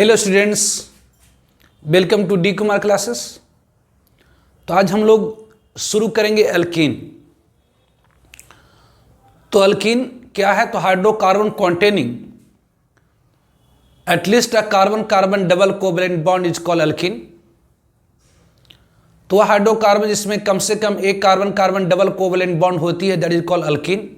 Hello students, welcome to D Kumar classes. तो आज हम लोग शुरू करेंगे एल्कीन। तो एल्कीन क्या है? तो hydrocarbon containing at least a carbon carbon double covalent bond is called alkene. तो हाइड्रोकार्बन जिसमें कम से कम एक carbon carbon double covalent bond होती है, that is called alkene.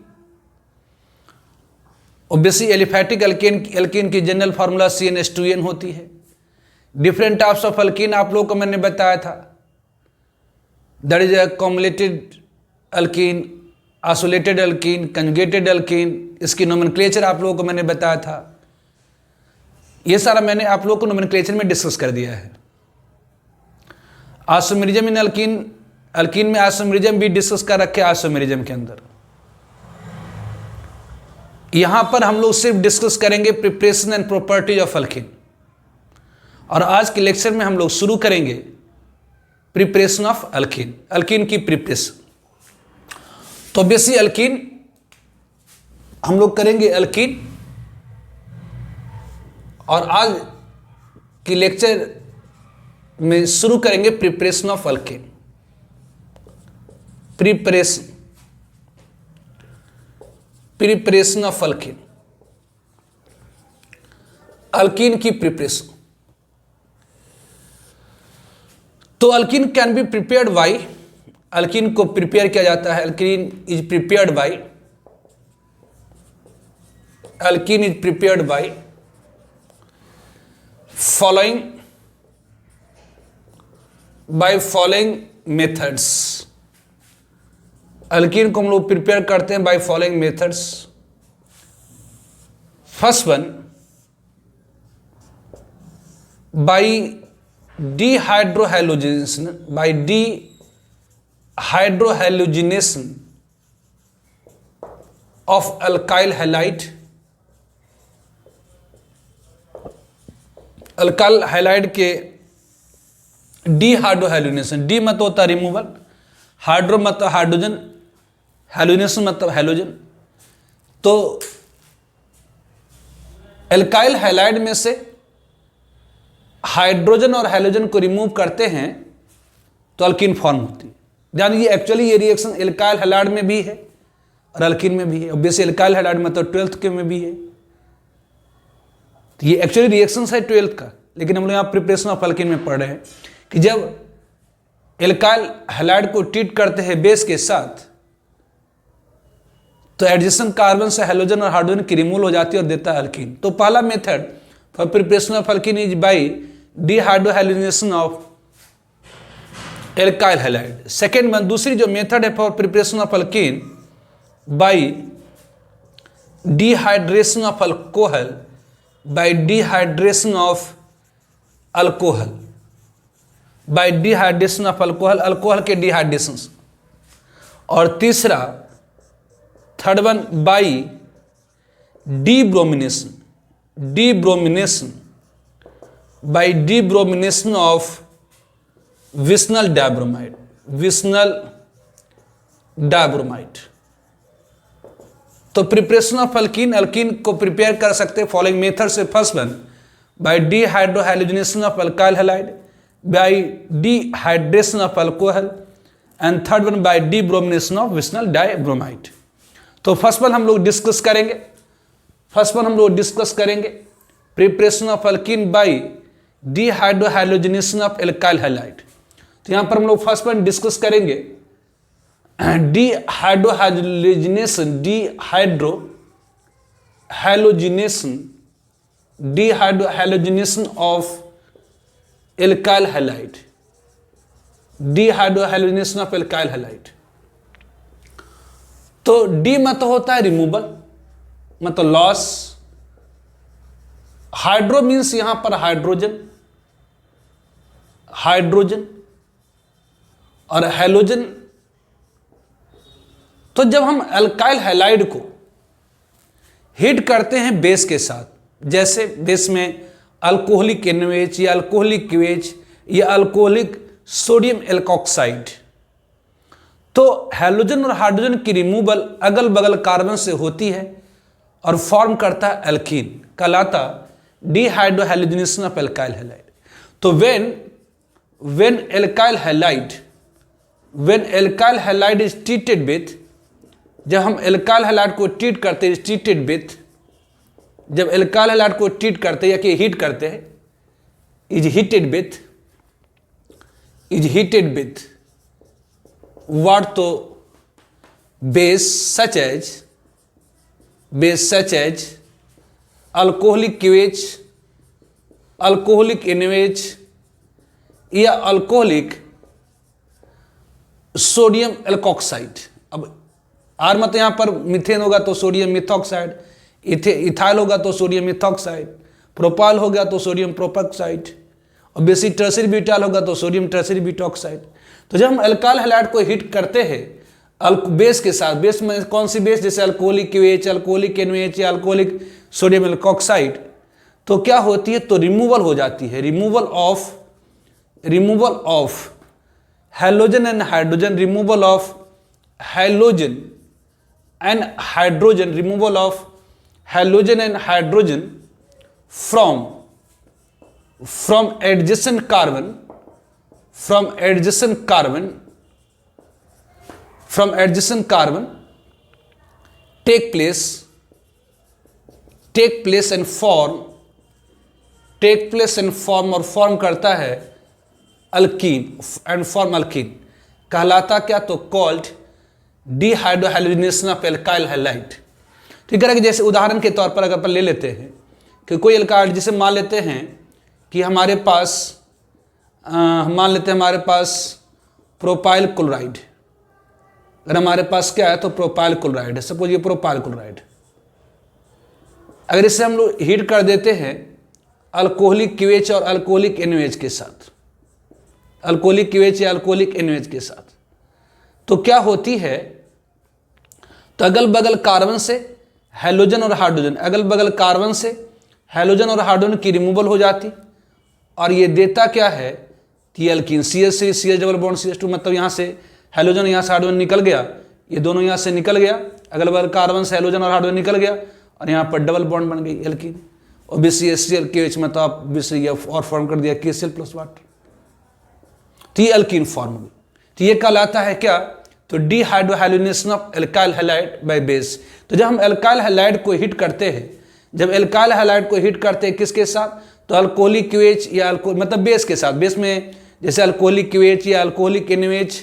Obviously aliphatic alkene की जनरल फार्मूला CnH2n होती है। डिफरेंट टाइप्स ऑफ एल्कीन आप लोगों को मैंने बताया था, that is a cumulated alkene, isolated alkene, conjugated alkene. इसकी नोमेनक्लेचर आप लोगों को मैंने बताया था। ये सारा मैंने आप लोगों को नोमेनक्लेचर में डिस्कस कर दिया है। आइसोमेरिज्म इन एल्कीन में आइसोमेरिज्म भी डिस्कस कर रखे आइसोमेरिज्म के अंदर। यहां पर हम लोग सिर्फ डिस्कस करेंगे preparation and properties of alkene. और आज के लेक्चर में हम लोग शुरू करेंगे प्रिपरेशन ऑफ एल्कीन, एल्कीन की प्रिपरेशन। तो ऑब्वियसली एल्कीन हम लोग करेंगे एल्कीन। और आज की लेक्चर में शुरू करेंगे preparation of alkene. Preparation of alkene, alkene की प्रिपरेशन। तो alkene can be prepared by, alkene को प्रिपेयर किया जाता है। Alkene is prepared by, alkene is prepared by following methods. Alkene को हम लोग प्रिपेयर करते हैं by following methods. First one, by dehydrohalogenation, by dehydrohalogenation of alkyl halide. Alkyl halide के डीहाइड्रोहैलोजिनेशन, डी मतलब होता है रिमूवल, हाइड्रो मतलब हाइड्रोजन, हैलोजिनेशन मतलब हैलोजन। तो एल्काइल हैलाइड में से हाइड्रोजन और हैलोजन को रिमूव करते हैं तो एल्कीन फॉर्म होती है। ध्यान दीजिए, एक्चुअली ये रिएक्शन एल्काइल हैलाइड में भी है और एल्कीन में भी है। ऑब्वियसली एल्काइल हैलाइड मतलब 12th के में भी है। तो ये एक्चुअली रिएक्शन है 12th का, लेकिन हम लोग यहाँ प्रिपरेशन ऑफ एल्कीन में पढ़ रहे हैं कि जब एल्काइल हैलाइड को ट्रीट करते हैं बेस के साथ तो एडजेसेंट कार्बन से हैलोजन और हाइड्रोजन की रिमूवल हो जाती है और देता है एल्कीन। तो पहला method for preparation of alkene is by dehydrohalogenation of alkyl halide. Second one, दूसरी जो मेथड है for preparation of alkene by dehydration of alcohol, by dehydration of alcohol, by dehydration of alcohol, alcohol के dehydration. और तीसरा, third one, by debromination, by debromination of vicinal dibromide, तो preparation of alkene, alkene को prepare कर सकते हैं following method से। First one, by dehydrohalogenation of alkyl halide, by dehydration of alcohol, and third one by debromination of vicinal dibromide. तो first one हम लोग discuss करेंगे, preparation of alkene by dehydrohalogenation of alkyl halide. तो यहां पर हम लोग फर्स्ट वन डिस्कस करेंगे dehydrohalogenation of alkyl halide, dehydrohalogenation of alkyl halide. तो डी मतलब होता है रिमूवल, मतलब लॉस। हाइड्रो मीन्स यहां पर हाइड्रोजन और हैलोजन। तो जब हम अल्काइल हैलाइड को हीट करते हैं बेस के साथ, जैसे बेस में अल्कोहलिक NaOH या अल्कोहलिक QH या अल्कोहलिक सोडियम एल्कोक्साइड, तो हैलोजन और हाइड्रोजन की रिमूवल अगल बगल कार्बन से होती है और फॉर्म करता है एल्कीन, कहलाता डिहाइड्रोहैलोजिनेशन ऑफ एल्काइल हैलाइड। तो when alkyl halide is treated with, जब हम एल्काइल हैलाइड को ट्रीट करते हैं treated with, जब एल्काइल हैलाइड को ट्रीट करते हैं या कि हीट करते हैं, is heated with what, तो base such as alcoholic QH, alcoholic NaOH या अल्कोहलिक सोडियम एल्कोक्साइड। अब आर मत यहाँ पर मिथेन होगा तो सोडियम मिथॉक्साइड, इथाइल होगा तो सोडियम मिथॉक्साइड, प्रोपाइल हो गया तो सोडियम प्रोपॉक्साइड, और बेसी टर्सरी ब्यूटाइल होगा तो सोडियम टर्सरी ब्यूटॉक्साइड। तो जब हम अल्काइल हैलाइड को हीट करते हैं बेस के साथ, बेस में कौन सी बेस, जैसे अल्कोहलिक QH, अल्कोहलिक NaOH या अल्कोहलिक सोडियम एल्कोक्साइड, तो क्या होती है, तो रिमूवल हो जाती है, removal of halogen and hydrogen, removal of halogen and hydrogen, removal of halogen and hydrogen from adjacent carbon take place and form और फॉर्म करता है अल्कीन एंड फॉर्म अल्कीन, कहलाता क्या, तो कॉल्ड डिहाइड्रोहैलोजिनेशन ऑफ एल्काइल हैलाइड। ठीक है, कि जैसे उदाहरण के तौर पर अगर अपन ले लेते हैं कि कोई एल्काइल, जिसे मान लेते हैं कि हमारे पास प्रोपाइल क्लोराइड, अगर हमारे पास क्या है तो प्रोपाइल क्लोराइड है, सपोज ये प्रोपाइल क्लोराइड, अगर इसे हम लोग हीट कर देते हैं अल्कोहलिक QH और अल्कोहलिक NaOH के साथ, अल्कोहलिक QH या अल्कोहलिक NaOH के साथ, तो क्या होती है, तो अगल बगल कार्बन से हैलोजन और हाइड्रोजन, अगल बगल कार्बन से हैलोजन और हाइड्रोजन की रिमूवल हो जाती, और ये देता क्या है कि alkyne CH3 CH double bond CH2, मतलब यहाँ से हैलोजन, यहाँ से हाइड्रोजन निकल गया, ये दोनों यहाँ से निकल गया, अगल बगल कार्बन से हैलोजन और हाइड्रोजन निकल गया, और यहाँ पर डबल बॉन्ड बन गई एल्कीन, और BCH3 KH, मतलब आप BCF और फॉर्म कर दिया KCl प्लस वाटर, तो ये अल्कीन फॉर्म हुई। तो ये कहलाता है क्या, तो dehydrohalogenation of alkyl halide by base. तो जब हम एल्काइल हैलाइड को हीट करते हैं, जब एल्काइल हैलाइड को हीट करते हैं किसके साथ, तो अल्कोहलिक QH या अल्कोहल, मतलब बेस के साथ, बेस में जैसे अल्कोहलिक QH या अल्कोहलिक NaOH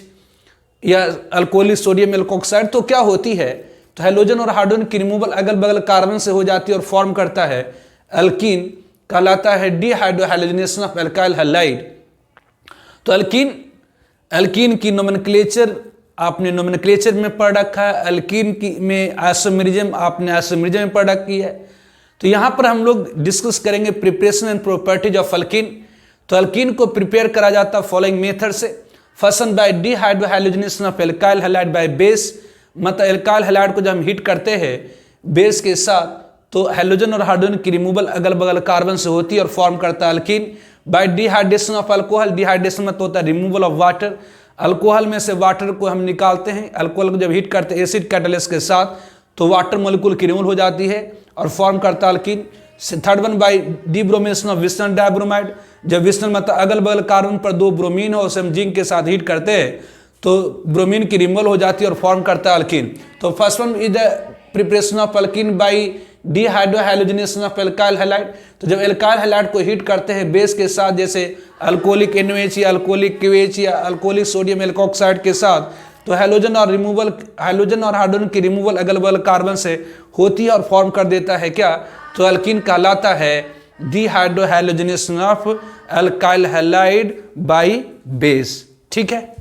या अल्कोहलिक सोडियम एल्कोक्साइड, तो क्या होती है, तो हैलोजन और हाइड्रोजन की रिमूवल अगल बगल कार्बन से हो जाती है और फॉर्म करता है अल्कीन, कहलाता है डिहाइड्रोहैलोजिनेशन ऑफ एल्काइल हैलाइड। तो अल्कीन की नोमेनक्लेचर आपने नोमेनक्लेचर में पढ़ रखा है, अल्कीन की में आइसोमेरिज्म आपने आइसोमेरिज्म में पढ़ रखी है। तो यहाँ पर हम लोग डिस्कस करेंगे preparation and properties of alkene. तो अल्कीन को प्रिपेयर करा जाता है फॉलोइंग मेथड से, first by dehydrohalogenation of alkyl halide by base, मतलब एल्काइल हैलाइड को जब हम हीट करते हैं बेस के साथ, तो हैलोजन और हाइड्रोजन की रिमूवल अगल बगल कार्बन से होती है और फॉर्म करता है alkyne. By dehydration of alcohol, dehydration मतलब होता है रिमूवल ऑफ वाटर, अल्कोहल में से वाटर को हम निकालते हैं, अल्कोहल को जब हीट करते हैं एसिड कैटलिस्ट के साथ, तो वाटर मॉलिक्यूल की रिमूवल हो जाती है और फॉर्म करता है alkene. Third one by debromination of vicinal dibromide, जब विस्नल मतलब अगल बगल कार्बन पर दो ब्रोमीन हो, उसे हम जिंक के साथ हीट करते हैं तो ब्रोमीन की रिमूवल हो जाती है और फॉर्म करता है अल्कीन। तो first one is the preparation of alkene by dehydrohalogenation of alkyl halide. तो जब एल्काइल हैलाइड को हीट करते हैं बेस के साथ, जैसे अल्कोहलिक NaOH या अल्कोहलिक QH या अल्कोहलिक सोडियम एल्कोक्साइड के साथ, तो हैलोजन और हाइड्रोजन की रिमूवल अगल बगल कार्बन से होती है और फॉर्म कर देता है क्या, तो अल्कीन कहलाता है dehydrohalogenation of alkyl halide by base. ठीक है,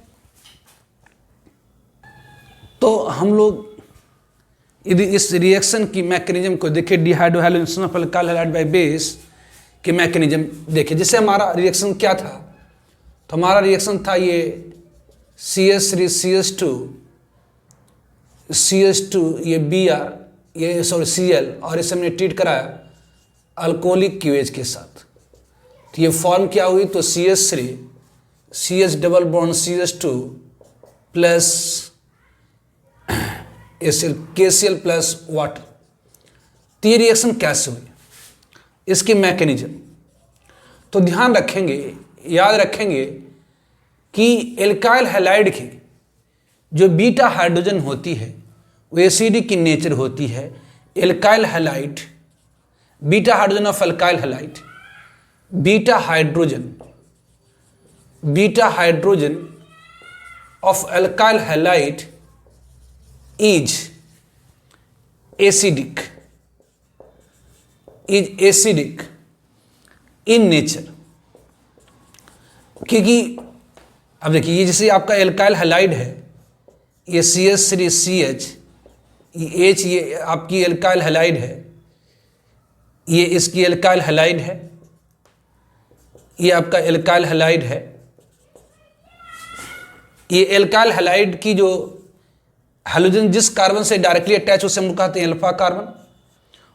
तो हम लोग यदि इस रिएक्शन की मैकेनिज्म को देखें, dehydrohalogenation of alkyl halide by base के मैकेनिज्म देखें। जैसे हमारा रिएक्शन क्या था, तो हमारा रिएक्शन था ये CH3 CH2 ये Br ये Cl, और इसे हमने ट्रीट कराया अल्कोहलिक QH के साथ। तो ये फॉर्म क्या हुई, तो CH3 CH double bond CH2 plus KCl plus water. तो ये रिएक्शन कैसे हुई, इसकी मैकेनिज्म। तो ध्यान रखेंगे, याद रखेंगे कि एल्काइल हैलाइड की जो बीटा हाइड्रोजन होती है वो एसिडिक की नेचर होती है। Alkyl halide, beta hydrogen of alkyl halide, beta hydrogen of alkyl halide is acidic in nature. क्योंकि अब देखिए, ये जैसे आपका एल्काइल हैलाइड है, ये CH3CH, ये H ये आपकी एल्काइल हैलाइड है, ये इसकी एल्काइल हैलाइड है, ये आपका एल्काइल हैलाइड है। ये एल्काइल हैलाइड की जो हाइड्रोजन जिस कार्बन से डायरेक्टली अटैच उसे हम कहते हैं अल्फा कार्बन,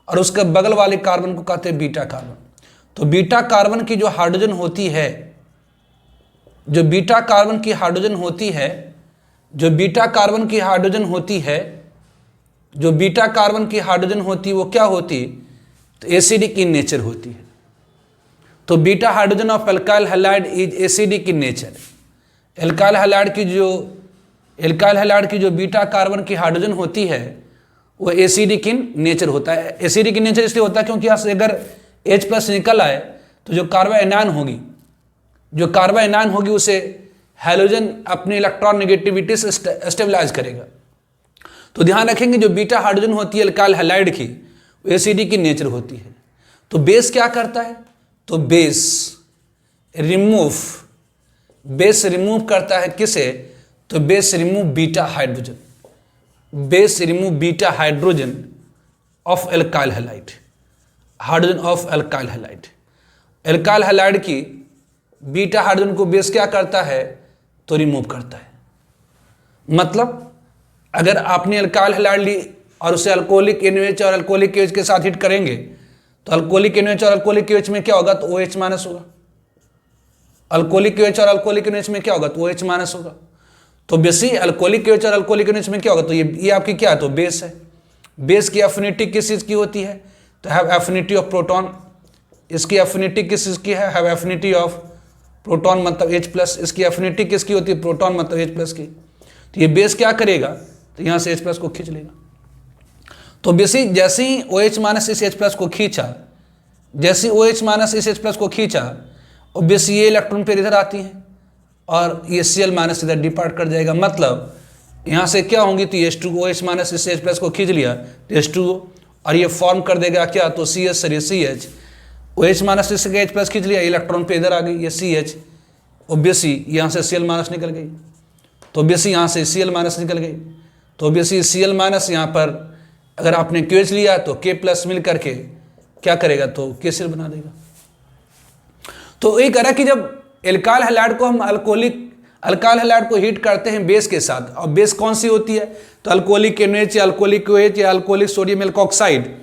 और उसके बगल वाले कार्बन को कहते हैं बीटा कार्बन। तो बीटा कार्बन की जो हाइड्रोजन होती है, जो बीटा कार्बन की हाइड्रोजन होती है, जो बीटा कार्बन की हाइड्रोजन होती है, जो बीटा कार्बन की हाइड्रोजन होती है वो क्या होती? तो एसिडिक इन नेचर होती है। तो beta hydrogen of alkyl halide is acidic in nature. Alkyl halide की जो बीटा कार्बन की हाइड्रोजन होती है वो एसिडिक इन नेचर होता है। एसिडिक इन नेचर इसलिए होता है क्योंकि यहाँ से अगर H+ निकल आए तो जो कार्बा एनायन होगी उसे हैलोजन अपनी इलेक्ट्रॉन नेगेटिविटी से स्टेबलाइज करेगा। तो ध्यान रखेंगे जो बीटा हाइड्रोजन होती है एल्काइल हैलाइड की वो एसिडिक की नेचर होती है। तो बेस क्या करता है? तो बेस रिमूव करता है किसे? तो base remove beta hydrogen of alkyl halide, alkyl halide की बीटा हाइड्रोजन को बेस क्या करता है? तो रिमूव करता है। मतलब अगर आपने एल्काइल हैलाइड ली और उसे अल्कोहलिक NaOH और अल्कोहलिक KOH के साथ हिट करेंगे तो अल्कोहलिक NaOH और अल्कोहलिक KOH में क्या होगा? तो OH- होगा। अल्कोहलिक KOH और अल्कोहलिक NaOH में क्या होगा? तो OH- होगा। तो बेसी अल्कोहलिक KOH और अल्कोहलिक NaOH में क्या होगा? तो ये आपकी क्या है? तो बेस है। बेस की एफिनिटी किस चीज़ की होती है? तो हैव एफिनिटी ऑफ प्रोटॉन। इसकी एफिनिटी किस चीज़ की है? हैव एफिनिटी ऑफ प्रोटॉन मतलब H+। इसकी एफिनिटी किसकी होती है? प्रोटॉन मतलब H+ की। तो ये बेस क्या करेगा? तो यहाँ से H+ को खींच लेगा। तो बेसी जैसे ही OH- इस H+ को खींचा, जैसे OH- इस H+ को खींचा, और बेसी ये इलेक्ट्रॉन पेयर इधर आती हैं और ये Cl- इधर डिपार्ट कर जाएगा। मतलब यहाँ से क्या होंगी? तो H2 OH- इस H+ को खींच लिया तो H2O, और ये फॉर्म कर देगा क्या? तो CH OH- इस H+ खींच लिया, इलेक्ट्रॉन पे इधर आ गई ये CH, ओबियसली यहाँ से Cl- निकल गई, तो ओबियसली यहाँ से Cl- निकल गई। तो ओबियसली Cl- यहाँ पर अगर आपने QH लिया तो K+ मिल करके क्या करेगा? तो KCl बना देगा। तो ये कह रहा कि जब एल्काइल हैलाइड को हम अल्काइल हैलाइड को हीट करते हैं बेस के साथ, और बेस कौन सी होती है? तो अल्कोहलिक NaOH या अल्कोहलिक OH या अल्कोहलिक सोडियम एल्कोक्साइड।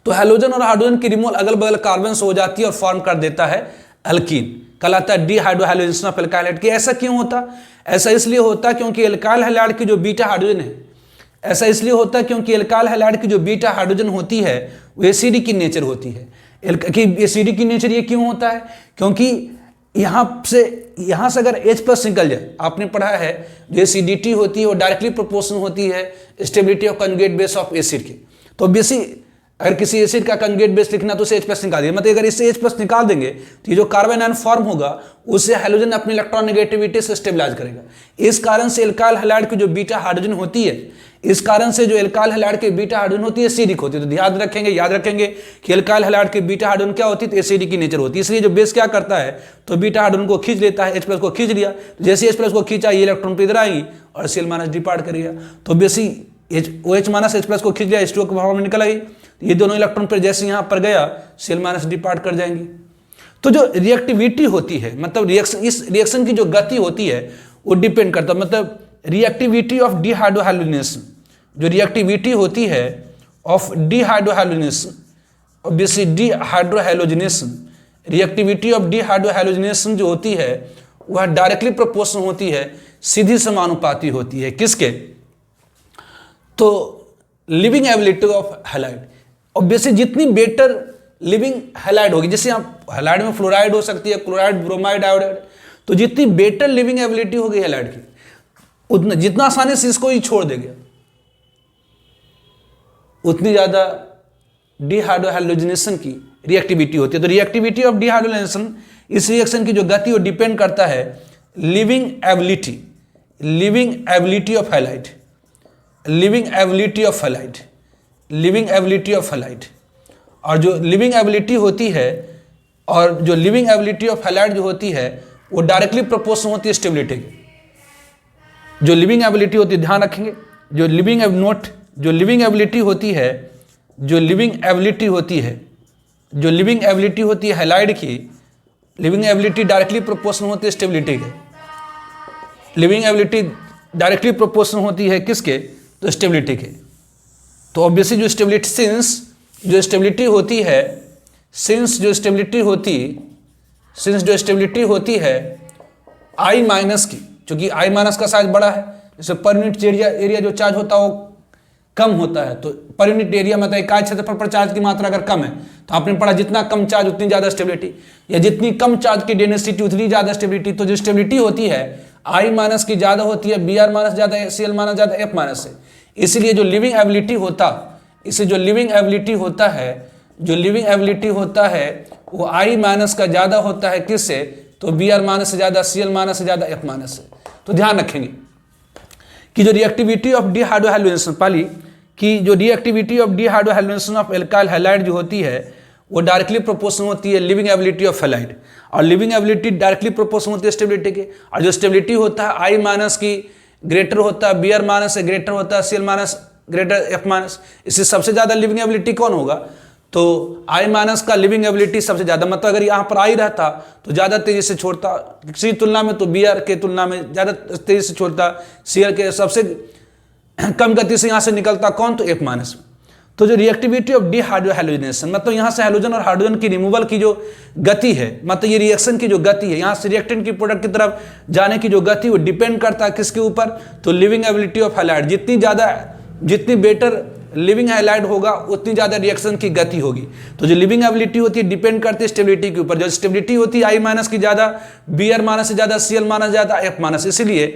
तो हैलोजन और हाइड्रोजन की रिमूवल अगल बगल कार्बन से हो जाती है और फॉर्म कर देता है अल्कीन, कहलाता है डिहाइड्रोहाइलोजेनेशन ऑफ एल्काइल हैलाइड। कि ऐसा क्यों होता? ऐसा इसलिए होता क्योंकि एल्काइल हैलाइड की जो बीटा हाइड्रोजन है, ऐसा इसलिए होता है क्योंकि एल्काइल हैलाइड की जो बीटा हाइड्रोजन होती है वो एसिडिक की नेचर होती है। एसिडिक की नेचर ये क्यों होता है? क्योंकि यहाँ से अगर H+ निकल जाए, आपने पढ़ा है जो एसिडिटी होती है वो डायरेक्टली प्रोपोर्शनल होती है stability of conjugate base of acid की। तो बेसी अगर किसी एसिड का कंजुगेट बेस लिखना तो उसे H+ निकाल दिया, मतलब अगर इससे H+ निकाल देंगे तो ये जो कार्बन आयन फॉर्म होगा उससे हैलोजन अपनी इलेक्ट्रॉन नेगेटिविटी से स्टेबलाइज करेगा। इस कारण से एल्काइल हैलाइड की जो बीटा हाइड्रोजन होती है, इस कारण से जो एल्काइल हैलाइड की बीटा हाइड्रोजन होती है एसिडिक होती है। तो याद रखेंगे कि एल्काइल हैलाइड की बीटा हाइड्रोजन क्या होती है? तो एसिडिक की नेचर होती है। इसलिए जो बेस क्या करता है? तो बीटा हाइड्रोजन को खींच लेता है, H+ को खींच लिया, जैसे H+ को खींचा ये इलेक्ट्रॉन पे इधर आएंगी और Cl- डिपार्ट करेगा। तो बेसी OH- H+ को खींच लिया, H2O के भाव में निकल आई, ये दोनों इलेक्ट्रॉन पर जैसे यहाँ पर गया Cl- डिपार्ट कर जाएंगी। तो जो रिएक्टिविटी होती है, मतलब इस रिएक्शन की जो गति होती है वो डिपेंड करता है, मतलब रिएक्टिविटी ऑफ डिहाइड्रोहाइलोजेनेशन, जो रिएक्टिविटी होती है ऑफ डिहाइड्रोहाइलोजेनेशन, ऑब्वियसली डिहाइड्रोहाइलोजेनेशन, रिएक्टिविटी ऑफ डिहाइड्रोहाइलोजेनेशन जो होती है वह डायरेक्टली प्रोपोर्शनल होती है, सीधी समानुपाती होती है किसके? तो living ability of halide. Obviously जितनी बेटर लिविंग हैलाइड होगी। जैसे आप हैलाइड में फ्लोराइड हो सकती है, क्लोराइड, ब्रोमाइड, आयोडाइड, तो जितनी बेटर लिविंग एबिलिटी होगी हैलाइड की, उतना जितना आसानी से इसको ही छोड़ देगा, उतनी ज़्यादा डिहाइड्रोहैलोजिनेशन की रिएक्टिविटी होती है। तो रिएक्टिविटी ऑफ डिहाइड्रोजनेशन, इस रिएक्शन की जो गति वो डिपेंड करता है leaving ability of halide, living ability of halide. और जो लिविंग एबिलिटी होती है, और जो लिविंग एबिलिटी ऑफ हैलाइड जो होती है वो डायरेक्टली प्रोपोर्शनल होती है स्टेबिलिटी के। जो लिविंग एबिलिटी होती है, ध्यान रखेंगे, जो लिविंग एबिलिटी होती है हैलाइड की, लिविंग एबिलिटी डायरेक्टली प्रोपोर्शनल होती है स्टेबिलिटी के। लिविंग एबिलिटी डायरेक्टली प्रोपोर्शनल होती है किसके? तो स्टेबिलिटी के। तो ऑब्वियसली जो स्टेबिलिटी होती है आई माइनस की, क्योंकि आई माइनस का साइज बड़ा है, जैसे पर यूनिट एरिया जो चार्ज होता है वो कम होता है। तो पर यूनिट एरिया मतलब इकाई क्षेत्रफल पर चार्ज की मात्रा अगर कम है, तो आपने पढ़ा जितना कम चार्ज उतनी ज़्यादा स्टेबिलिटी, या जितनी कम चार्ज की डेंसिटी उतनी ज़्यादा स्टेबिलिटी। तो जो स्टेबिलिटी होती है आई माइनस की ज़्यादा होती है, बी आर माइनस ज़्यादा है, सी एल माइनस ज़्यादा, एफ माइनस से। इसलिए जो लिविंग एबिलिटी होता है वो आई माइनस का ज़्यादा होता है किससे? तो बी आर माइनस से ज़्यादा, सी एल माइनस से ज़्यादा, एफ माइनस से। तो ध्यान रखेंगे कि जो रिएक्टिविटी ऑफ डिहाइड्रोहैलोजिनेशन, पाली कि जो reactivity of dehydrohalogenation of alkyl halide जो होती है वो डायरेक्टली प्रोपोर्शनल होती है लिविंग एबिलिटी ऑफ हैलाइड, और लिविंग एबिलिटी डायरेक्टली प्रोपोर्शनल होती है स्टेबिलिटी के। और जो स्टेबिलिटी होता है आई माइनस की ग्रेटर होता है, बी आर माइनस से ग्रेटर होता है, C L minus greater, F minus. इससे सबसे ज़्यादा लिविंग एबिलिटी कौन होगा? तो आई माइनस का लिविंग एबिलिटी सबसे ज़्यादा, मतलब अगर यहाँ पर आई रहता तो ज़्यादा तेज़ी से छोड़ता किसी तुलना में, तो बी आर के तुलना में ज़्यादा तेज़ी से छोड़ता, सी एल के सबसे कम गति से यहाँ से निकलता कौन? तो एफ माइनस। तो जो रिएक्टिविटी ऑफ डिहाइड्रोहैलोजिनेशन, मतलब यहाँ से हाइड्रोजन और हाइड्रोजन की रिमूवल की जो गति है, मतलब ये रिएक्शन की जो गति है, यहाँ से रिएक्टेंट की प्रोडक्ट की तरफ जाने की जो गति वो डिपेंड करता है किसके ऊपर? तो लिविंग एबिलिटी ऑफ हैलाइड। जितनी बेटर लिविंग हैलाइड होगा उतनी ज़्यादा रिएक्शन की गति होगी। तो जो लिविंग एबिलिटी होती है डिपेंड करती है स्टेबिलिटी के ऊपर। जो स्टेबिलिटी होती है आई माइनस की ज़्यादा, बी आर माइनस से ज़्यादा, सी एल माइनस ज़्यादा, एफ माइनस। इसीलिए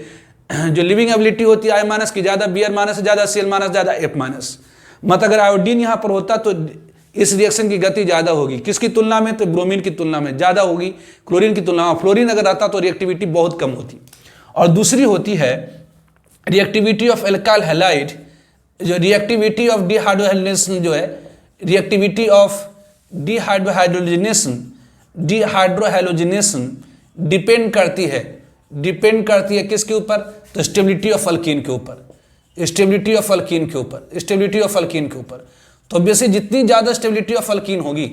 जो लिविंग एबिलिटी होती है आई माइनस की ज़्यादा, बी आर माइनस से ज़्यादा, सी एल माइनस ज़्यादा, एफ माइनस। मतलब अगर आयोडीन यहाँ पर होता तो इस रिएक्शन की गति ज़्यादा होगी, किसकी तुलना में? तो ब्रोमीन की तुलना में ज़्यादा होगी, क्लोरीन की तुलना में। फ्लोरीन अगर रहता तो रिएक्टिविटी बहुत कम होती। और दूसरी होती है रिएक्टिविटी ऑफ एल्काइल हैलाइड। जो रिएक्टिविटी ऑफ डिहाइड्रोहैलोजिनेशन जो है, रिएक्टिविटी ऑफ डिहाइड्रोहैलोजिनेशन डिपेंड करती है किसके ऊपर? तो स्टेबिलिटी ऑफ अल्कीन के ऊपर, स्टेबिलिटी ऑफ अल्कीन के ऊपर। तो ऑब्वियसली जितनी ज़्यादा स्टेबिलिटी ऑफ अल्कीन होगी,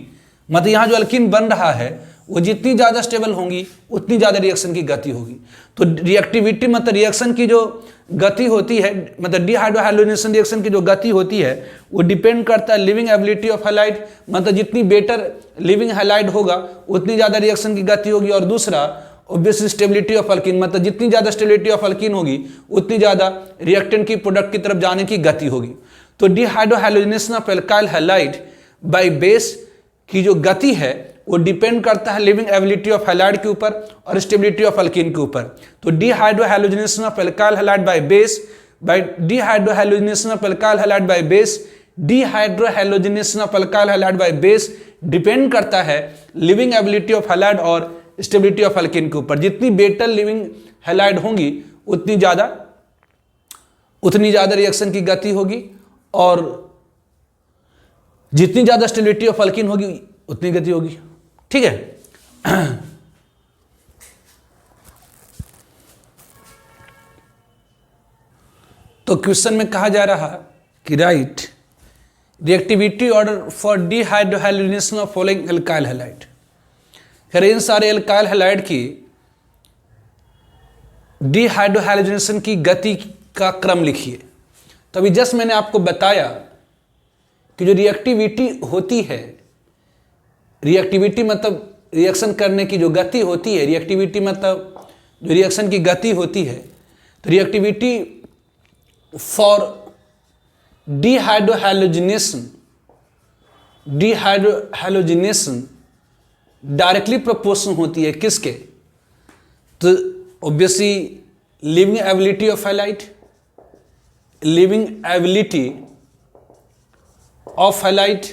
मतलब यहाँ जो अल्कीन बन रहा है वो जितनी ज़्यादा स्टेबल होंगी उतनी ज़्यादा रिएक्शन की गति होगी। तो रिएक्टिविटी मतलब रिएक्शन की जो गति होती है, मतलब डिहाइड्रोहैलोजिनेशन रिएक्शन की जो गति होती है वो डिपेंड करता है लिविंग एबिलिटी ऑफ हैलाइड, मतलब जितनी बेटर लिविंग हैलाइड होगा उतनी ज़्यादा रिएक्शन की गति होगी। और दूसरा ऑब्वियसली स्टेबिलिटी ऑफ अल्कीन, मतलब जितनी ज़्यादा स्टेबिलिटी ऑफ अल्कीन होगी उतनी ज़्यादा रिएक्टेंट की प्रोडक्ट की तरफ जाने की गति होगी। तो dehydrohalogenation of alkyl halide by base की जो गति है वो डिपेंड करता है लिविंग एबिलिटी ऑफ हैलाइड के ऊपर और स्टेबिलिटी ऑफ अल्कीन के ऊपर। तो dehydrohalogenation of alkyl halide by base depend करता है लिविंग एबिलिटी ऑफ हैलाइड और स्टेबिलिटी ऑफ अल्कीन के ऊपर। जितनी बेटर लिविंग हैलाइड होंगी उतनी ज़्यादा रिएक्शन की गति होगी, और जितनी ज़्यादा स्टेबिलिटी ऑफ अल्कीन होगी उतनी गति होगी। ठीक है। तो क्वेश्चन में कहा जा रहा कि right reactivity order for dehydrohalogenation of following alkyl halide. खैर इन सारे एल्काइल हैलाइड की डिहाइड्रोहैलोजिनेशन की गति का क्रम लिखिए। तो अभी जस्ट मैंने आपको बताया कि जो रिएक्टिविटी होती है, रिएक्टिविटी मतलब रिएक्शन करने की जो गति होती है, रिएक्टिविटी मतलब जो रिएक्शन की गति होती है, तो रिएक्टिविटी फॉर डिहाइड्रोहैलोजिनेशन डिहाइड्रोहैलोजिनेशन डायरेक्टली प्रोपोर्शनल होती है किसके? तो obviously living ability of halide, living ability of halide,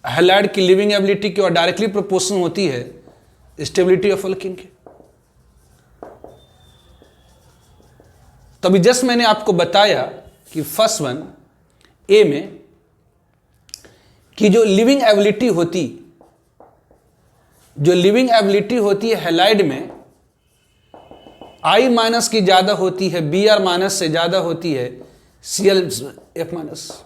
halide की लिविंग एबिलिटी की और डायरेक्टली प्रोपोर्शनल होती है स्टेबिलिटी ऑफ अल्कीन के। तो अभी जस्ट मैंने आपको बताया कि फर्स्ट वन ए में कि जो लिविंग एबिलिटी होती है हैलाइड में I माइनस की ज्यादा होती है, Br माइनस से ज्यादा होती है ClF माइनस।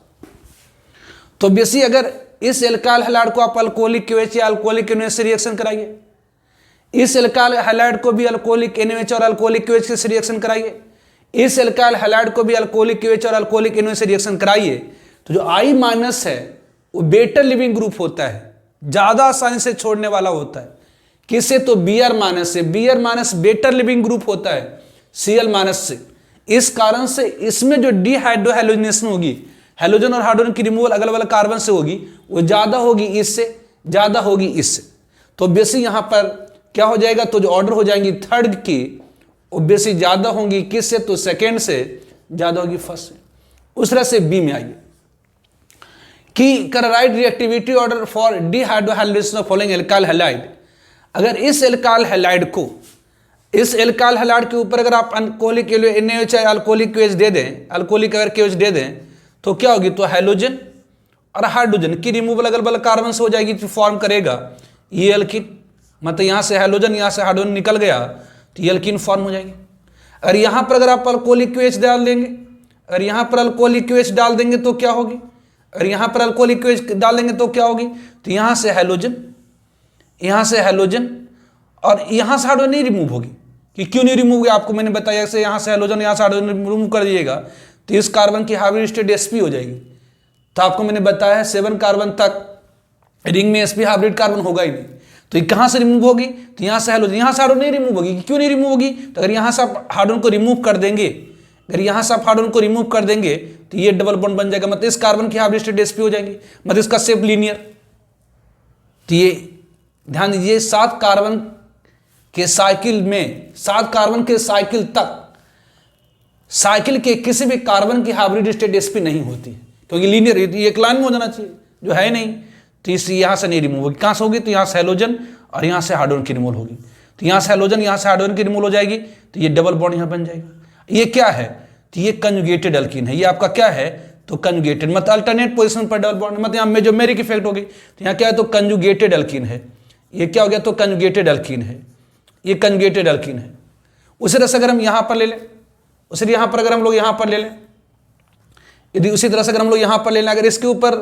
तो बेसी अगर इस एल्काइल हैलाइड को आप अल्कोहलिक KOH या अल्कोहलिक NaOH से रिएक्शन कराइए, इस एल्काइल हैलाइड को भी अल्कोहलिक NaOH और अल्कोहलिक KOH से रिएक्शन कराइए, इस एल्काइल हैलाइड को भी अल्कोहलिक KOH और अल्कोहलिक NaOH से रिएक्शन कराइए, तो जो I माइनस है वो बेटर लिविंग ग्रुप होता है, ज्यादा आसानी से छोड़ने वाला होता है। किससे? तो Br माइनस से। Br minus better leaving group होता है Cl माइनस से। इस कारण से इसमें जो डिहाइड्रोहैलोजिनेशन होगी, हैलोजन और हाइड्रोजन की रिमूवल अलग अलग कार्बन से होगी, वो ज्यादा होगी इससे, ज्यादा होगी इससे। तो ऑब्वियसली यहां पर क्या हो जाएगा? तो जो ऑर्डर हो जाएंगी थर्ड की ऑब्वियसली ज्यादा होंगी किससे? तो सेकेंड से ज्यादा होगी फर्स्ट से। उस तरह से बी में आइए कि कर right reactivity order for dehydrohalogenation of following alkyl halide. अगर इस एल्काइल हैलाइड के ऊपर अगर आप अल्कोहलिक NaOH या अल्कोहलिक KOH दे दें, अल्कोहलिक अगर KOH दे दें तो क्या होगी? तो हैलोजन और हाइड्रोजन की रिमूवल अलग अलग कार्बन से हो जाएगी, तो फॉर्म करेगा ये एल्कीन। मतलब यहां से हैलोजन, यहां से हाइड्रोजन निकल गया तो ये एल्कीन फॉर्म हो जाएगी। अगर यहां पर अगर आप अल्कोहलिक KOH डाल देंगे, अगर यहां पर अल्कोहलिक KOH डाल देंगे तो क्या होगी? अगर यहां पर अल्कोहलिक KOH डाल देंगे तो क्या होगी? तो यहां से हैलोजन और यहां से हाइड्रोजन नहीं रिमूव होगी। कि क्यों नहीं रिमूव होगी आपको मैंने बताया, से यहां से हैलोजन, यहां से हाइड्रोजन रिमूव कर दिएगा तो इस कार्बन की हाइब्रिड स्टेट sp हो जाएगी। तो आपको मैंने बताया 7 कार्बन तक रिंग में sp हाइब्रिड कार्बन होगा ही नहीं। तो ये कहां से रिमूव होगी? तो यहां से हैलोजन, यहां से हाइड्रोजन नहीं रिमूव होगी। क्यों नहीं रिमूव होगी? तो अगर यहां से आप हाइड्रोजन को रिमूव कर देंगे, अगर यहां से आप हाइड्रोजन को रिमूव कर देंगे तो ये डबल बॉन्ड बन जाएगा, मतलब इस कार्बन की हाइब्रिड स्टेट sp हो जाएगी, मतलब इसका शेप लीनियर। तो ये ध्यान दीजिए 7 कार्बन के साइकिल में, 7 कार्बन के साइकिल तक साइकिल के किसी भी कार्बन की हाइब्रिड स्टेट sp नहीं होती है, क्योंकि लीनियर एक लाइन में हो जाना चाहिए, जो है नहीं। तो इस यहां से नहीं रिमूव होगी। कहां से होगी? तो यहां से हैलोजन और यहां से हाइड्रोजन की रिमूवल होगी। तो यहां से हैलोजन, यहां से हाइड्रोजन की रिमूवल हो जाएगी, तो ये डबल बॉन्ड यहां बन जाएगा। ये क्या है? तो ये कंजुगेटेड अल्कीन है। ये आपका क्या है? तो कंजुगेटेड, मतलब अल्टरनेट पोजीशन पर डबल बॉन्ड, मतलब यहां में जो मेरिक इफेक्ट होगी। तो यहां क्या है? तो कंजुगेटेड अल्कीन है। ये क्या हो गया? तो कंजुगेटेड अल्कीन है, ये कंजुगेटेड अल्कीन है। उसी तरह से अगर हम यहां पर ले लें, उसी यहां पर अगर हम लोग यहां पर ले लें, यदि उसी तरह से अगर हम लोग यहां पर ले लें, अगर इसके ऊपर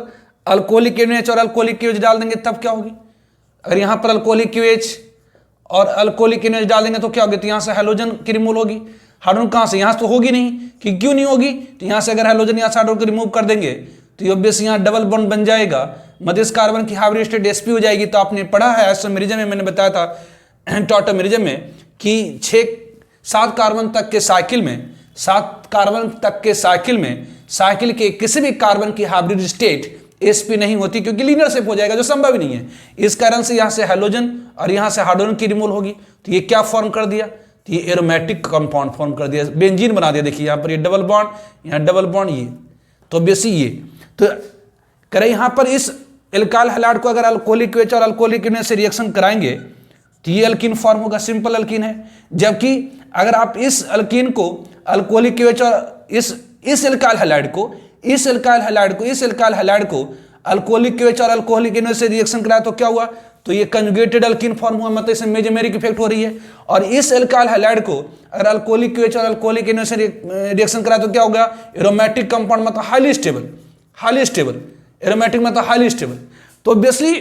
अल्कोहलिक NaOH और अल्कोहलिक KOH डाल देंगे तब क्या होगी? अगर यहां पर अल्कोहलिक KOH और अल्कोहलिक NaOH डाल देंगे तो क्या होगी? तो यहां से हैलोजन की रिमूवल होगी। हाइड्रोजन कहां से? यहां से तो होगी नहीं, कि क्यों नहीं होगी? तो यहां से अगर हैलोजन, यहां से हाइड्रोजन को रिमूव कर देंगे तो ऑब्वियसली यहां डबल बॉन्ड बन जाएगा, मध्य कार्बन की हाइब्रिड स्टेट sp हो जाएगी। तो आपने पढ़ा है आइसोमेरिज्म में, मैंने बताया था टॉटोमेरिज्म में कि 7 कार्बन तक के साइकिल में, 7 कार्बन तक के साइकिल में साइकिल के किसी भी कार्बन की हाइब्रिड स्टेट sp नहीं होती, क्योंकि लीनियर शेप हो जाएगा, जो संभव ही नहीं है। इस कारण से यहां से हैलोजन और यहां से हाइड्रोजन की रिमूवल होगी। तो ये क्या फॉर्म कर दिया? तो ये एरोमेटिक कंपाउंड फॉर्म कर दिया, बेंजीन बना दिया। देखिए यहां पर ये डबल बॉन्ड, यहां डबल बॉन्ड, ये तो बेसी ये तो करें। यहां पर इस एल्काइल हैलाइड को अगर अल्कोहलिक KOH और अल्कोहलिक NaOH से रिएक्शन कराएंगे तो ये अल्कीन फॉर्म होगा, सिंपल अल्कीन है। जबकि अगर आप इस अल्कीन को अल्कोहलिक KOH और इस एल्काइल हैलाइड को अल्कोहलिक KOH और अल्कोहलिक NaOH से रिएक्शन कराया तो क्या हुआ? तो ये कंजुगेटेड अल्कीन फॉर्म हुआ, मतलब इसमें मेजोमेरिक इफेक्ट हो रही है। और इस एल्काइल हैलाइड को अगर अल्कोहलिक KOH और अल्कोहलिक NaOH से रिएक्शन कराया तो क्या होगा? एरोमेटिक कंपाउंड, मतलब हाईली स्टेबल, एरोमेटिक मतलब हाईली स्टेबल। तो ऑब्वियसली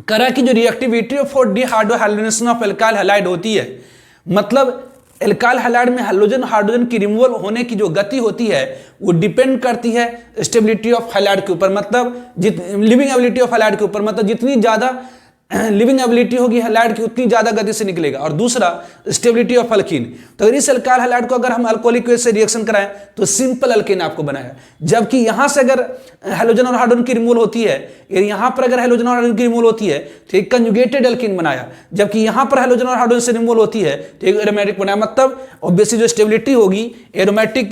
करा कि जो reactivity for dehydrohalogenation of alkyl halide होती है, मतलब एल्काइल हैलाइड में हैलोजन हाइड्रोजन की रिमूवल होने की जो गति होती है वो डिपेंड करती है स्टेबिलिटी ऑफ हैलाइड के ऊपर, मतलब लिविंग एबिलिटी ऑफ हैलाइड के ऊपर। मतलब जितनी ज्यादा लिविंग एबिलिटी होगी हैलाइड की उतनी ज्यादा गति से निकलेगा। और दूसरा स्टेबिलिटी ऑफ अल्कीन, तो अगर इस अल्काइल हैलाइड को अगर हम अल्कोहलिक वेज से रिएक्शन कराएं तो सिंपल अल्कीन आपको बनाएगा। जबकि यहां से अगर हैलोजन और हाइड्रोजन की रिमूवल होती है, यहां पर अगर हैलोजन और हाइड्रोजन की रिमूवल होती है तो एक कंजुगेटेड अल्कीन बनाया, जबकि यहां पर हैलोजन और हाइड्रोजन से रिमूवल होती है तो एक एरोमेटिक बनाया। मतलब ऑब्वियसली जो स्टेबिलिटी होगी एरोमेटिक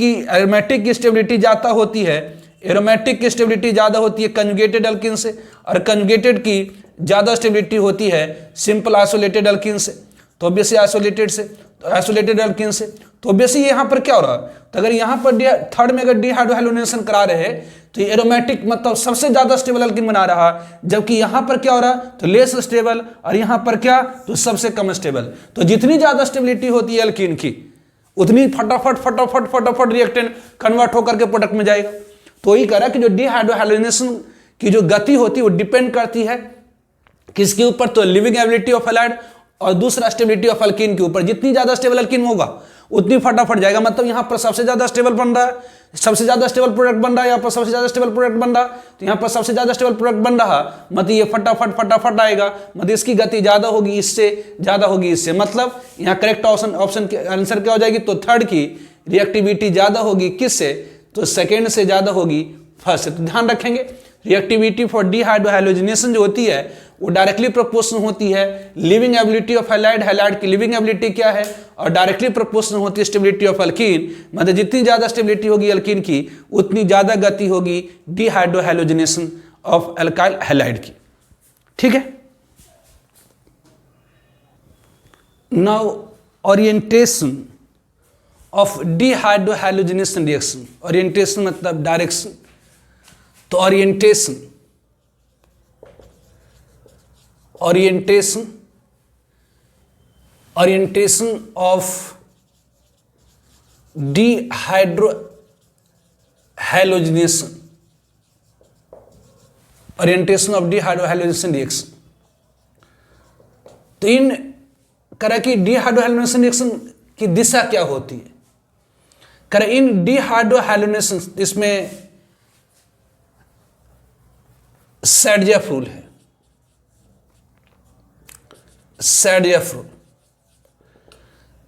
की स्टेबिलिटी ज्यादा होती है, एरोमेटिक की स्टेबिलिटी ज्यादा होती है कंजुगेटेड अल्कीन से, और कंजुगेटेड की ज्यादा स्टेबिलिटी होती है सिंपल आइसोलेटेड अल्कीन से। तो ऑब्वियसली आइसोलेटेड अल्कीन से, तो ऑब्वियसली यहाँ पर क्या हो रहा है, तो अगर यहाँ पर थर्ड में अगर डिहाइड्रोहाइलोनेशन करा रहे हैं तो ये एरोमेटिक मतलब सबसे ज्यादा स्टेबल अल्कीन बना रहा, जबकि यहाँ पर क्या हो रहा तो लेस स्टेबल, और यहाँ पर क्या तो सबसे कम स्टेबल। तो जितनी ज्यादा स्टेबिलिटी होती है अल्कीन की उतनी फटाफट रिएक्टेंट कन्वर्ट होकर के प्रोडक्ट में जाएगा। तो यही कह रहा है कि जो डिहाइड्रोहाइलोनेशन की जो गति होती है वो डिपेंड करती है किसके ऊपर, तो लिविंग एबिलिटी ऑफ हैलाइड और दूसरा स्टेबिलिटी ऑफ अल्कीन के ऊपर। जितनी ज्यादा स्टेबल अल्कीन होगा उतनी फटाफट जाएगा। मतलब यहाँ पर सबसे ज्यादा स्टेबल बन रहा है, सबसे ज्यादा स्टेबल प्रोडक्ट बन रहा है, यहाँ पर सबसे ज्यादा स्टेबल प्रोडक्ट बन रहा, तो यहाँ पर सबसे ज्यादा स्टेबल प्रोडक्ट बन रहा, मतलब ये फटाफट आएगा, मतलब इसकी गति ज्यादा होगी इससे, ज्यादा होगी इससे। मतलब यहाँ करेक्ट ऑप्शन के आंसर क्या हो जाएगी, तो थर्ड की रिएक्टिविटी ज्यादा होगी किससे, तो सेकेंड से ज्यादा होगी फर्स्ट से। तो ध्यान रखेंगे रिएक्टिविटी फॉर डिहाइड्रोहाइलोजिनेशन जो होती है वो डायरेक्टली प्रोपोर्शनल होती है leaving ability of halide, halide की लिविंग एबिलिटी क्या है, और डायरेक्टली प्रोपोर्शनल होती है स्टेबिलिटी ऑफ अल्कीन। मतलब जितनी ज्यादा स्टेबिलिटी होगी अल्कीन की उतनी ज्यादा गति होगी डिहाइड्रोहाइलोजिनेशन ऑफ अल्काइल हैलाइड की। ठीक है, now orientation of dehydrohalogenation reaction. Orientation मतलब डायरेक्शन, तो orientation of dehydrohalogenation, orientation of dehydrohalogenation reaction. तो इन करें कि डिहाइड्रोहाइलोजिनेशन रिएक्शन की दिशा क्या होती है, करें इन डिहाइड्रोहाइलोजिनेशन, इसमें सैडजेफ रूल है,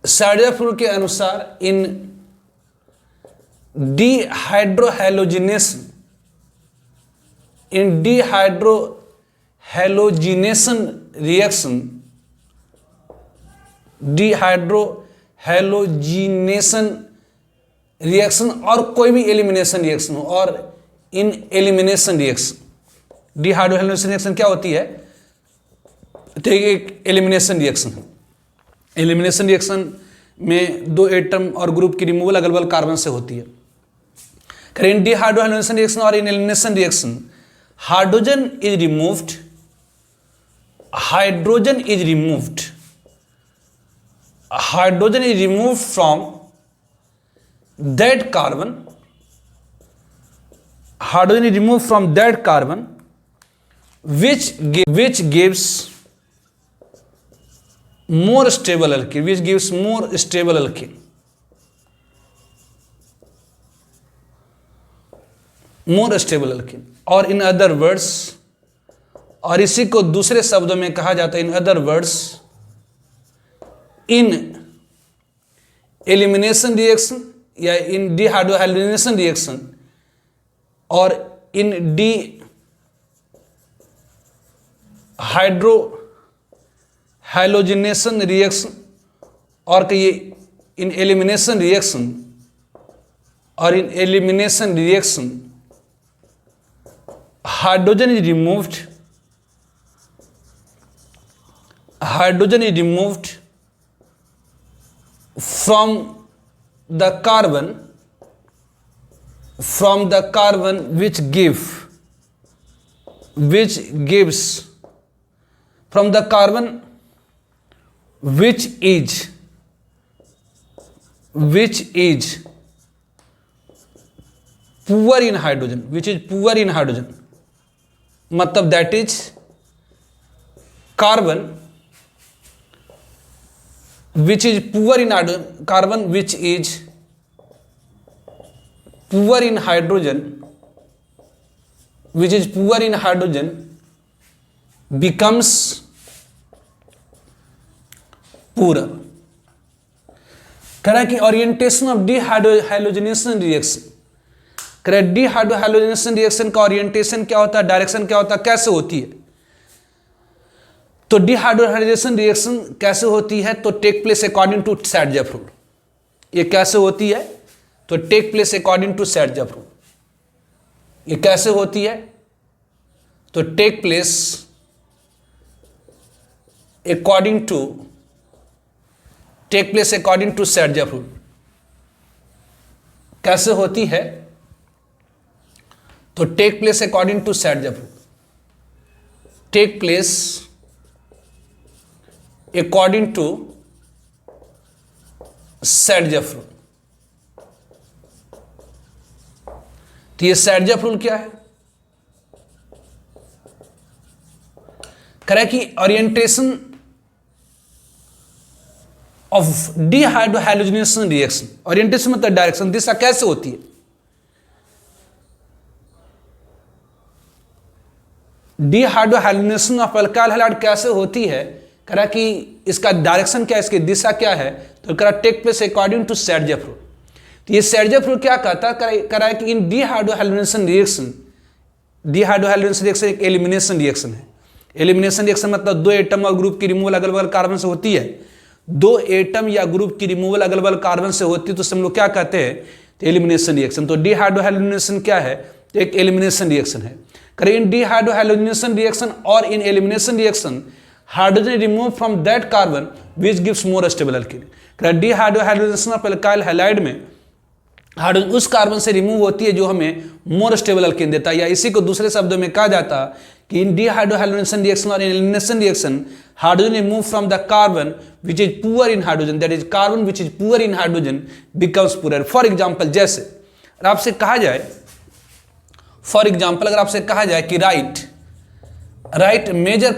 सैडजेफ रूल के अनुसार इन डिहाइड्रोहाइलोजिनेशन रिएक्शन और कोई भी एलिमिनेशन रिएक्शन हो, और इन एलिमिनेशन रिएक्शन, डिहाइड्रोहाइलोजिनेशन रिएक्शन क्या होती है, तो एक एलिमिनेशन रिएक्शन है। एलिमिनेशन रिएक्शन में दो एटम और ग्रुप की रिमूवल अगल बगल कार्बन से होती है। इन डिहाइड्रोहाइलोजिनेशन रिएक्शन और in elimination reaction hydrogen is removed from that carbon which gives more stable alkene, और इन अदर वर्ड्स, और इसी को दूसरे शब्दों में कहा जाता है in other words, in elimination reaction या इन डिहाइड्रोहाइलोजिनेशन रिएक्शन और इन हाइड्रोहाइलोजिनेशन रिएक्शन और कहिए इन एलिमिनेशन रिएक्शन, और in elimination reaction hydrogen is removed from the carbon which gives from the carbon which is poor in hydrogen, मतलब that is carbon which is poor in hydrogen becomes पूरा। कह रहा है कि orientation of dehydrogenation reaction, कह रहा है dehydrogenation reaction का ओरिएंटेशन क्या होता है, डायरेक्शन क्या होता है, कैसे होती है। तो डीहाइड्रोजनेशन रिएक्शन कैसे होती है, तो take place according to Saytzeff rule. ये कैसे होती है, तो take place according to Saytzeff rule. ये कैसे होती है, तो take place according to Saytzeff rule. कैसे होती है, तो take place according to Saytzeff rule. Take place according to Saytzeff rule. तो ये सैडजेफ रूल क्या है, कह रहा है कि orientation of dehydrogenation reaction, orientation मतलब डायरेक्शन, दिशा कैसे होती है। डीहाइड्रोजनेशन ऑफ अल्काइल हैलाइड कैसे होती है, कह रहा कि इसका डायरेक्शन क्या है, इसकी दिशा क्या है, तो कह रहा take place according to Saytzeff rule. तो ये सैडजेफ रूल क्या कहता है, कह रहा है कि इन डीहाइड्रोजनेशन रिएक्शन, डीहाइड्रोजनेशन रिएक्शन एक एलिमिनेशन रिएक्शन है। एलिमिनेशन रिएक्शन मतलब दो एटम और ग्रुप की रिमूवल अगल बगल कार्बन से होती है। दो एटम या ग्रुप की रिमूवल अगल बगल कार्बन से होती है तो हम लोग क्या कहते हैं, तो एलिमिनेशन रिएक्शन। तो डीहाइड्रोजनेशन क्या है, तो एक एलिमिनेशन रिएक्शन है। करें इन डीहाइड्रोजनेशन रिएक्शन और in elimination reaction hydrogen remove from that carbon which gives more stable alkene. Dehydrogenation of alkyl halide में हाइड्रोजन उस कार्बन से रिमूव होती है जो हमें मोर स्टेबल अल्कीन देता है, या इसी को दूसरे शब्दों में कहा जाता कि इन डीहाइड्रोजनेशन रिएक्शन और elimination reaction hydrogen remove from the carbon which is poor in hydrogen, that is carbon which is poor in hydrogen becomes poor. For example, जैसे अगर आपसे कहा जाए, फॉर एग्जाम्पल अगर आपसे कहा जाए कि right major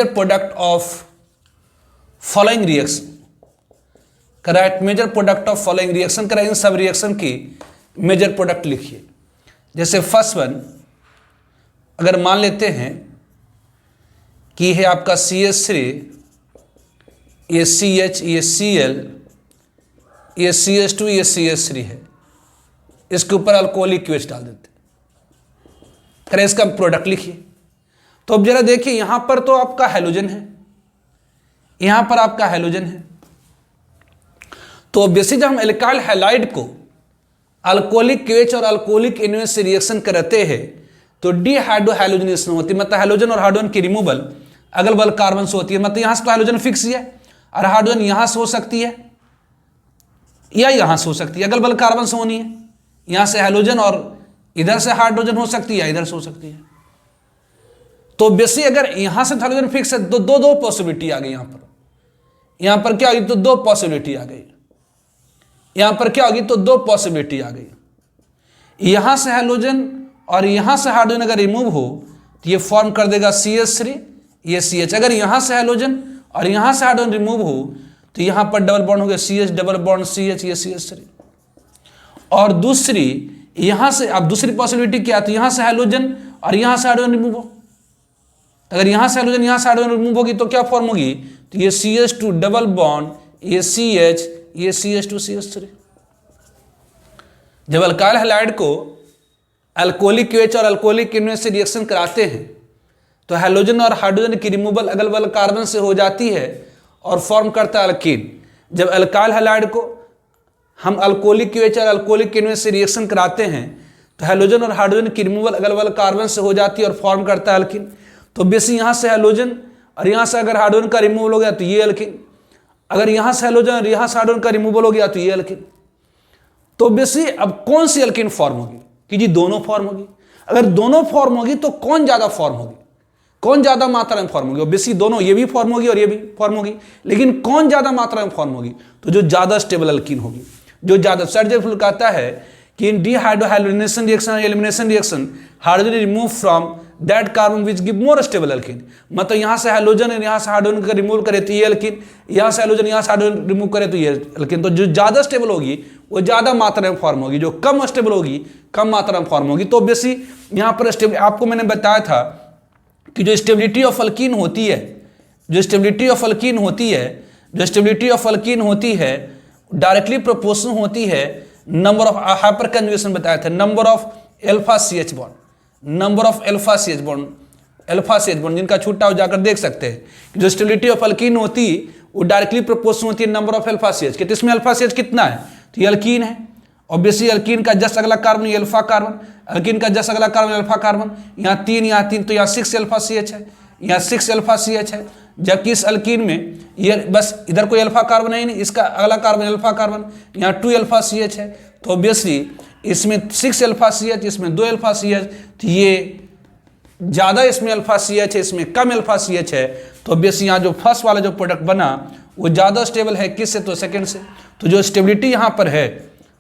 product of following reaction, right major product of following reaction, इन सब रिएक्शन की मेजर प्रोडक्ट लिखिए। जैसे फर्स्ट वन, अगर मान लेते हैं कि है आपका CH3, ये CH, ये Cl, ये CH2, ये CH3 है, इसके ऊपर अल्कोहलिक QH डाल देते हैं, इसका प्रोडक्ट लिखिए। तो अब जरा देखिए, यहां पर तो आपका हैलोजन है, यहां पर आपका हैलोजन है। तो बेसिक जब हम एल्काइल हैलाइड को अल्कोहलिक QH और अल्कोहलिक NaOH से रिएक्शन करते हैं तो डीहाइड्रोजनेशन होती है, मतलब हैलोजन और हाइड्रोजन की रिमूवल अगल बगल कार्बन से होती है। मतलब यहां से तो हैलोजन फिक्स ही है और हाइड्रोजन यहां से हो सकती है या यहां से हो सकती है, अगल बगल कार्बन से होनी है। यहां से हैलोजन और इधर से हाइड्रोजन हो सकती है या इधर से हो सकती है। तो बेसिक अगर यहां से हैलोजन फिक्स है तो दो पॉसिबिलिटी आ गई। यहां पर क्या होगी, तो दो पॉसिबिलिटी आ गई। यहां पर क्या होगी, तो दो पॉसिबिलिटी आ गई। यहां से हैलोजन और यहां से हाइड्रोजन अगर रिमूव हो तो ये फॉर्म कर देगा CH3, ये CH। अगर यहां से हैलोजन और यहां से हाइड्रोजन रिमूव हो तो यहां पर डबल बॉन्ड हो गया CH डबल बॉन्ड CH, ये CH3। और दूसरी यहां से, अब दूसरी पॉसिबिलिटी क्या, तो यहां से हैलोजन और यहां से हाइड्रोजन रिमूव हो। अगर यहां से हैलोजन यहां से हाइड्रोजन रिमूव होगी तो क्या फॉर्म होगी, तो ये CH2 डबल बॉन्ड, ये CH, ये CH2 CH3। जब अल्काइल हैलाइड को अल्कोहलिक QH और अल्कोहलिक NaOH से रिएक्शन कराते हैं तो हैलोजन और हाइड्रोजन की रिमूवल अगल बगल कार्बन से हो जाती है और फॉर्म करता है अल्कीन। जब अल्काइल हैलाइड को हम अल्कोहलिक QH और अल्कोहलिक NaOH से रिएक्शन कराते हैं तो हैलोजन और हाइड्रोजन की रिमूवल अगल बगल कार्बन से हो जाती है और फॉर्म करता है अल्कीन। तो बेसिक यहाँ से हैलोजन और यहाँ से अगर हाइड्रोजन का रिमूवल हो गया तो ये अल्कीन, अगर यहाँ से हैलोजन और यहाँ से हाइड्रोजन का रिमूवल हो गया तो ये अल्कीन। तो बेसिक अब कौन सी अल्कीन फॉर्म होगी, कि जी दोनों फॉर्म होगी। अगर दोनों फॉर्म होगी तो कौन ज़्यादा फॉर्म होगी, कौन ज़्यादा मात्रा में फॉर्म होगी। और बेसिक दोनों, ये भी फॉर्म होगी और ये भी फॉर्म होगी, लेकिन कौन ज़्यादा मात्रा में फॉर्म होगी, तो जो ज़्यादा स्टेबल अल्कीन होगी, जो ज़्यादा। सैडजेफ रूल कहता है कि इन डीहाइड्रोजनेशन रिएक्शन और elimination reaction hydrogen remove from that carbon which give more stable alkyne. मतलब यहाँ से हैलोजन और यहाँ से हाइड्रोजन का रिमूव करे तो ये अल्कीन, यहाँ से हैलोजन यहाँ से हाइड्रोजन रिमूव करे तो ये अल्कीन। तो जो ज़्यादा स्टेबल होगी वो ज़्यादा मात्रा में फॉर्म होगी, जो कम स्टेबल होगी कम मात्रा में फॉर्म होगी। तो बेसिक यहाँ पर स्टेबल, आपको मैंने बताया था कि जो स्टेबिलिटी ऑफ अल्कीन होती है, जो स्टेबिलिटी ऑफ अल्कीन होती है, जो स्टेबिलिटी ऑफ अल्कीन होती है डायरेक्टली प्रोपोर्शनल होती है नंबर ऑफ, हाइपर कंजुगेशन बताया था, number of alpha C H bond, number of alpha C H bond, alpha C H bond जिनका छुट्टा हो जाकर देख सकते हैं कि जो स्टेबिलिटी ऑफ अल्कीन होती है वो डायरेक्टली प्रोपोर्शनल होती है number of alpha C H के। तो इसमें अल्फा सी एच कितना है, तो ये अल्कीन है, ऑब्वियसली अल्कीन का जस्ट अगला कार्बन ये अल्फा कार्बन, अल्कीन का जस्ट अगला कार्बन अल्फा कार्बन, यहाँ 3 यहाँ 3, तो यहाँ 6 अल्फा सी एच है, यहाँ 6 अल्फा सी एच है, जबकि इस अल्कीन में ये बस इधर कोई अल्फा कार्बन है ही नहीं, इसका अगला कार्बन अल्फा कार्बन, यहाँ 2 अल्फा सी एच है, तो ऑब्वियसली इसमें 6 अल्फा सी एच, इसमें 2 अल्फा सी एच, तो ये ज़्यादा इसमें अल्फा सी एच है, इसमें कम अल्फा सी एच है, तो ऑब्वियसली यहाँ जो फर्स्ट वाला जो प्रोडक्ट बना वो ज़्यादा स्टेबल है किससे, तो सेकंड से। तो जो स्टेबिलिटी यहाँ पर है,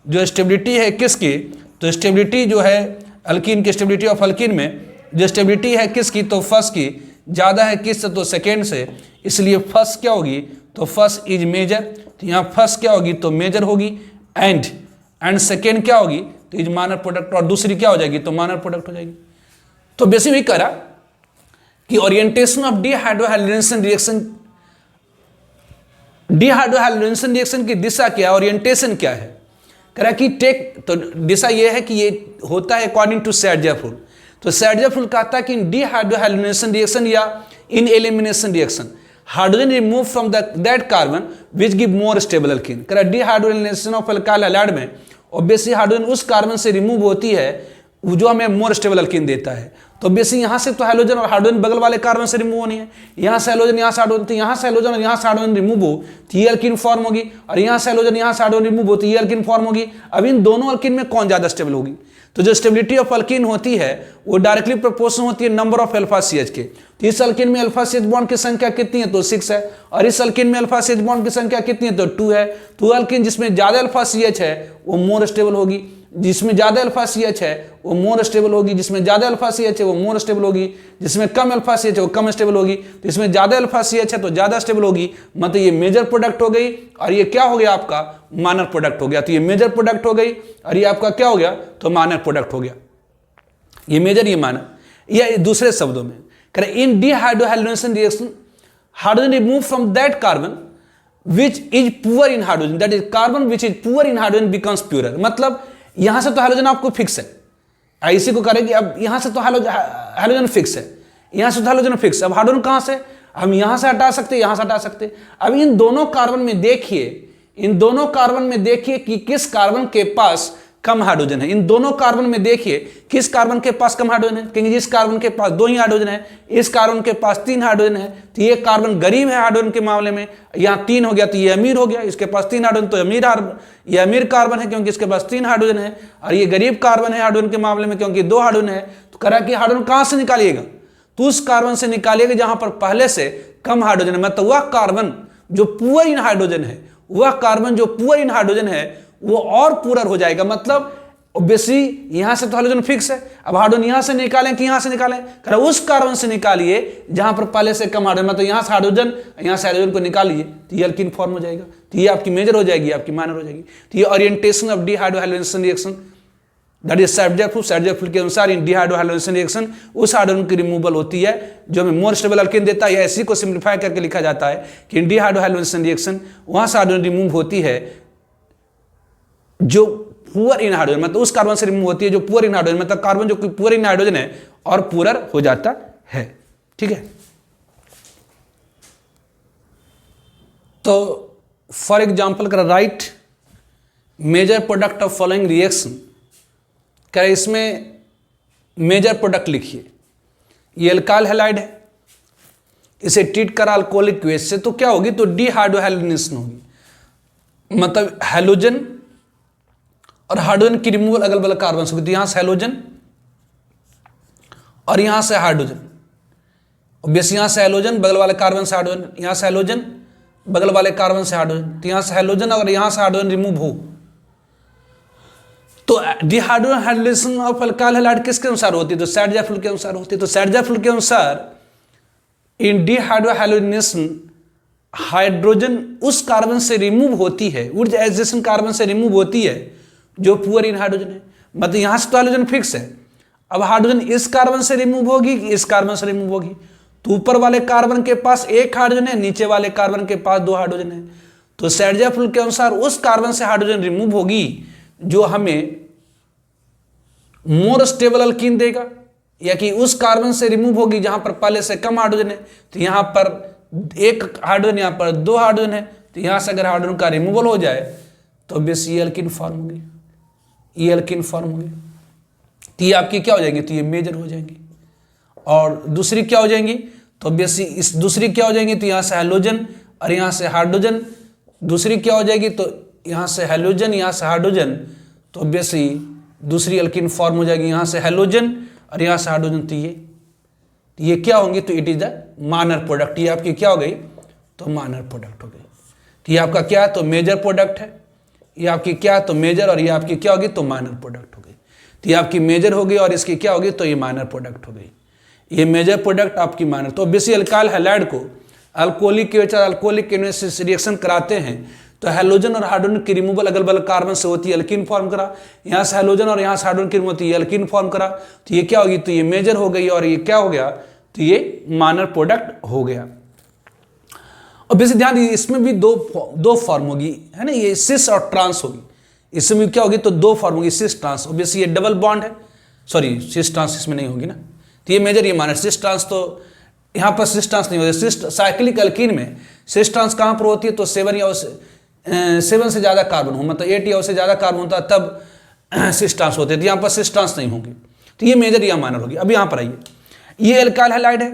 जो स्टेबिलिटी है किसकी, तो स्टेबिलिटी जो है अल्कीन की, स्टेबिलिटी ऑफ अल्कीन में जो स्टेबिलिटी है किसकी, तो फर्स्ट की ज़्यादा है किससे, तो सेकेंड से, इसलिए फर्स्ट क्या होगी, तो फर्स्ट इज मेजर, तो यहाँ फर्स्ट क्या होगी, तो मेजर होगी, एंड सेकेंड क्या होगी, तो इज माइनर प्रोडक्ट, और दूसरी क्या हो जाएगी, तो माइनर प्रोडक्ट हो जाएगी। तो बेसिक वही करा कि orientation of dehydrohydrogenation reaction, डीहाइड्रोहाइड्रोजनेशन reaction की दिशा क्या है, ओरिएंटेशन क्या है, करा कि टेक, तो दिशा ये है कि ये होता है अकॉर्डिंग टू सैडजर्फ रूल। तो सैडजर्फ रूल कहता है कि इन डीहाइड्रोहाइड्रोजनेशन रिएक्शन या in elimination reaction hydrogen remove from that carbon which give more stable alkene. करा डीहाइड्रोजनेशन ऑफ अल्काइल हैलाइड में ऑब्वियसली हाइड्रोजन उस कार्बन से रिमूव होती है जो हमें मोर स्टेबल अल्कीन देता है। तो बेसिक यहाँ से तो हाइड्रोजन और हाइड्रोजन बगल वाले कार्बन से रिमूव होनी है, यहाँ से हाइड्रोजन, यहाँ से हाइड्रोजन, तो यहाँ से हाइड्रोजन और यहाँ से हाइड्रोजन रिमूव हो तो ये अल्कीन फॉर्म होगी, और यहाँ से हाइड्रोजन, यहाँ से हाइड्रोजन रिमूव हो तो ये अल्कीन फॉर्म होगी। अब इन दोनों अल्कीन में कौन ज्यादा स्टेबल होगी, तो जो स्टेबिलिटी ऑफ अल्कीन होती है वो डायरेक्टली प्रोपोर्शनल होती है number of alpha C H के। तो इस अल्कीन में अल्फा सी एच बॉन्ड की संख्या कितनी है, तो 6 है, और इस अल्कीन में अल्फा सी एच बॉन्ड की संख्या कितनी है, तो 2 है। तो अल्कीन जिसमें ज्यादा अल्फा सी एच है वो मोर स्टेबल होगी, जिसमें ज्यादा अल्फा सी एच है वो मोर स्टेबल होगी, जिसमें ज्यादा अल्फा सी एच है वो मोर स्टेबल होगी, जिसमें कम अल्फा सी एच है वो कम स्टेबल होगी। तो इसमें ज्यादा अल्फा सी एच है तो ज्यादा स्टेबल होगी, मतलब ये मेजर प्रोडक्ट हो गई, और ये क्या हो गया आपका माइनर प्रोडक्ट हो गया। तो ये मेजर प्रोडक्ट हो गई और ये आपका क्या हो गया, तो माइनर प्रोडक्ट हो गया। ये मेजर, ये माइनर, या दूसरे शब्दों में करें in dehydrohydrogenation reaction hydrogen remove from that carbon which is poor in hydrogen, that is carbon which is poor in hydrogen becomes poorer. मतलब यहां से तो हाइड्रोजन आपको फिक्स है, ऐसी को करेंगे, अब यहां से तो हाइड्रोजन फिक्स है, यहां से तो हाइड्रोजन फिक्स है, अब हाइड्रोजन कहां से हम यहां से हटा सकते, यहां से हटा सकते। अब इन दोनों कार्बन में देखिए, इन दोनों कार्बन में देखिए कि किस कार्बन के पास कम हाइड्रोजन है। इन दोनों कार्बन में देखिए किस कार्बन के पास कम हाइड्रोजन है, क्योंकि जिस कार्बन के पास 2 ही हाइड्रोजन है, इस कार्बन के पास 3 हाइड्रोजन है, तो ये कार्बन गरीब है हाइड्रोजन के मामले में। यहाँ 3 हो गया तो ये अमीर हो गया, इसके पास 3 हाइड्रोजन तो ये अमीर कार्बन है क्योंकि इसके पास 3 हाइड्रोजन है, और ये गरीब कार्बन है हाइड्रोजन के मामले में क्योंकि 2 हाइड्रोजन है। तो करा कि हाइड्रोजन कहाँ से निकालिएगा, तो उस कार्बन से निकालिएगा जहां पर पहले से कम हाइड्रोजन है, मतलब वह कार्बन जो पुअर इन हाइड्रोजन है, वह कार्बन जो पुअर इन हाइड्रोजन है वो और पुअर हो जाएगा। मतलब ऑब्वियसली यहां से तो हाइड्रोजन फिक्स है, अब हाइड्रोजन यहां से निकालें कि यहां से निकालें, करा उस कार्बन से निकालिए जहां पर पहले से कम हाइड्रोजन, मतलब यहां से हाइड्रोजन, यहां से हाइड्रोजन को निकालिए तो ये अल्कीन फॉर्म हो जाएगा, तो ये आपकी मेजर हो जाएगी, आपकी माइनर हो जाएगी। तो ये orientation of dehydrohydrogenation reaction, that is Saytzeff rule के अनुसार इन डीहाइड्रोहाइड्रोजनेशन रिएक्शन उस हाइड्रोजन की रिमूवल होती है जो हमें मोर स्टेबल अल्कीन देता है। इसी को सिंप्लीफाई करके लिखा जाता है कि इन डीहाइड्रोहाइड्रोजनेशन रिएक्शन वहां से हाइड्रोजन रिमूव होती है जो पुअर इन हाइड्रोजन, मतलब उस कार्बन से रिमूव होती है जो पुअर इन हाइड्रोजन, मतलब कार्बन जो पुअर इन हाइड्रोजन है और पुअर हो जाता है। ठीक है, तो फॉर एग्जांपल कर write major product of following reaction, क्या इसमें मेजर प्रोडक्ट लिखिए। ये अल्काइल हैलाइड है, इसे ट्रीट करा अल्कोहलिक वेस्ट से तो क्या होगी, तो डीहाइड्रोहाइड्रोजनेशन होगी, मतलब हैलोजन और हाइड्रोजन की रिमूवल अगल बगल कार्बन से होगी। तो यहां से हैलोजन और यहां से हाइड्रोजन, ऑब्वियसली यहां से हैलोजन बगल वाले कार्बन से हाइड्रोजन, यहां से हैलोजन बगल वाले कार्बन से हाइड्रोजन, तो यहां से हैलोजन और यहां से हाइड्रोजन रिमूव हो तो डीहाइड्रोहाइड्रोजनेशन ऑफ अल्काइल हैलाइड किसके अनुसार होती है, तो सैडजर्फ रूल के अनुसार होती है। तो सैडजर्फ रूल के अनुसार इन डीहाइड्रोहाइड्रोजनेशन हाइड्रोजन उस कार्बन से रिमूव होती है, उस एडजेसेंट कार्बन से रिमूव होती है जो पुअर इन हाइड्रोजन है, मतलब यहां से तो हाइड्रोजन फिक्स है, अब हाइड्रोजन इस कार्बन से रिमूव होगी कि इस कार्बन से रिमूव होगी? तो ऊपर वाले कार्बन के पास एक हाइड्रोजन है, नीचे वाले कार्बन के पास 2 हाइड्रोजन है। तो शेरज़ाफ रूल के अनुसार उस कार्बन से हाइड्रोजन रिमूव होगी जो हमें मोर स्टेबल अल्कीन देगा, या कि उस कार्बन से रिमूव होगी जहां पर पहले से कम हाइड्रोजन है। तो यहां पर एक हाइड्रोजन, यहां पर 2 हाइड्रोजन है, तो यहां से अगर हाइड्रोजन का रिमूवल हो जाए तो बेस ये अल्कीन फॉर्म होगी, ये अल्कीन फॉर्म होगी। तो ये आपकी क्या हो जाएंगी? तो ये मेजर हो जाएंगी। और दूसरी क्या हो जाएंगी? तो बेसी इस दूसरी क्या हो जाएंगी? तो यहाँ से हैलोजन और यहाँ से हाइड्रोजन। दूसरी क्या हो जाएगी? तो यहाँ से हैलोजन, यहाँ से हाइड्रोजन, तो बेसी दूसरी अल्कीन फॉर्म हो जाएगी। यहाँ से हैलोजन और यहाँ से हाइड्रोजन, तो ये क्या होंगी? तो it is the minor product. ये आपकी क्या हो गई? तो माइनर प्रोडक्ट हो गई। तो ये आपका क्या है? तो मेजर प्रोडक्ट है। ये आपकी क्या है? तो मेजर, और ये आपकी क्या होगी? तो माइनर प्रोडक्ट हो गई। तो ये आपकी मेजर हो गई और इसकी क्या होगी? तो ये माइनर प्रोडक्ट हो गई। ये मेजर प्रोडक्ट आपकी माइनर। तो बेसी अल्काइल हैलाइड को अल्कोहलिक के अल्कोहलिक से रिएक्शन कराते हैं तो हैलोजन और हाइड्रोजन की रिमूवल अगल बगल कार्बन से होती है, अल्कीन फॉर्म करा। यहाँ से हैलोजन और यहाँ से हाइड्रोजन की रिमूवल होती है, अल्कीन फॉर्म करा। तो ये क्या होगी? तो ये मेजर हो गई और ये क्या हो गया? तो ये माइनर प्रोडक्ट हो गया। और बेसी ध्यान दीजिए, इसमें भी दो फॉर्म होगी, है ना, ये सिस और ट्रांस होगी। इसमें भी क्या होगी? तो 2 फॉर्म होगी, सिस ट्रांस। ऑब्वियसली ये डबल बॉन्ड है, सॉरी सिस ट्रांस इसमें नहीं होगी ना। तो ये मेजर, ये माइनर। सिस ट्रांस तो यहाँ पर सिस ट्रांस नहीं होती। सिस साइक्लिक अल्कीन में सिस ट्रांस कहाँ पर होती है? तो 7 से ज़्यादा कार्बन हो, मतलब 8 या उससे ज़्यादा कार्बन होता है तब सिस ट्रांस होते हैं। तो यहाँ पर सिस ट्रांस नहीं होगी। तो ये मेजर या माइनर होगी। अब यहाँ पर आइए, ये अल्काइल हैलाइड है,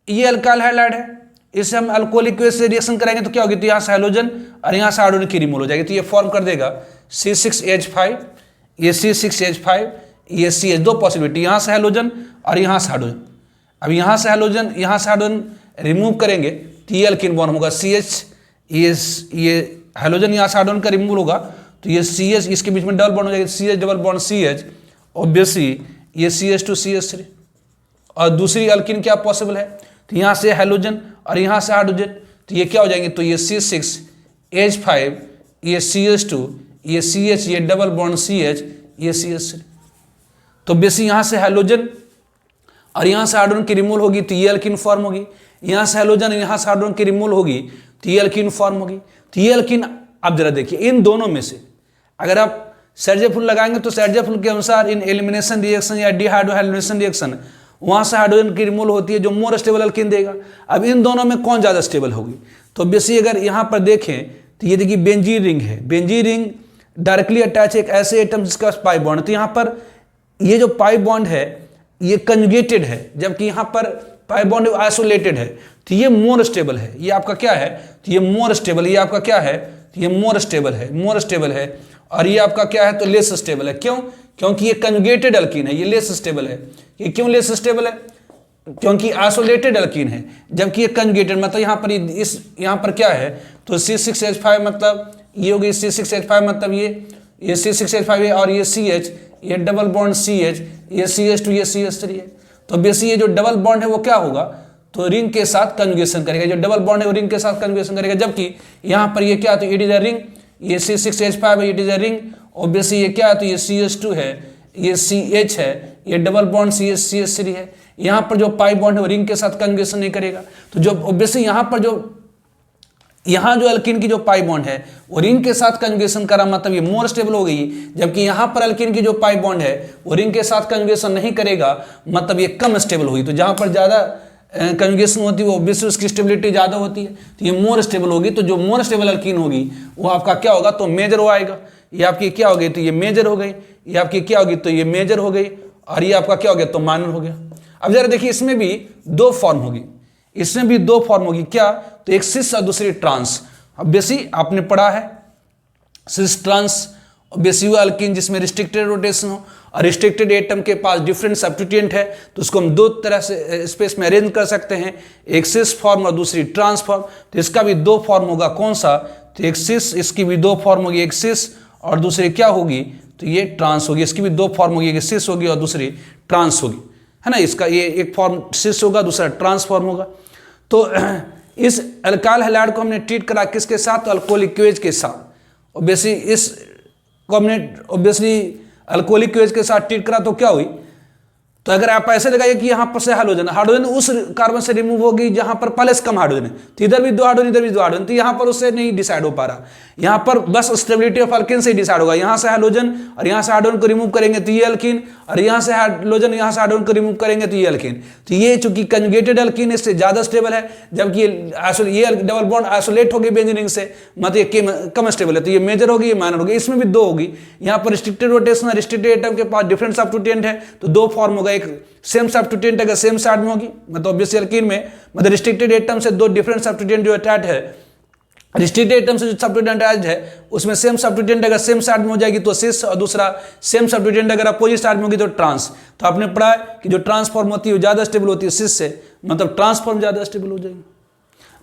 ये अल्काइल हैलाइड है, इससे हम अल्कोहलिक से रिएक्शन करेंगे तो क्या होगी? तो यहाँ से हैलोजन और यहाँ से हाइड्रोजन की रिमूवल हो जाएगी। तो ये फॉर्म कर देगा C6H5, ये C6H5, ये CH, 2 पॉसिबिलिटी, यहाँ से हैलोजन और यहाँ से हाइड्रोजन। अब यहाँ से हैलोजन, यहाँ से हाइड्रोजन रिमूव करेंगे तो ये अल्कीन बॉन्ड होगा CH, ये हैलोजन यहाँ से हाइड्रोजन का रिमूवल होगा तो ये CH, इसके बीच में डबल बॉन्ड हो जाएगा, CH double bond CH, obviously ये CH2 CH3। और दूसरी अल्कीन क्या पॉसिबल है? तो यहाँ से हैलोजन और यहाँ से हाइड्रोजन, तो ये क्या हो जाएंगे? तो ये C6H5, ये CH2, ये CH, ये डबल बॉन्ड CH, ये CH3। तो बेसी यहाँ से हैलोजन और यहाँ से हाइड्रोजन की रिमूवल होगी तो ये अल्कीन फॉर्म होगी। यहाँ से हैलोजन, यहाँ से हाइड्रोजन की रिमूवल होगी तो ये अल्कीन फॉर्म होगी। तो ये अल्कीन, अब जरा देखिए, इन दोनों में से अगर आप शेरज़ाफ रूल लगाएंगे तो शेरज़ाफ रूल के अनुसार इन एलिमिनेशन रिएक्शन या डिहाइड्रोहाइड्रोजनेशन रिएक्शन, वहाँ से हाइड्रोजन की रिमूवल होती है जो मोर स्टेबल अल्कीन देगा। अब इन दोनों में कौन ज़्यादा स्टेबल होगी? तो बेसी अगर यहाँ पर देखें तो ये देखिए बेंजीन रिंग है। बेंजीन रिंग डायरेक्टली अटैच है एक ऐसे एटम जिसका पाई बॉन्ड, तो यहाँ पर ये जो पाई बॉन्ड है ये कंजुगेटेड है, जबकि यहाँ पर पाई बॉन्ड आइसोलेटेड है। तो ये मोर स्टेबल है, ये आपका क्या है? तो ये मोर स्टेबल, ये आपका क्या है? तो ये मोर स्टेबल है, मोर स्टेबल है। और ये आपका क्या है? तो लेस स्टेबल है। क्यों? क्योंकि ये कंजुगेटेड अल्कीन है, ये लेस स्टेबल है। ये क्यों लेस स्टेबल है? क्योंकि आइसोलेटेड अल्कीन है, जबकि ये कंजुगेटेड, मतलब यहाँ पर यहाँ पर क्या है? तो C6H5 मतलब ये होगी C6H5 मतलब ये C6H5 है और ये CH, ये डबल बॉन्ड CH, ये CH2, ये CH3 है। तो बेसी ये जो डबल बॉन्ड है वो क्या होगा? तो रिंग के साथ कंजुगेशन करेगा। जो डबल बॉन्ड है वो रिंग के साथ कंजुगेशन करेगा, जबकि यहाँ पर ये क्या है? तो इट इज अ रिंग, ये C6H5 है, it is a ring. Obviously ये क्या है? तो ये CH2 है, ये CH है, ये डबल बॉन्ड CH3 है। यहाँ पर जो पाई बॉन्ड है वो रिंग के साथ कंजुगेशन नहीं करेगा। तो जो ऑब्वियसली यहाँ जो अल्कीन की जो पाई बॉन्ड है वो रिंग के साथ कंजुगेशन करा, मतलब ये मोर स्टेबल हो गई। जबकि यहाँ पर अल्कीन की जो पाई बॉन्ड है वो रिंग के साथ कंजुगेशन नहीं करेगा, मतलब ये कम स्टेबल होगी। तो जहाँ पर ज़्यादा कंजुगेशन होती है वो ऑब्वियसली उसकी स्टेबिलिटी ज़्यादा होती है, तो ये मोर स्टेबल होगी। तो जो मोर स्टेबल अल्कीन होगी वो आपका क्या होगा? तो मेजर हो आएगा। ये आपकी क्या हो गई? तो ये मेजर हो गई। ये आपकी क्या होगी? तो ये मेजर हो गई। और ये आपका क्या हो गया? तो माइनर हो गया। अब जरा देखिए, इसमें भी 2 फॉर्म होगी, इसमें भी 2 फॉर्म होगी। क्या? तो एक सिस और दूसरी ट्रांस। अब बेसी आपने पढ़ा है सिस ट्रांस, बेसी हुआ अल्कीन जिसमें रिस्ट्रिक्टेड रोटेशन हो और रिस्ट्रिक्टेड एटम के पास डिफरेंट सब्स्टिट्यूएंट है, तो उसको हम 2 तरह से स्पेस में अरेंज कर सकते हैं, एक सिस फॉर्म और दूसरी ट्रांस फॉर्म। तो इसका भी 2 फॉर्म होगा। कौन सा? तो एक सिस, इसकी भी 2 फॉर्म होगी, एक सिस और दूसरी क्या होगी? तो ये ट्रांस होगी। इसकी भी 2 फॉर्म होगी, एक सिस होगी और दूसरी ट्रांस होगी, है ना। इसका ये एक फॉर्म सिस होगा, दूसरा ट्रांस फॉर्म होगा। तो इस अल्काइल हैलाइड को हमने ट्रीट करा किसके साथ? तो अल्कोहलिक क्वेज के साथ। ऑब्वियसली इस को हमने ऑब्वियसली अल्कोहलिक क्वेज के साथ ट्रीट करा तो क्या हुई? तो अगर आप ऐसे लगाइए कि यहाँ पर से हाइड्रोजन उस कार्बन से रिमूव होगी जहां पर पहले से कम हाइड्रोजन है, तो इधर भी 2 हाइड्रोजन इधर भी 2 हाइड्रोजन, तो यहाँ पर उससे नहीं डिसाइड हो पा रहा। यहाँ पर बस स्टेबिलिटी ऑफ अल्कीन से डिसाइड होगा, यहाँ से हाइड्रोजन और यहाँ से हाइड्रोजन को रिमूव करेंगे तो ये अल्कीन, और यहाँ से हाइड्रोजन यहाँ से हाइड्रोजन को रिमूव करेंगे तो ये अल्कीन। तो ये चूंकि कंजुगेटेड अल्कीन इससे ज्यादा स्टेबल है, जबकि ये डबल बॉन्ड आइसोलेट होगी बेंजीन से, मतलब ये कम स्टेबल है, तो ये मेजर होगी, ये माइनर होगी। इसमें भी 2 होगी। यहाँ पर रिस्ट्रिक्टेड रोटेशन, रिस्ट्रिक्टेड एटम के पास डिफरेंट सब्स्टिट्यूएंट है, तो 2 फॉर्म होगा। एक सेम सब्स्टिट्यूएंट अगर सेम साइड में होगी, मतलब ऑब्वियसली अल्कीन में मतलब रिस्ट्रिक्टेड एटम से 2 डिफरेंट सब्स्टिट्यूएंट जो अटैच है, रिस्ट्रिक्टेड एटम से जो सब्स्टिट्यूएंट अटैच है उसमें सेम सब्स्टिट्यूएंट अगर सेम साइड में हो जाएगी तो सिस, और दूसरा सेम सब्स्टिट्यूएंट अगर अपोजिट साइड में होगी तो ट्रांस। तो आपने पढ़ा है कि जो ट्रांसफॉर्म होती है वो ज्यादा स्टेबल होती है सिस से, मतलब ट्रांसफॉर्म ज्यादा स्टेबल हो जाएगी,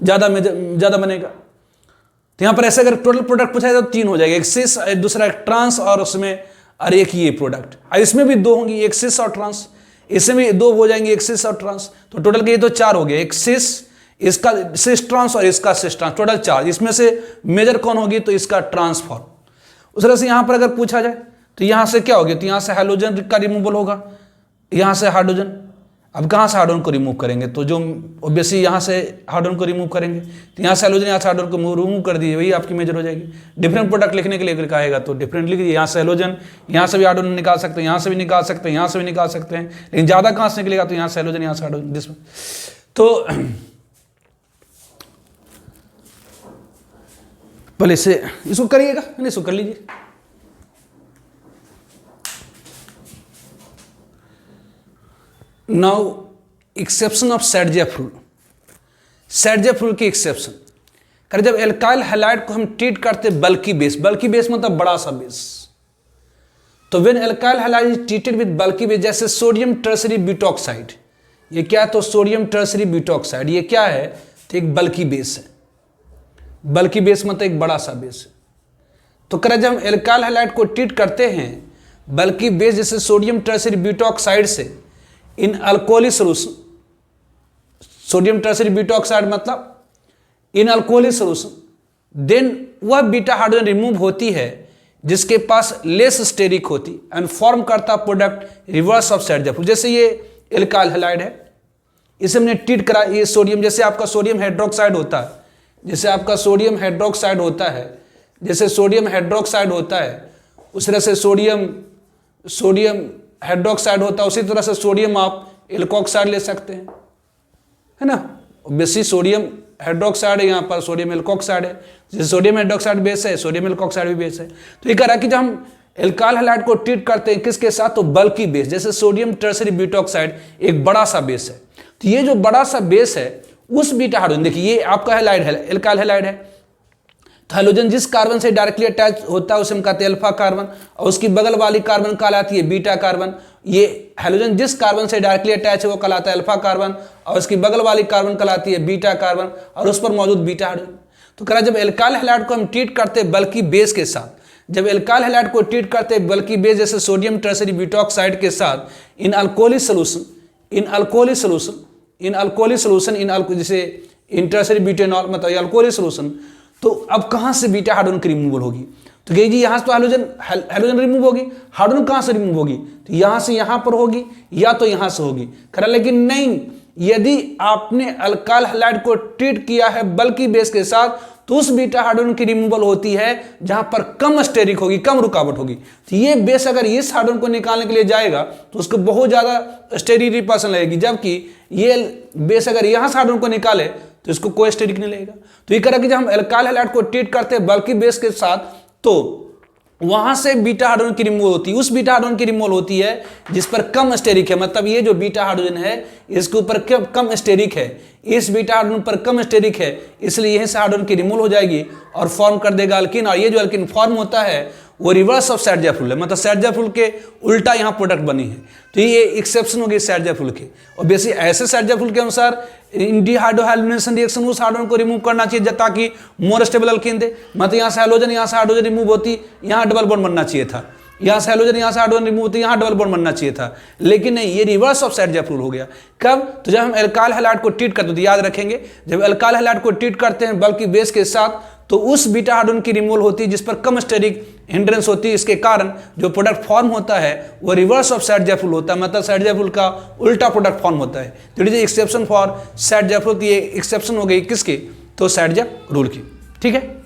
ज्यादा बनेगा। तो यहाँ पर ऐसे अगर टोटल प्रोडक्ट पूछा जाए तो 3 हो जाएगा, एक सिस, दूसरा एक ट्रांस, और उसमें और एक ये प्रोडक्ट। और इसमें भी 2 होंगी, एक सिस और ट्रांस, इसमें भी 2 हो जाएंगे, एक सिस और ट्रांस। तो टोटल के ये तो 4 हो गए, एक सिस, इसका सिस ट्रांस और इसका सिस ट्रांस, टोटल 4। इसमें से मेजर कौन होगी तो इसका ट्रांसफॉर्म। उस तरह से यहाँ पर अगर पूछा जाए तो यहाँ से क्या होगी, तो यहाँ से हाइड्रोजन का रिमूवल होगा, यहाँ से हाइड्रोजन। अब कहाँ से हाइड्रोजन को रिमूव करेंगे, तो जो ऑब्वियसली यहाँ से हाइड्रोजन को रिमूव करेंगे, तो यहाँ से हाइड्रोजन, यहाँ से हाइड्रोजन को रिमूव कर दिए, वही आपकी मेजर हो जाएगी। डिफरेंट प्रोडक्ट लिखने के लिए कहेगा तो डिफरेंट लिख दिए, यहाँ से हाइड्रोजन, यहाँ से भी हाइड्रोजन निकाल सकते हैं, यहाँ से भी निकाल सकते हैं, यहाँ से भी निकाल सकते हैं, लेकिन ज़्यादा कहाँ से निकलेगा, तो यहाँ से हाइड्रोजन, यहाँ से हाइड्रोजन, जिसमें तो पहले से इसको करिएगा, नहीं इसको कर लीजिए। Now exception of Saytzeff rule, Saytzeff rule की एक्सेप्शन कर, जब एल्काइल हैलाइड को हम ट्रीट करते बल्की बेस मतलब बड़ा सा बेस, तो when alkyl halide is treated with bulky base, जैसे सोडियम टर्शरी ब्यूटॉक्साइड, ये क्या है, तो सोडियम टर्शरी ब्यूटॉक्साइड ये क्या है, तो एक बल्की बेस है। बल्की बेस मतलब एक बड़ा सा बेस है। तो करें जब हम एल्काइल हैलाइड को ट्रीट करते हैं बल्की बेस जैसे सोडियम टर्शरी ब्यूटॉक्साइड से इन अल्कोहली सोल्यूशन, सोडियम टर्शरी ब्यूटॉक्साइड मतलब इन अल्कोहली सोल्यूशन, देन वह बीटा हाइड्रोजन रिमूव होती है जिसके पास लेस स्टेरिक होती एंड फॉर्म करता प्रोडक्ट रिवर्स ऑफ सैडजेफ। जैसे ये एल्काइल हैलाइड है, इसे हमने ट्रीट करा, ये सोडियम, जैसे आपका सोडियम हाइड्रोक्साइड होता है, जैसे आपका सोडियम हाइड्रोक्साइड होता है, जैसे सोडियम हाइड्रोक्साइड होता है उस तरह से सोडियम हाइड्रोक्साइड होता है, उसी तरह से सोडियम आप एल्कोक्साइड ले सकते हैं, है ना। बेसिक सोडियम हाइड्रोक्साइड है, यहाँ पर सोडियम एल्कोक्साइड है, जैसे सोडियम हाइड्रोक्साइड बेस है, सोडियम एल्कोक्साइड भी बेस है। तो ये कह रहा है कि जब हम एल्काइल हैलाइड को ट्रीट करते हैं किसके साथ, तो बल्की बेस, जैसे सोडियम टर्शरी ब्यूटॉक्साइड एक बड़ा सा बेस है, तो ये जो बड़ा सा बेस है उस बीटा हाइड्रोजन, देखिए ये आपका हैलाइड है, एल्काइल हैलाइड है, तो हाइड्रोजन जिस कार्बन से डायरेक्टली अटैच होता है उसे हम कहते हैं अल्फा कार्बन, और उसकी बगल वाली कार्बन कहलाती है बीटा कार्बन। ये हाइड्रोजन जिस कार्बन से डायरेक्टली अटैच है वो कहलाता है अल्फा कार्बन, और उसकी बगल वाली कार्बन कहलाती है बीटा कार्बन, और उस पर मौजूद बीटा हाइड्रोजन। तो कह रहा जब एल्काइल हैलाइड को हम ट्रीट करते हैं बल्की बेस के साथ, जब एल्काइल हैलाइड को ट्रीट करते हैं बल्की बेस जैसे सोडियम टर्शरी ब्यूटॉक्साइड के साथ इन अल्कोहली सोल्यूशन जैसे इन टर्शरी ब्यूटेनॉल मतलब अल्कोहली सोल्यूशन, तो अब कहाँ से बीटा हाइड्रोजन की रिमूवल होगी, तो कहिए जी यहाँ से तो हाइड्रोजन रिमूव होगी, हाइड्रोजन कहाँ से रिमूव होगी, तो यहाँ से यहाँ पर होगी या तो यहाँ से होगी। खरा लेकिन नहीं, यदि आपने अल्काइल हैलाइड को ट्रीट किया है बल्की बेस के साथ तो उस बीटा हाइड्रोजन की रिमूवल होती है जहां पर कम स्टेरिक होगी, कम रुकावट होगी। तो ये बेस अगर इस हाइड्रोजन को निकालने के लिए जाएगा तो उसको बहुत ज्यादा स्टेरिक रिपल्सन लगेगी, जबकि ये बेस अगर यहां से हाइड्रोजन को निकाले तो इसको कोई स्टेरिक नहीं लगेगा। तो ये कह रहा कि जब हम एल्काइल हैलाइड को ट्रीट करते हैं बल्की बेस के साथ तो वहां से बीटा हाइड्रोजन की रिमूवल होती है, उस बीटा हाइड्रोजन की रिमूवल होती है जिस पर कम स्टेरिक है, मतलब ये जो बीटा हाइड्रोजन है इसके ऊपर कम स्टेरिक है, इस बीटा हाइड्रोजन पर कम स्टेरिक है, इसलिए यहीं से हाइड्रोजन की रिमूवल हो जाएगी और फॉर्म कर देगा अल्किन। और ये जो अल्किन फॉर्म होता है वो रिवर्स ऑफ सैडजेफ रूल है, मतलब सैडजेफ रूल के उल्टा यहाँ प्रोडक्ट बनी है। तो ये एक्सेप्शन होगी सैडजेफ रूल के, और बेसिक ऐसे सैडजेफ रूल के अनुसार डिहाइड्रोहाइड्रोजनेशन रिएक्शन उस हाइड्रोजन को रिमूव करना चाहिए ताकि मोर स्टेबल अल्किन दे, मतलब यहाँ से हाइड्रोजन रिमूव होती, यहाँ डबल बॉन्ड बनना चाहिए था, यहाँ से हाइड्रोजन यहाँ से हाइड्रोजन रिमूव होती, यहाँ डबल बॉन्ड बनना चाहिए था, लेकिन नहीं, ये रिवर्स ऑफ सैडजेफ रूल हो गया। कब, तो जब हम एल्काइल हैलाइड को ट्रीट करते हैं, तो याद रखेंगे जब एल्काइल हैलाइड को ट्रीट करते हैं बल्कि बेस के साथ तो उस बीटा हाइड्रोजन की रिमूवल होती है जिस पर कम स्टेरिक हिंड्रेंस होती है। इसके कारण जो प्रोडक्ट फॉर्म होता है वो रिवर्स ऑफ सैड-ज़ेफिर होता है, मतलब सैड-ज़ेफिर का उल्टा प्रोडक्ट फॉर्म होता है। तो इट इज एक्सेप्शन फॉर सैड-ज़ेफिर, ये एक्सेप्शन हो गई किसकी, तो सैड-ज़ेफ रूल की। ठीक है,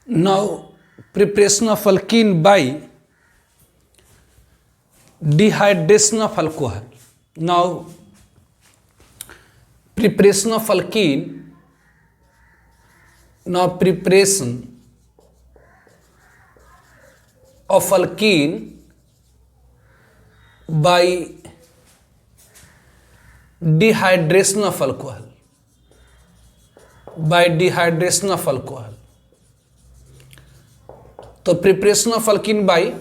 now preparation of alkene by dehydration of alcohol. Now preparation of alkene, now preparation of alkene by dehydration of alcohol, by dehydration of alcohol. तो preparation of alkene by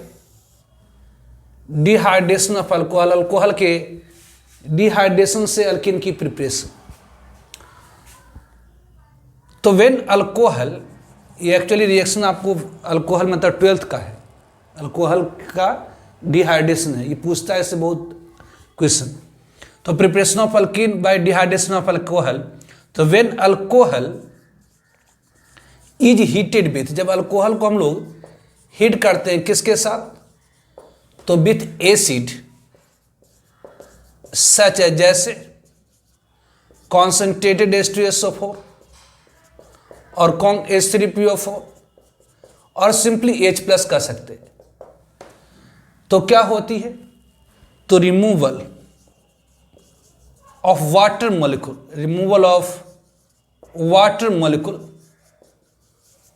dehydration of alcohol, alcohol के dehydration से alkyne की preparation. तो when alcohol, ये actually reaction आपको alcohol मतलब 12th का है, अल्कोहल का डिहाइड्रेशन है, ये पूछता है इससे बहुत क्वेश्चन। तो preparation of alkene by dehydration of alcohol, तो when alcohol is heated with, जब अल्कोहल को हम लोग हीट करते हैं किसके साथ, तो विथ एसिड सच है, जैसे कॉन्सेंट्रेटेड H2SO4 और H3PO4 और सिंपली H+ कर सकते हैं। तो क्या होती है, तो removal of water molecule, removal of water molecule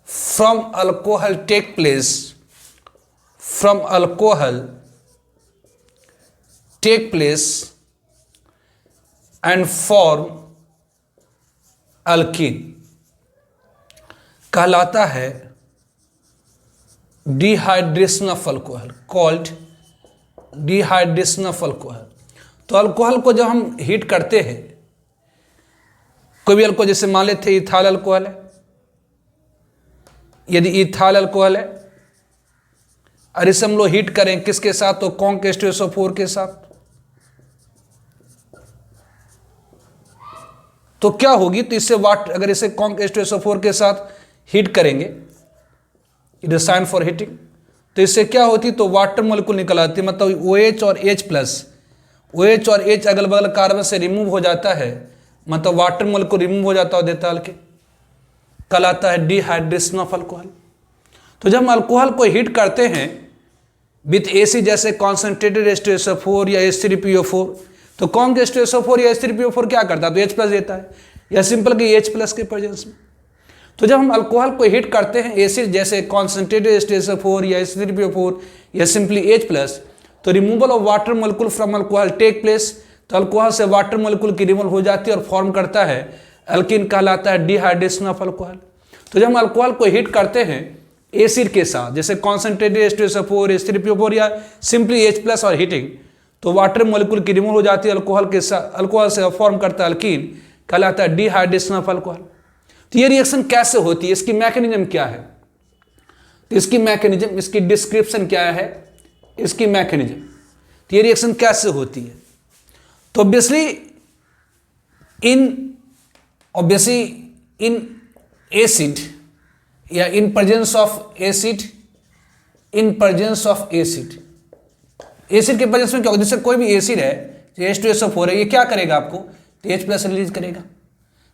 from alcohol take place, from alcohol take place and form alkene कहलाता है dehydration of alcohol, called dehydration of alcohol. तो अल्कोहल को जब हम हीट करते हैं, कोई भी अल्कोहल, जैसे मान लेते हैं इथाइल अल्कोहल है, यदि इथाइल अल्कोहल है और इसे हम लोग हीट करें किसके साथ, तो H2SO4 के साथ, तो क्या होगी, तो इससे वाटर, अगर इसे H2SO4 के साथ हीट करेंगे, रसायन फॉर हीटिंग, तो इससे क्या होती, तो वाटर मॉलिक्यूल निकल आती है, मतलब OH और H+, OH और H अगल बगल कार्बन से रिमूव हो जाता है, मतलब वाटर मॉलिक्यूल रिमूव हो जाता है देता है, कहलाता है डिहाइड्रेशन ऑफ अल्कोहल। तो जब हम अल्कोहल को हीट करते हैं विथ एसिड, जैसे कॉन्सेंट्रेटेड H2SO4 या H3PO4, तो H2SO4 या H3PO4 क्या करता है, तो H+ देता है, या सिंपल कि H+ के प्रेजेंस में। तो जब हम अल्कोहल को हीट करते हैं एसिड, जैसे कॉन्सेंट्रेटेड H2SO4 या H3PO4 या सिंपली H+, तो removal of water molecule from alcohol take place, तो अल्कोहल से वाटर मॉलिक्यूल की रिमूवल हो जाती है और फॉर्म करता है अल्कीन, कहलाता है डिहाइड्रेशन ऑफ अल्कोहल। तो जब हम अल्कोहल को हीट करते हैं एसिड के साथ, जैसे कॉन्सेंट्रेटेड H2SO4, H3PO4 या सिंपली H+ और हीटिंग, तो वाटर मॉलिक्यूल की रिमूव हो जाती है अल्कोहल के साथ, अल्कोहल से फॉर्म करता है अल्कीन, कहलाता है डिहाइड्रेशन ऑफ अल्कोहल। तो ये रिएक्शन कैसे होती है, इसकी मैकेनिज्म क्या है, तो इसकी मैकेनिज्म, इसकी डिस्क्रिप्शन क्या है, इसकी मैकेनिज्म, तो ये रिएक्शन कैसे होती है। तो ऑब्वियसली इन एसिड या in presence of acid, in presence of acid, acid के प्रेजेंस में क्या होगा, जैसे कोई भी एसिड है, H2SO4 है, ये क्या करेगा आपको, तो H+ रिलीज करेगा,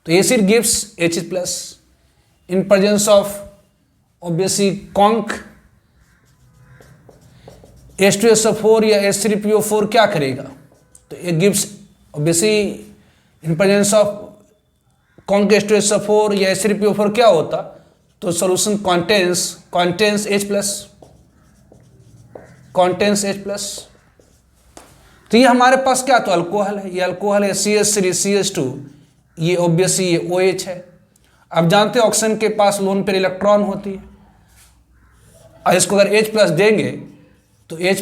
तो acid gives H+, in presence of obviously H2SO4 या H3PO4 क्या करेगा, तो ये gives obviously in presence of H2SO4 या H3PO4 क्या होता, तो सॉल्यूशन contains H+, तो ये हमारे पास क्या, तो अल्कोहल है, ये अल्कोहल है CH3CH2, ये ऑब्वियसली ये OH है। अब जानते हैं ऑक्सीजन के पास लोन पेयर इलेक्ट्रॉन होती है, और इसको अगर H+ देंगे तो H+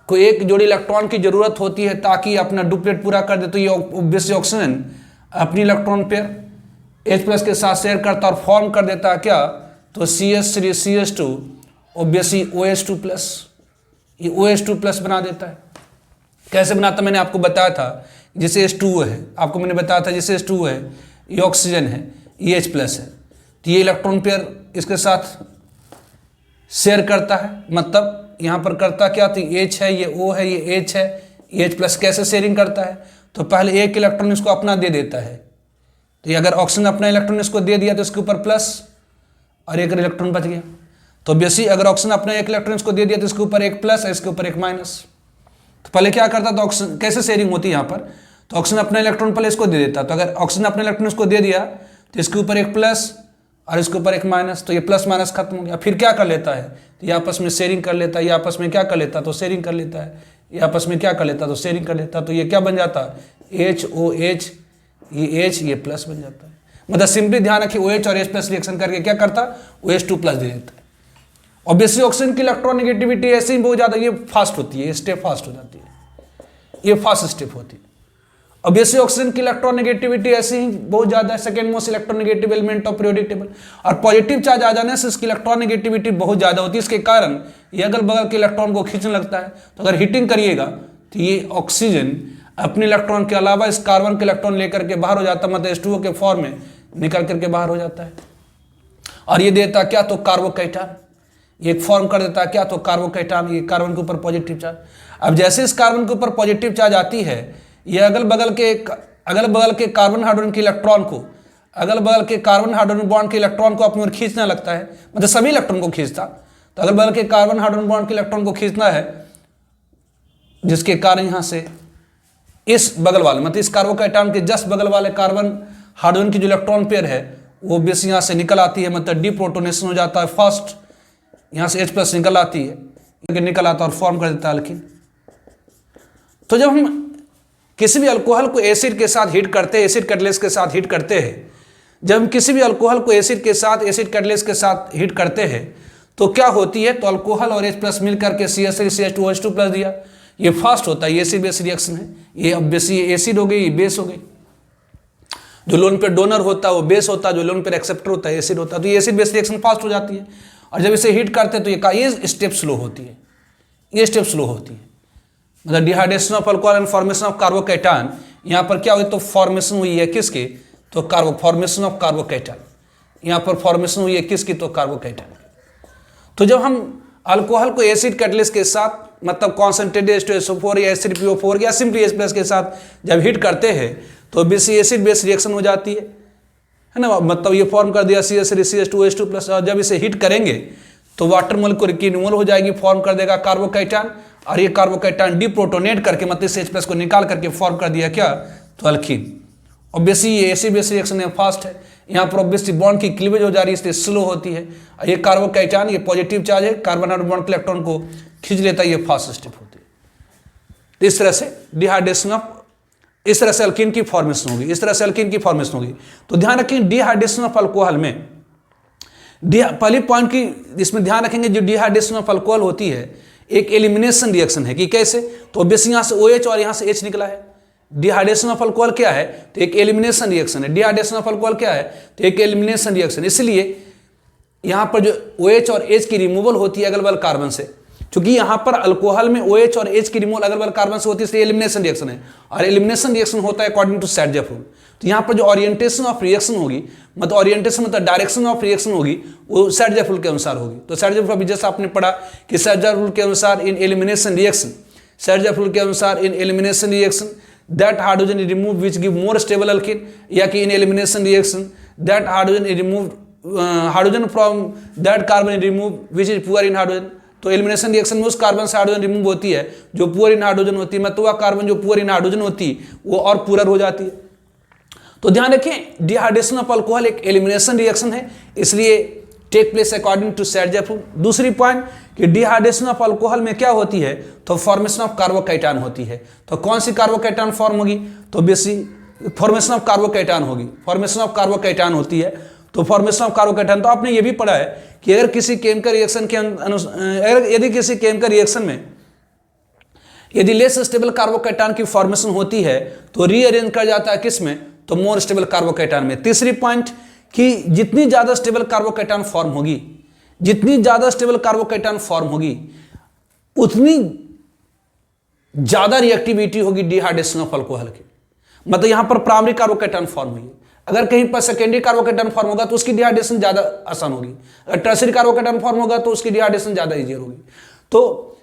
को एक जोड़ी इलेक्ट्रॉन की जरूरत होती है ताकि अपना डुप्लेट पूरा कर दे, तो ये ऑब्वियसली ऑक्सीजन अपनी इलेक्ट्रॉन पेयर H+ के साथ शेयर करता और फॉर्म कर देता है क्या, तो CH3CH2 ऑब्वियसली OH2+, ये OH2+ बना देता है। कैसे बनाता, मैंने आपको बताया था जैसे H2O है, आपको मैंने बताया था जैसे H2O है, ये ऑक्सीजन है, ये H+ है, तो ये इलेक्ट्रॉन पेयर इसके साथ शेयर करता है, मतलब यहाँ पर करता क्या, तो H है, ये O है, ये H है, ये H+। कैसे शेयरिंग करता है, तो पहले एक इलेक्ट्रॉन इसको अपना दे देता है, तो ये अगर ऑक्सीजन अपना इलेक्ट्रॉन इसको दे दिया तो इसके ऊपर प्लस और एक इलेक्ट्रॉन बच गया। तो बेसी अगर ऑक्सीजन अपना एक इलेक्ट्रॉन इसको दे दिया तो इसके ऊपर एक प्लस है, इसके ऊपर एक माइनस। तो पहले क्या करता था, ऑक्सीजन कैसे शेयरिंग होती है यहाँ पर, तो ऑक्सीजन अपना इलेक्ट्रॉन पहले इसको दे देता, तो अगर ऑक्सीजन अपना इलेक्ट्रॉन इसको दे दिया तो इसके ऊपर एक प्लस और इसके ऊपर एक माइनस, तो ये प्लस माइनस खत्म हो गया। फिर क्या कर लेता है, तो ये आपस में शेयरिंग कर लेता है, ये आपस में क्या कर लेता, तो शेयरिंग कर लेता है, ये आपस में क्या कर लेता, तो शेयरिंग कर लेता, तो ये क्या बन जाता है, HOH, ये H, ये प्लस बन जाता है। मतलब सिंपली ध्यान रखिए, OH और H+ रिएक्शन करके क्या करता, OH2+ दे देता है। ऑब्वियसली ऑक्सीजन की इलेक्ट्रॉनिगेटिविटी ऐसे ही बहुत ज़्यादा ये फास्ट होती है, ये स्टेप फास्ट हो जाती है, ये फास्ट स्टेप होती है। ऑब्वियसली ऑक्सीजन की इलेक्ट्रॉनिगेटिविटी ऐसे ही बहुत ज़्यादा है, second most electronegative element of periodic table. और पॉजिटिव चार्ज आ जाने से इसकी इलेक्ट्रॉनिगेटिविटी बहुत ज़्यादा होती है, इसके कारण ये अगल बगल के इलेक्ट्रॉन को खींचने लगता है। तो अगर हीटिंग करिएगा तो ये ऑक्सीजन अपने इलेक्ट्रॉन के अलावा इस कार्बन के इलेक्ट्रॉन लेकर के बाहर हो जाता है, मतलब H2O के फॉर्म में निकल करके बाहर हो जाता है, और ये देता क्या, तो कार्बोकैटायन, ये एक फॉर्म कर देता है क्या, तो कार्बोकैटायन, ये कार्बन के ऊपर पॉजिटिव चार्ज। अब जैसे इस कार्बन के ऊपर पॉजिटिव चार्ज आती है, ये अगल बगल के कार्बन हाइड्रोजन के इलेक्ट्रॉन को, अगल बगल के कार्बन हाइड्रोजन बॉन्ड के इलेक्ट्रॉन को अपनी ओर खींचने लगता है, मतलब सभी इलेक्ट्रॉन को खींचता, तो अगल बगल के कार्बन हाइड्रोजन बॉन्ड के इलेक्ट्रॉन को खींचना है, जिसके कारण यहाँ से इस बगल वाले, मतलब इस कार्बोकैटायन के जस्ट बगल वाले कार्बन हाइड्रोजन की जो इलेक्ट्रॉन पेयर है वो बेस यहाँ से निकल आती है, मतलब डीप्रोटोनेशन हो जाता है फर्स्ट, यहाँ से H+ निकल आती है, निकल आता है और फॉर्म कर देता है अल्कीन। तो जब हम किसी भी अल्कोहल को एसिड के साथ हीट करते हैं, एसिड कैटलिस्ट के साथ हीट करते हैं, जब हम किसी भी अल्कोहल को एसिड के साथ, एसिड कैटलिस्ट के साथ हीट करते हैं तो क्या होती है, तो अल्कोहल और H+ मिल करके CH3 CH2 दिया, ये फास्ट होता है, ये एसिड बेस रिएक्शन है। ये अब बेस एसिड हो गई, ये बेस हो गई, जो लोन पे डोनर होता है वो बेस होता है, जो लोन पे एक्सेप्टर होता है एसिड होता है, तो ये एसिड बेस रिएक्शन फास्ट हो जाती है। और जब इसे हीट करते हैं तो ये स्टेप स्लो होती है, ये स्टेप स्लो होती है, मतलब dehydration of alcohol and formation of carbocation. यहाँ पर क्या हुई, तो फॉर्मेशन हुई है किसकी, तो फॉर्मेशन ऑफ कार्बोकैटायन, यहाँ पर फॉर्मेशन हुई है किसकी, तो कार्बोकैटायन। तो जब हम अल्कोहल को एसिड कैटलिस्ट के साथ, मतलब कॉन्सेंट्रेटेड H2SO4 या एसिड PO4 या सिंपली H+ के साथ जब हीट करते हैं तो बेसी एसिड बेस रिएक्शन हो जाती है ना, मतलब ये फॉर्म कर दिया CH3 CH2 और जब इसे हीट करेंगे तो वाटर मोलिक्यूल की रिमूवल हो जाएगी, फॉर्म कर देगा कार्बोकैटायन, और ये कार्बोकैटायन डीप्रोटोनेट करके मतलब इस H+ को निकाल करके फॉर्म कर दिया क्या, तो अल्कीन। ऑब्वियसली ये एसिड बेस रिएक्शन है, फास्ट है, यहाँ पर ऑब्वियसली बॉन्ड की क्लीवेज हो जा रही है, इसलिए स्लो होती है। ये कार्बोकैटायन, ये पॉजिटिव चार्ज है, कार्बन हाइड्रोजन बॉन्ड के इलेक्ट्रॉन को खींच लेता है, ये फास्ट स्टेप होती है। तो इस तरह से डिहाइड्रेशन ऑफ, इस तरह से अल्कीन की फॉर्मेशन होगी, इस तरह से अल्कीन की फॉर्मेशन होगी। तो ध्यान रखें डिहाइड्रेशन ऑफ अल्कोहल में, पहली पॉइंट की इसमें ध्यान रखेंगे, जो डिहाइड्रेशन ऑफ अल्कोहल होती है एक एलिमिनेशन रिएक्शन है, कि कैसे, तो ऑब्वियसली यहाँ से OH और यहाँ से H निकला है। डिहाइड्रेशन ऑफ अल्कोहल क्या है, तो एक एलिमिनेशन रिएक्शन है। डिहाइड्रेशन ऑफ अल्कोहल क्या है, तो एक एलिमिनेशन रिएक्शन, इसलिए यहाँ पर जो OH और H की रिमूवल होती है अगल बगल कार्बन से, क्योंकि यहाँ पर अल्कोहल में OH और H की रिमूवल अगल बगल कार्बन से होती है, इसलिए एलिमिनेशन रिएक्शन है, और एलिमिनेशन रिएक्शन होता है अकॉर्डिंग टू सैडजेफ रूल। तो यहाँ पर जो ओरिएंटेशन ऑफ रिएक्शन होगी, मतलब ओरिएंटेशन मतलब डायरेक्शन ऑफ रिएक्शन होगी, वो सैडजेफ रूल के अनुसार होगी। तो सैडजेफ रूल अभी जैसे आपने पढ़ा कि सैडजेफ रूल के अनुसार in elimination reaction, Saytzeff rule के अनुसार in elimination reaction that hydrogen is removed which give more stable alkene, या कि in elimination reaction that hydrogen is removed hydrogen from that carbon is removed which is poor in hydrogen। तो elimination reaction में उस carbon से hydrogen remove होती है जो poor in hydrogen होती है, मतलब वह कार्बन जो पुअर इन हाइड्रोजन होती है वो और पुअर हो जाती है। तो ध्यान रखें डिहाइड्रेशन ऑफ अल्कोहल एक एलिमिनेशन रिएक्शन है, इसलिए take place according to Saytzeff rule. दूसरी पॉइंट कि डिहाइड्रेशन ऑफ अल्कोहल में क्या होती है, तो फॉर्मेशन ऑफ कार्बोकैटायन होती है। तो कौन सी कार्बोकैटायन फॉर्म होगी, तो बेसी फॉर्मेशन ऑफ कार्बोकैटायन होगी, फॉर्मेशन ऑफ कार्बोकैटायन होती है। तो फॉर्मेशन ऑफ कार्बोकैटायन, तो आपने ये भी पढ़ा है कि अगर किसी केमिकल रिएक्शन के यदि किसी केमिकल रिएक्शन में यदि लेस स्टेबल कार्बोकैटायन की फॉर्मेशन होती है तो रीअरेंज कर जाता है किस में, तो मोर स्टेबल कार्बोकैटायन में। तीसरी पॉइंट कि जितनी ज्यादा स्टेबल कार्बोकैटायन फॉर्म होगी, जितनी ज्यादा स्टेबल कार्बोकैटायन फॉर्म होगी उतनी ज्यादा रिएक्टिविटी होगी डिहाइड्रेशन ऑफ अल्कोहल की। मतलब यहाँ पर प्राइमरी कार्बोकेटायन फॉर्म हुई है। अगर कहीं पर सेकेंडरी कार्बोकेटायन फॉर्म होगा तो उसकी डिहाइड्रेशन ज़्यादा आसान होगी, अगर टर्शियरी कार्बोकेटायन फॉर्म होगा तो उसकी डिहाइड्रेशन ज़्यादा ईजियर होगी। तो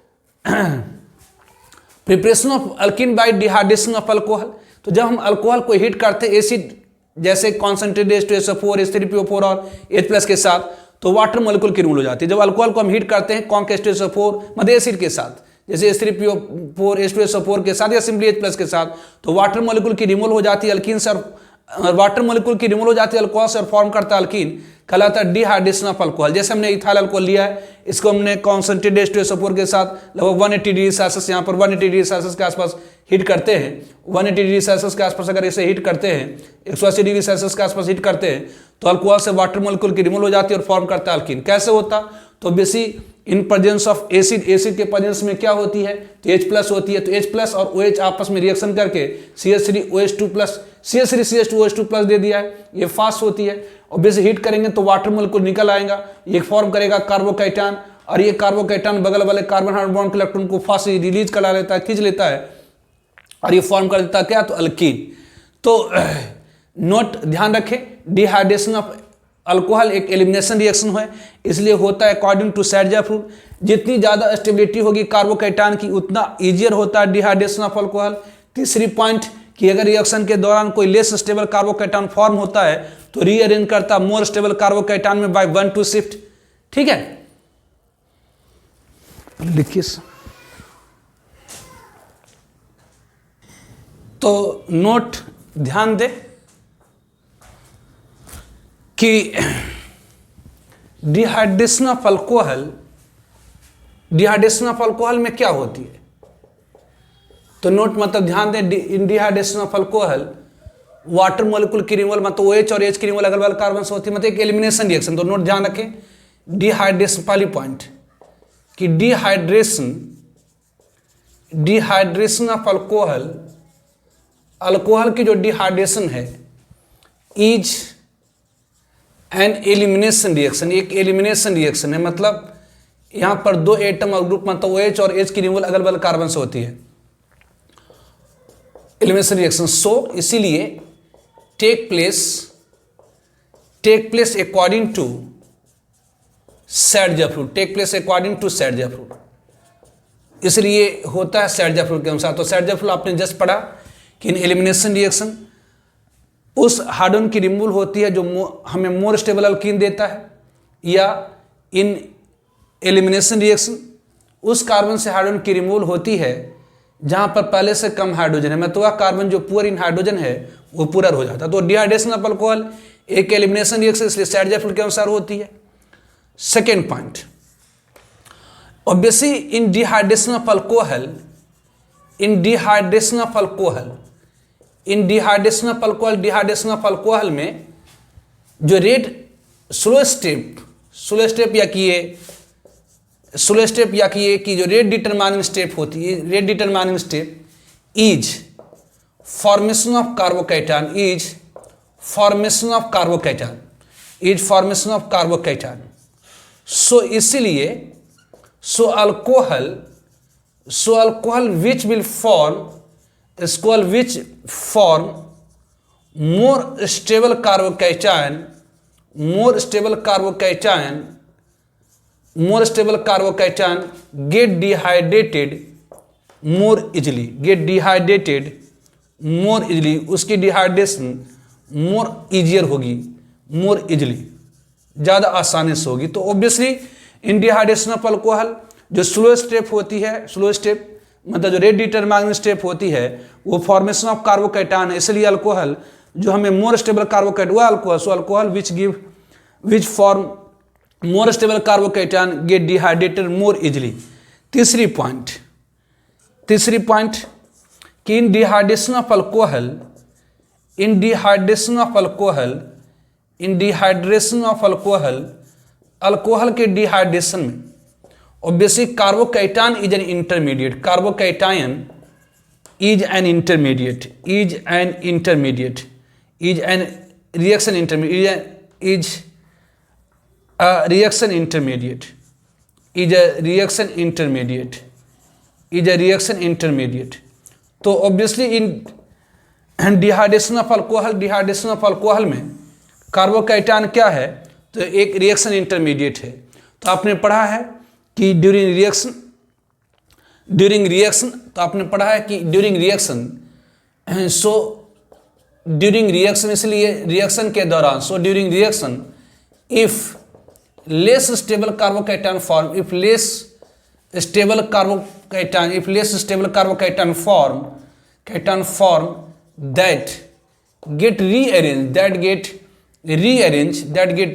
preparation of alkene bye dehydration of alcohol, तो जब हम अल्कोहल को हीट करते हैं एसिड जैसे कॉन्सेंट्रेटेड H2SO4 H3PO4 और H+ के साथ, तो वाटर मॉलिक्यूल की रिमूव हो जाती है। जब अल्कोहल को हम हीट करते हैं कॉन्क H2SO4 मतलब एसिड के साथ, जैसे H3PO4 H2SO4 के साथ या सिंपली H+ के साथ, तो वाटर मॉलिक्यूल की रिमूव हो जाती है अल्कीन से, और वाटर मॉलिक्यूल की रिमूव हो जाती है अल्कोहल से और फॉर्म करता है अल्कीन, कहलाता है डिहाइड्रेशन ऑफ अल्कोहल। जैसे हमने इथाइल अल्कोहल लिया है, इसको हमने कॉन्सेंट्रेटेड H2SO4 के साथ लगभग 180 डिग्री सेल्सियस, यहाँ पर 180 डिग्री सेल्सियस के आसपास हीट करते हैं। 180 डिग्री सेल्सियस के आसपास अगर इसे हीट करते हैं, 180 डिग्री सेल्सियस के आसपास हीट करते हैं, तो अल्कोहल से वाटर मॉलिक्यूल की रिमूव हो जाती है और फॉर्म करता है अल्कीन। कैसे होता? तो बेसी in presence of acid, acid के प्रेजेंस में क्या होती है? तो H+ होती है, तो H+ और OH आपस में रिएक्शन करके CH3OH2+, CH3CH2OH2+ दे दिया है, ये फास्ट होती है। और बेसी हीट करेंगे तो वाटर मॉलिक्यूल निकल आएगा, ये फॉर्म करेगा कार्बोकेटायन, और ये कार्बोकेटायन बगल वाले कार्बन हाइड्रोजन बॉन्ड के इलेक्ट्रॉन को फास्ट रिलीज करा लेता है, खींच लेता है, और ये फॉर्म कर देता है क्या? तो अल्कीन। तो नोट ध्यान रखें, डिहाइड्रेशन ऑफ अल्कोहल एक एलिमिनेशन रिएक्शन है, इसलिए होता है अकॉर्डिंग टू सैडजाफ रूल। जितनी ज़्यादा स्टेबिलिटी होगी कार्बोकेटायन की उतना ईजियर होता है डिहाइड्रेशन ऑफ अल्कोहल। तीसरी पॉइंट कि अगर रिएक्शन के दौरान कोई लेस स्टेबल कार्बोकेटायन फॉर्म होता है तो रीअरेंज करता मोर स्टेबल कार्बोकेटायन में बाय 1-2 शिफ्ट। ठीक है, लिखिए। तो नोट ध्यान दे कि dehydration of alcohol, dehydration of alcohol में क्या होती है? तो नोट मतलब ध्यान दें, in dehydration of alcohol water molecule की रिमूवल, मतलब OH और H की रिमूवल अगल बगल कार्बन से होती है, मतलब एक एलिमिनेशन रिएक्शन। तो नोट ध्यान रखें, डिहाइड्रेशन, पहली पॉइंट कि डिहाइड्रेशन ऑफ अल्कोहल, अल्कोहल की जो डिहाइड्रेशन है इज एन एलिमिनेशन रिएक्शन, एक एलिमिनेशन रिएक्शन है। मतलब यहां पर दो एटम और ग्रुप, मतलब OH और H की रिमूवल अगल बगल कार्बन से होती है, एलिमिनेशन रिएक्शन। सो इसीलिए take place according to Saytzeff rule, take place according to Saytzeff rule, इसलिए होता है सैडजाफ रूल के अनुसार। तो सैडजाफ रूल आपने जस्ट पढ़ा कि इन एलिमिनेशन रिएक्शन उस हाइड्रोजन की रिमूवल होती है जो हमें मोर स्टेबल अल्कीन देता है, या इन एलिमिनेशन रिएक्शन उस कार्बन से हाइड्रोजन की रिमूवल होती है जहां पर पहले से कम हाइड्रोजन है, मतलब वह कार्बन जो पुअर इन हाइड्रोजन है वो पुअर हो जाता है। तो डिहाइड्रेशन ऑफ अल्कोहल एक एलिमिनेशन रिएक्शन, इसलिए सैडजाफ रूल के अनुसार होती है। Second point, obviously in dehydration of alcohol, in dehydration of alcohol, in dehydration of alcohol, dehydration of alcohol में जो रेट स्लो स्टेप या कि जो रेट डिटरमाइनिंग स्टेप होती है, rate determining step is formation of carbocation, is formation of carbocation, is formation of carbocation. So इसीलिए so alcohol which will form more stable carbocation get dehydrated more easily, उसकी डिहाइड्रेशन more easier होगी, more easily, ज़्यादा आसानी से होगी। तो obviously in dehydration of alcohol जो स्लो स्टेप होती है, स्लो स्टेप मतलब जो रेट डिटरमाइनिंग स्टेप होती है वो फॉर्मेशन ऑफ कार्बोकेटायन है, इसलिए अल्कोहल जो हमें मोर स्टेबल कार्बोकेट वो alcohol, so alcohol which form more stable carbocation get dehydrated more easily. तीसरी पॉइंट कि in dehydration of alcohol, alcohol के डिहाइड्रेशन में obviously carbocation is an intermediate, carbocation is an intermediate, is a reaction intermediate। तो obviously in dehydration of alcohol, dehydration of alcohol में carbocation क्या है, तो एक रिएक्शन इंटरमीडिएट है। तो आपने पढ़ा है कि ड्यूरिंग रिएक्शन तो आपने पढ़ा है कि ड्यूरिंग रिएक्शन, सो ड्यूरिंग रिएक्शन, इसलिए रिएक्शन के दौरान, सो during reaction if less stable carbocation form, if less stable carbocation form that get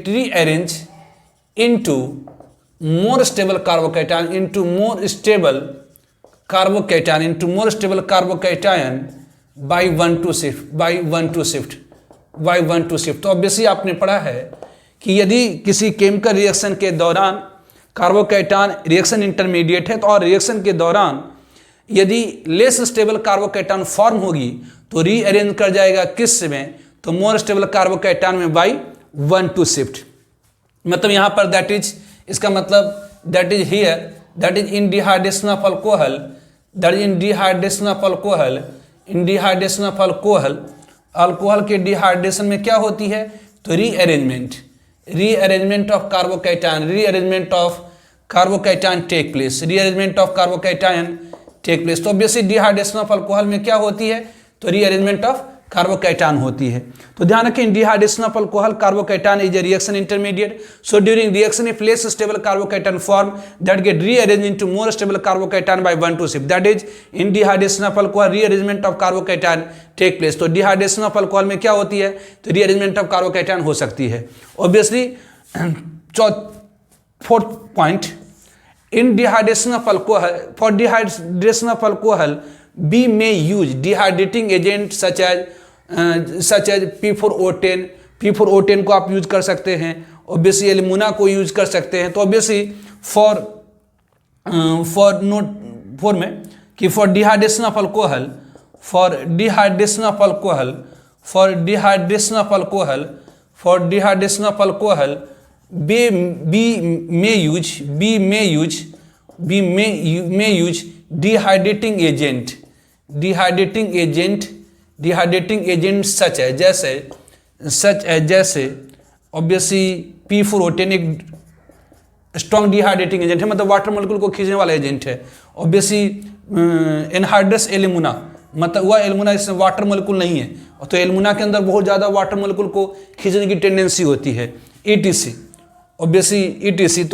rearranged into more stable carbocation by 1,2 shift। तो ऑब्वियसली आपने पढ़ा है कि यदि किसी केमिकल रिएक्शन के दौरान कार्बोकैटायन रिएक्शन इंटरमीडिएट है, तो और रिएक्शन के दौरान यदि लेस स्टेबल कार्बोकैटायन फॉर्म होगी तो रीअरेंज कर जाएगा किस में, तो मोर स्टेबल कार्बोकैटायन में बाई 1,2 शिफ्ट। मतलब यहाँ पर दैट इज, इसका मतलब that is here, that is in dehydration of alcohol, that is in dehydration of alcohol, alcohol के डिहाइड्रेशन में क्या होती है, तो rearrangement of carbocation take place, तो ऑब्वियसली डिहाइड्रेशन ऑफ अल्कोहल में क्या होती है, तो रीअरेंजमेंट ऑफ कार्बोकैटायन होती है। तो ध्यान रखें, dehydration of alcohol carbocation is a reaction intermediate, so during reaction if less stable carbocation form that get rearranged into more stable carbocation by 1,2 shift, that is in dehydration of alcohol rearrangement of carbocation take place. तो dehydration of alcohol में क्या होती है, तो rearrangement of carbocation हो सकती है। Obviously fourth point, in dehydration of alcohol, for dehydration of alcohol we may use dehydrating agent such as P4O10, P4O10 को आप यूज कर सकते हैं, ऑब्वियसली एल्यूमिना को यूज कर सकते हैं। तो ऑब्वियसली फॉर में कि for dehydration of alcohol we may use dehydrating agent such as जैसे ऑब्वियसली P4O10 एक स्ट्रॉन्ग डिहाइड्रेटिंग एजेंट है, मतलब वाटर मॉलिक्यूल को खींचने वाला एजेंट है। ऑब्वियसली एनहाइड्रस एल्यूमिना, मतलब वह एल्यूमिना जिसमें वाटर मॉलिक्यूल नहीं है, तो एल्यूमिना के अंदर बहुत ज़्यादा वाटर मॉलिक्यूल को खींचने की टेंडेंसी होती है, ETC। तो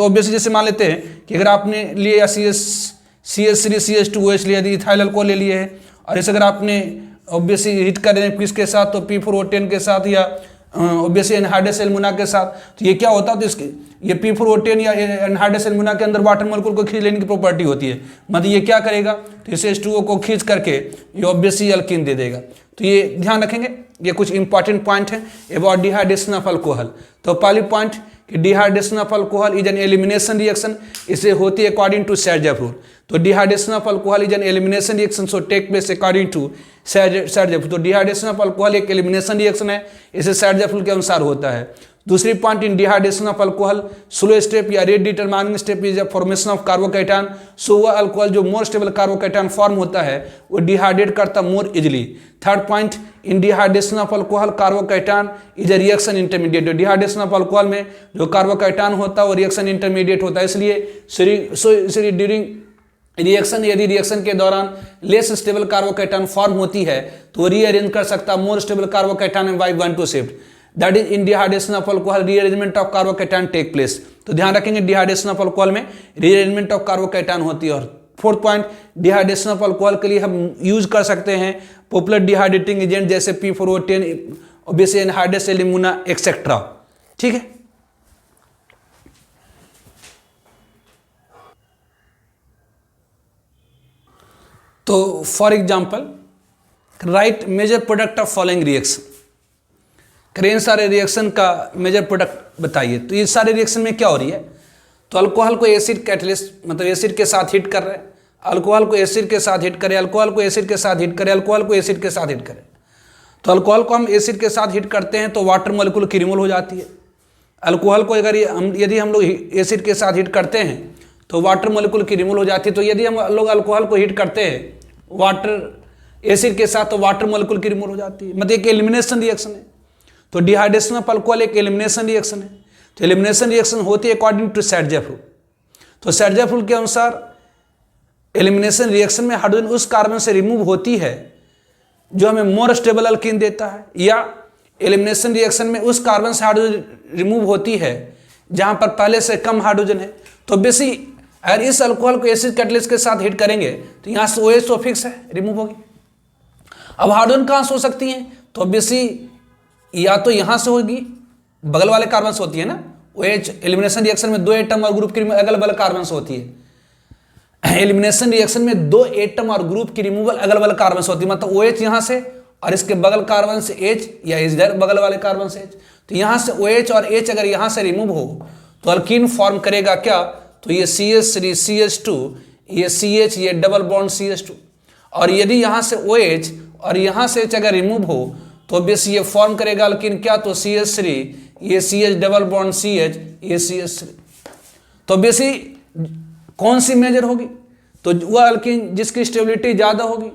ऑब्वियसली जैसे मान लेते हैं कि अगर आपने लिए या CH3 CH2OH लिया, यदि इथाइल अल्कोहल ले लिए है, और इसे अगर आपने ऑब्वियसली हिट कर रहे हैं किसके साथ, तो P4O10 के साथ या ऑब्वियसली एनहाइड्रस एल्यूमिना के साथ, तो ये क्या होता है, तो इसके ये P4O10 या एनहाइड्रस एल्यूमिना के अंदर वाटर मॉलिक्यूल को खींच लेने की प्रॉपर्टी होती है। मतलब ये क्या करेगा, तो इसे H2O को खींच करके ये ऑब्वियसली अल्कीन दे देगा। तो ये ध्यान रखेंगे, ये कुछ इंपॉर्टेंट पॉइंट है अबाउट डिहाइड्रेशन ऑफ अल्कोहल। तो पहली पॉइंट कि dehydration of alcohol is an elimination reaction, इसे होती है अकॉर्डिंग टू सर्जेफ रूल। तो dehydration of alcohol is an elimination reaction, so take place according to Saytzeff. तो dehydration of alcohol एक elimination reaction है, इसे सर्जेफ रूल के अनुसार होता है। दूसरी point, in dehydration of alcohol slow step या rate determining step is formation of carbocation, सो वह अल्कोहल जो मोर स्टेबल कार्बोकैटायन फॉर्म होता है वो डिहाइड्रेट करता मोर easily. Third point, in dehydration of alcohol carbocation is a reaction intermediate. Dehydration of alcohol में जो carbocation होता है वो रिएक्शन इंटरमीडिएट होता है, इसलिए ड्यूरिंग रिएक्शन, यदि रिएक्शन के दौरान लेस स्टेबल कार्बोकैटायन फॉर्म होती है तो रीअरेंज कर सकता more stable carbocation by 1,2 shift, that is in dehydration of alcohol rearrangement of carbocation take place. तो ध्यान रखेंगे, डिहाइड्रेशन ऑफ अल्कोहल में रीअरेंजमेंट ऑफ कार्बोकैटायन होती है। और fourth point, dehydration of alcohol के लिए हम यूज कर सकते हैं पॉपुलर डिहाइड्रेटिंग एजेंट जैसे P4O10, obviously anhydrous alumina etcetera. ठीक है, तो for example write major product of following reaction, करें सारे रिएक्शन का मेजर प्रोडक्ट बताइए। तो ये सारे रिएक्शन में क्या हो रही है, तो अल्कोहल को एसिड कैटलिस्ट मतलब एसिड के साथ हिट कर रहे हैं, अल्कोहल को एसिड के साथ हिट करें, अल्कोहल को एसिड के साथ हिट करें, अल्कोहल को एसिड के साथ हिट करें। तो अल्कोहल को हम एसिड के साथ हिट करते हैं तो वाटर मॉलिक्यूल की रिमूवल हो जाती है। अल्कोहल को अगर यदि हम लोग एसिड के साथ हिट करते हैं तो वाटर मॉलिक्यूल की रिमूवल हो जाती है। तो यदि हम लोग अल्कोहल को हिट करते हैं वाटर एसिड के साथ तो वाटर मॉलिक्यूल की रिमूवल हो जाती है, मतलब एक एलिमिनेशन रिएक्शन है। तो डिहाइड्रेशन ऑफ अल्कोहल एक एलिमिनेशन रिएक्शन है। तो एलिमिनेशन रिएक्शन होती है अकॉर्डिंग टू सैडजेफ रूल। तो सैडजेफ रूल के अनुसार एलिमिनेशन रिएक्शन में हाइड्रोजन उस कार्बन से रिमूव होती है जो हमें मोर स्टेबल अल्कीन देता है, या एलिमिनेशन रिएक्शन में उस कार्बन से हाइड्रोजन रिमूव होती है जहां पर पहले से कम हाइड्रोजन है। तो बेसी अगर इस अल्कोहल को एसिड कैटलिस्ट के साथ हिट करेंगे तो यहां से OH तो फिक्स है, रिमूव होगी। अब हाइड्रोजन कहां से हो सकती हैं? तो बेसी या तो यहां से होगी, बगल वाले कार्बन से होती है ना। OH एलिमिनेशन रिएक्शन में 2 एटम और ग्रुप की अगल बगल कार्बन से होती है। एलिमिनेशन रिएक्शन में 2 एटम और ग्रुप की रिमूवल अगल बगल कार्बन से होती है, मतलब OH यहां से और इसके बगल कार्बन से H, या इधर बगल वाले कार्बन से H। तो यहां से OH और H अगर यहां से रिमूव हो तो अल्कीन फॉर्म करेगा क्या? तो ये CH3 CH2, ये CH, ये डबल बॉन्ड CH2। और यदि यहां से OH और यहां से H अगर रिमूव हो तो बेस ये फॉर्म करेगा अल्कीन क्या? तो CH3, ये CH डबल बॉन्ड CH, ये CH3। तो बेसी कौन सी मेजर होगी? तो वह अल्कीन जिसकी स्टेबिलिटी ज्यादा होगी।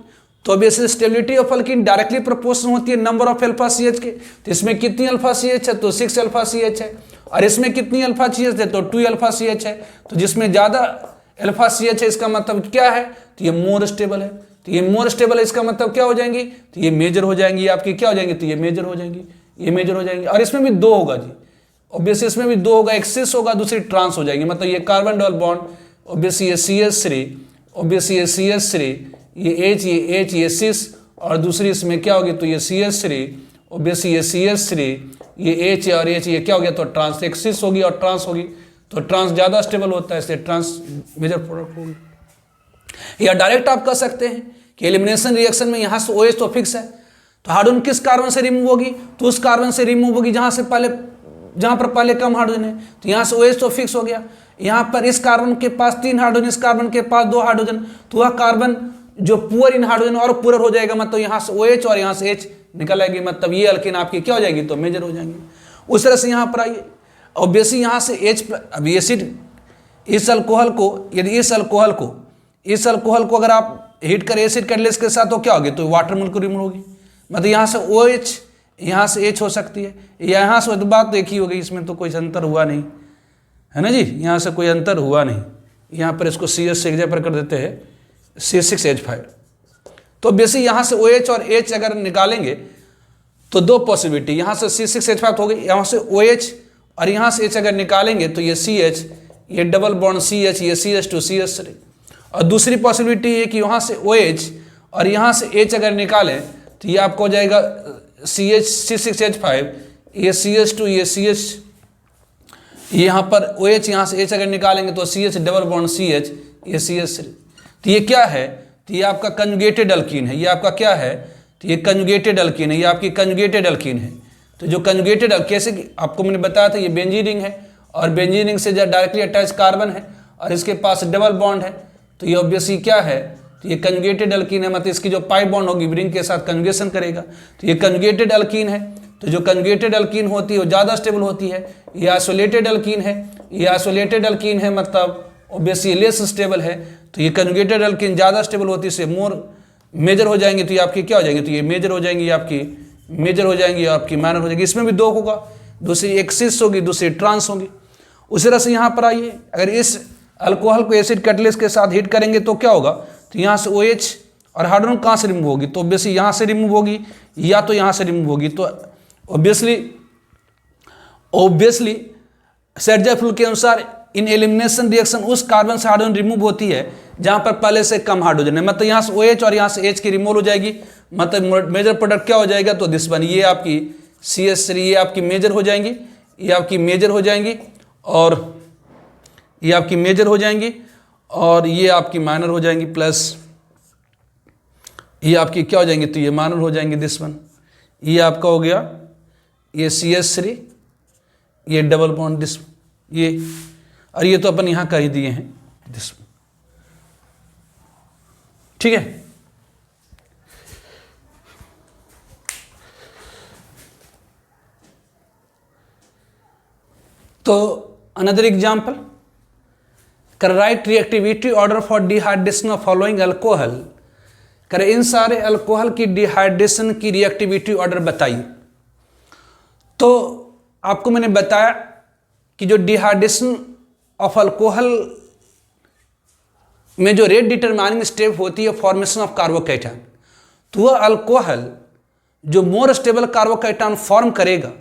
तो basic stability of alkyne directly proportional होती है नंबर ऑफ अल्फा CH के। तो इसमें कितनी अल्फा CH है? तो 6 अल्फा CH है। और इसमें कितनी अल्फा CH है? तो 2 अल्फा CH है। तो जिसमें ज्यादा अल्फा CH है इसका मतलब क्या है? तो ये मोर स्टेबल है। तो ये मोर स्टेबल है इसका मतलब क्या हो जाएंगी? तो ये मेजर हो जाएंगी, आपकी क्या हो जाएंगी? तो ये मेजर हो जाएंगी, ये मेजर हो जाएंगी। और इसमें भी 2 होगा जी, ऑब्वियसली इसमें भी 2 होगा, एक सिस होगा, दूसरी ट्रांस हो जाएंगी। मतलब ये कार्बन डबल बॉन्ड, ऑब्वियसली ये CH3, ऑब्वियसली ये CH3, ये H, ये सिस, और दूसरी इसमें क्या होगी? तो ये CH3, ऑब्वियसली ये CH3, ये H और H, ये क्या हो गया? तो ट्रांस, एक सिस होगी और ट्रांस होगी। तो ट्रांस ज्यादा स्टेबल होता है, इसलिए ट्रांस मेजर प्रोडक्ट होगी। या डायरेक्ट आप कह सकते हैं कि एलिमिनेशन रिएक्शन में यहां से OH तो फिक्स है, तो हाइड्रोजन किस कार्बन से रिमूव होगी? तो उस कार्बन से रिमूव होगी जहां पर पहले कम हाइड्रोजन है। तो यहां से OH तो फिक्स हो गया। यहां पर इस कार्बन के पास 3 हाइड्रोजन, इस कार्बन के पास 2 हाइड्रोजन, तो वह कार्बन जो पुअर इन हाइड्रोजन और पुअर हो जाएगा, मतलब यहां से OH और यहां से H निकल आएगी, मतलब ये अल्कीन आपकी क्या हो जाएगी? तो मेजर हो जाएंगी। उस तरह से यहां पर आइए, ऑब्वियसली यहां से H, अभी एसिड इस अल्कोहल को, यदि इस अल्कोहल को अगर आप हिट करें एसिड कैटलिस्ट के साथ तो क्या होगी? तो वाटर मॉलिक्यूल रिमूव होगी, मतलब यहाँ से OH, यहाँ से H हो सकती है, यहाँ से तो बात एक ही हो गई, इसमें तो कोई अंतर हुआ नहीं है ना जी, यहाँ से कोई अंतर हुआ नहीं। यहाँ पर इसको CH से एग्जाम्पल कर देते हैं C6H5। तो बेसिक यहाँ से OH और H अगर निकालेंगे तो 2 पॉसिबिलिटी, यहाँ से C6H5 हो गई, यहाँ से OH और यहाँ से H अगर निकालेंगे तो ये CH, ये डबल बॉन्ड CH, ये CH2 CH3। और दूसरी पॉसिबिलिटी ये कि यहाँ से OH और यहाँ से H अगर निकालें तो ये आपको हो जाएगा C6H5, ये CH2, ये CH, यहाँ पर OH, यहाँ से H अगर निकालेंगे तो CH डबल बॉन्ड CH, ये CH3। तो ये क्या है? तो ये आपका कंजुगेटेड अल्कीन है। ये आपका क्या है? तो ये कंजुगेटेड अल्कीन है, ये आपकी कंजुगेटेड अल्कीन है। तो जो कंजुगेटेड, कैसे कि आपको मैंने बताया था, ये बेंजीन रिंग है और बेंजीन रिंग से डायरेक्टली अटैच कार्बन है और इसके पास डबल बॉन्ड है। तो ये ऑब्वियसली क्या है? तो ये कंजुगेटेड अल्कीन है, मतलब इसकी जो पाई बॉन्ड होगी रिंग के साथ कंजुगेशन करेगा, तो ये कंजुगेटेड अल्कीन है। तो जो कंजुगेटेड अल्कीन होती है वो ज़्यादा स्टेबल होती है। ये आइसोलेटेड अल्कीन है, ये आइसोलेटेड अल्कीन है, मतलब ऑब्वियसली लेस स्टेबल है। तो ये कंजुगेटेड अल्कीन ज़्यादा स्टेबल होती है, इससे मोर मेजर हो जाएंगे। तो ये आपकी क्या हो जाएंगी? तो ये मेजर हो जाएंगी, आपकी मेजर हो जाएंगी, आपकी माइनर हो जाएगी। इसमें भी 2 होगा, दूसरी एक सिस होगी, दूसरी ट्रांस होगी। उसी तरह से यहाँ पर आइए, अगर इस अल्कोहल को एसिड कैटलिस्ट के साथ हीट करेंगे तो क्या होगा? तो यहाँ से OH और हाइड्रोजन कहाँ से रिमूव होगी? तो ऑब्वियसली यहाँ से रिमूव होगी या तो यहाँ से रिमूव होगी। तो ऑब्वियसली सैडजेफ रूल के अनुसार इन एलिमिनेशन रिएक्शन उस कार्बन से हाइड्रोजन रिमूव होती है जहां पर पहले से कम हाइड्रोजन है, मतलब यहाँ से OH और यहाँ से H की रिमूव हो जाएगी, मतलब मेजर प्रोडक्ट क्या हो जाएगा? तो दिस वन, ये आपकी CH3, ये आपकी मेजर हो जाएंगी, ये आपकी मेजर हो जाएंगी, और ये आपकी मेजर हो जाएंगी, और ये आपकी माइनर हो जाएंगी, प्लस ये आपकी क्या हो जाएंगी? तो ये माइनर हो जाएंगी, दिस वन। ये आपका हो गया ये CH3, ये डबल बॉन्ड दिस, ये, और ये तो अपन यहाँ कर ही दिए हैं, दिस, ठीक है। तो another example, right reactivity order for dehydration of following alcohol करें इन सारे अल्कोहल की डिहाइड्रेशन की रिएक्टिविटी ऑर्डर बताइए। तो आपको मैंने बताया कि जो डिहाइड्रेशन ऑफ अल्कोहल में जो रेट डिटरमाइनिंग स्टेप होती है फॉर्मेशन ऑफ कार्बोकैटायन, तो वह अल्कोहल जो मोर स्टेबल कार्बोकैटायन फॉर्म करेगा,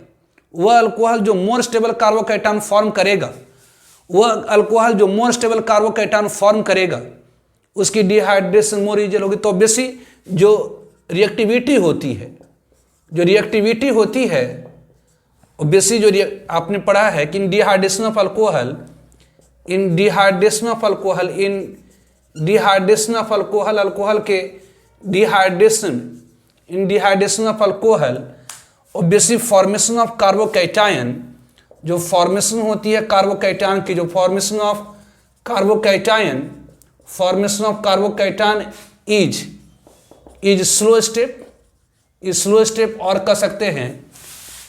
वह अल्कोहल जो मोर स्टेबल कार्बोकैटायन फॉर्म करेगा, वह अल्कोहल जो मोर स्टेबल कार्बोकैटायन फॉर्म करेगा, उसकी डिहाइड्रेशन मोर इजियल होगी। तो ऑब्वियसली जो रिएक्टिविटी होती है, जो रिएक्टिविटी होती है, ऑब्वियसली जो आपने पढ़ा है कि in dehydration of alcohol, in dehydration of alcohol, in dehydration of alcohol, alcohol के dehydration, in dehydration of alcohol obviously formation of carbocation, जो फॉर्मेशन होती है कार्बोकैटायन की, जो formation of carbocation, formation of carbocation is slow step, is slow step और कह सकते हैं,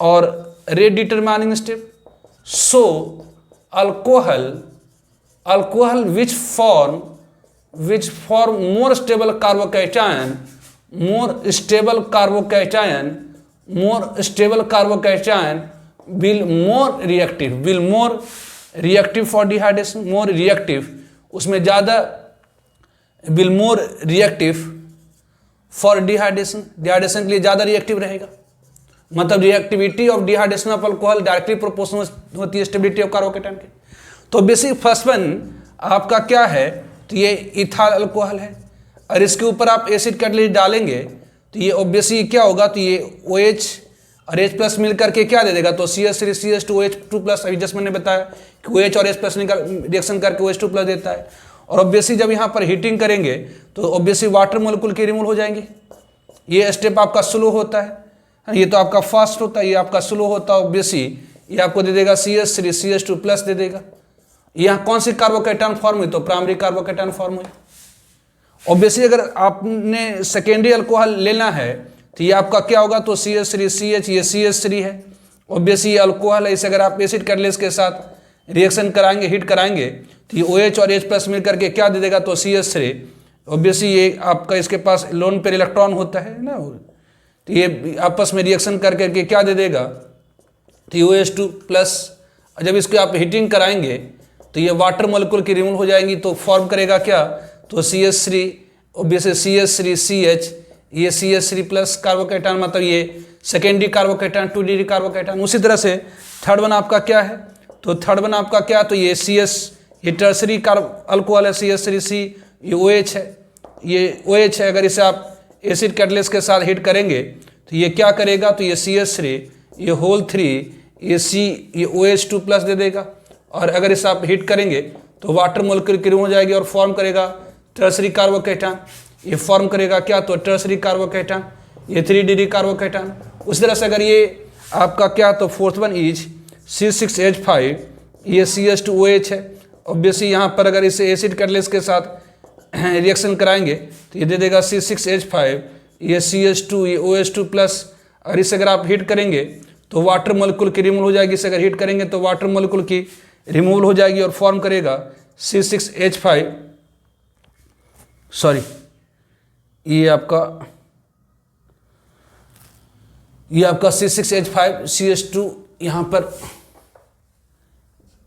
और rate determining step. So alcohol which form more stable carbocation, more stable carbocation will more reactive for dehydration, more reactive, उसमें ज़्यादा will more reactive for dehydration, dehydration के लिए ज़्यादा रिएक्टिव रहेगा। मतलब reactivity of dehydration of alcohol directly proportional होती है stability of carbocation के। तो बेसिक फर्स्ट वन आपका क्या है, तो ये इथाइल अल्कोहल है, और इसके ऊपर आप एसिड कैटलिस्ट डालेंगे तो ये ऑब्वियसली क्या होगा, तो ये OH और H प्लस मिल करके क्या दे देगा, तो CH3 CH2 OH2 प्लस, अभी जस्ट मैंने बताया कि OH और H प्लस रिएक्शन करके OH2 प्लस देता है। और ऑब्वियसली जब यहाँ पर हीटिंग करेंगे तो ऑब्वियसली वाटर मोलिक्यूल के रिमूव हो जाएंगे। ये स्टेप आपका स्लो होता है, ये तो आपका फास्ट होता है, ये आपका स्लो होता है। ऑब्वियसली ये आपको दे देगा CH3 CH2 प्लस दे देगा। यहाँ कौन सी कार्बोकैटायन फॉर्म हुई, तो प्राइमरी कार्बोकैटायन फॉर्म हुई। ऑब्वियसली अगर आपने सेकेंडरी अल्कोहल लेना है तो ये आपका क्या होगा, तो CH3 CH, ये CH3 है। ऑब्वियसली ये अल्कोहल है, इसे अगर आप एसिड कैटलिस्ट के साथ रिएक्शन कराएंगे, हीट कराएंगे तो ये OH और H प्लस मिल करके क्या दे देगा, तो CH3। ऑब्वियसली ये आपका इसके पास लोन पेयर इलेक्ट्रॉन होता है ना, तो ये आपस में रिएक्शन करके क्या दे देगा, तो ये OH2 प्लस। जब इसको आप हीटिंग कराएंगे तो ये वाटर मोलिक्यूल की रिमूव हो जाएंगी, तो फॉर्म करेगा क्या, तो CH3, ऑब्वियसली CH3 CH, ये CH3 प्लस कार्बोकैटायन, मतलब ये सेकेंडरी कार्बोकैटायन, 2D कार्बोकैटायन। उसी तरह से थर्ड वन आपका क्या है, तो थर्ड वन आपका क्या, तो ये CS, ये टर्सरी अल्कोहल है CH3C, ये OH है, ये OH है। अगर इसे आप एसिड कैटलिस्ट के साथ हीट करेंगे तो ये क्या करेगा, तो ये CH3, ये होल 3, ये C, ये OH2 प्लस दे देगा। और अगर इसे आप हीट करेंगे तो वाटर मोलिक्यूल की रिमूव हो जाएगी और फॉर्म करेगा टर्सरी कार्बोकैटायन। ये फॉर्म करेगा क्या, तो टर्सरी कार्बोकैटायन, ये 3D कार्बोकैटायन। उस तरह से अगर ये आपका क्या, तो फोर्थ वन इज C6H5, ये CH2OH है। ऑब्वियसली यहाँ पर अगर इसे एसिड कैटलिस्ट के साथ रिएक्शन कराएंगे तो ये दे देगा C6H5, ये CH2, ये OH2 प्लस। और इसे अगर आप हीट करेंगे तो वाटर मोलिक्यूल की रिमूव हो जाएगी। इसे अगर हीट करेंगे तो वाटर मोलिक्यूल की रिमूवल हो जाएगी और फॉर्म करेगा C6H5, सॉरी ये आपका C6H5 CH2, यहाँ पर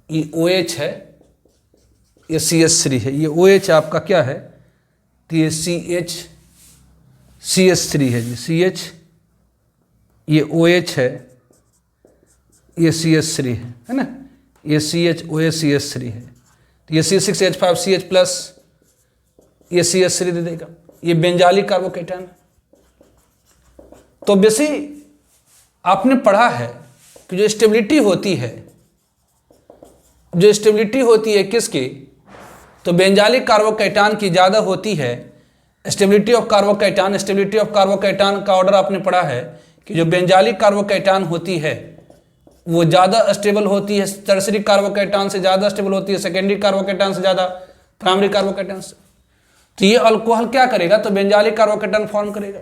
ये OH है, ये CH3 है, ये OH आपका क्या है, तो ये CH3 है जी, CH, ये OH है, ये CH3 है ना, ये CH OH CH3 है। तो ये C6H5 CH प्लस, ये CH3 दे देगा। ये बेंजाली कार्बोकैटायन। तो बेसिक आपने पढ़ा है कि जो स्टेबिलिटी होती है, जो स्टेबिलिटी होती है किसकी, तो बेंजाली कार्बोकैटायन की ज़्यादा होती है। Stability of carbocation, stability of carbocation का ऑर्डर आपने पढ़ा है कि जो बेंजाली कार्बोकैटायन होती है वो ज़्यादा स्टेबल होती है, टर्सरी कार्बोकैटायन से ज़्यादा स्टेबल होती है, सेकेंडरी कार्बोकैटायन से ज़्यादा प्राइमरी कार्बोकैटायन से। तो ये अल्कोहल क्या करेगा, तो बेंजाली कार्बोकैटायन फॉर्म करेगा।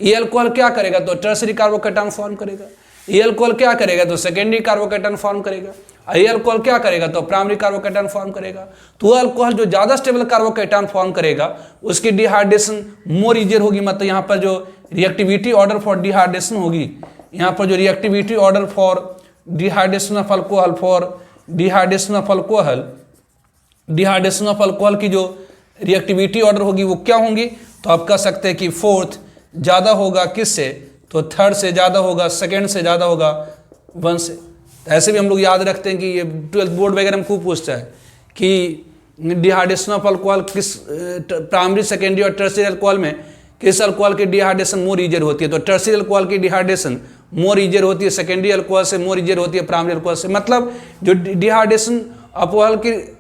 ये अल्कोहल क्या करेगा, तो टर्सरी कार्बोकैटायन फॉर्म करेगा। ये अल्कोहल क्या करेगा, तो सेकेंडरी कार्बोकैटायन फॉर्म करेगा। ये अल्कोहल क्या करेगा, तो प्राइमरी कार्बोकैटायन फॉर्म करेगा। तो वो अल्कोहल जो ज़्यादा स्टेबल कार्बोकैटायन फॉर्म करेगा उसकी डिहाइड्रेशन मोर इजियर होगी। मतलब यहाँ पर जो रिएक्टिविटी ऑर्डर फॉर डिहाइड्रेशन होगी, यहाँ पर जो reactivity order for dehydration of alcohol dehydration of alcohol की जो रिएक्टिविटी ऑर्डर होगी वो क्या होंगी, तो आप कह सकते हैं कि फोर्थ ज़्यादा होगा किससे, तो थर्ड से ज़्यादा होगा, सेकेंड से ज़्यादा होगा 1 से। तो ऐसे भी हम लोग याद रखते हैं कि ये 12th बोर्ड वगैरह में खूब पूछता है कि डिहाइड्रेशन ऑफ अल्कोहल किस प्राइमरी, सेकेंडरी और टर्शियरी अल्कोहल में किस अल्कोहल की डिहाइड्रेशन मोर ईजियर होती है। तो टर्शियरी अल्कोहल की डिहाइड्रेशन मोर ईजियर होती है, सेकेंडरी अल्कोहल से मोर ईजियर होती है प्राइमरी अल्कोहल से। मतलब जो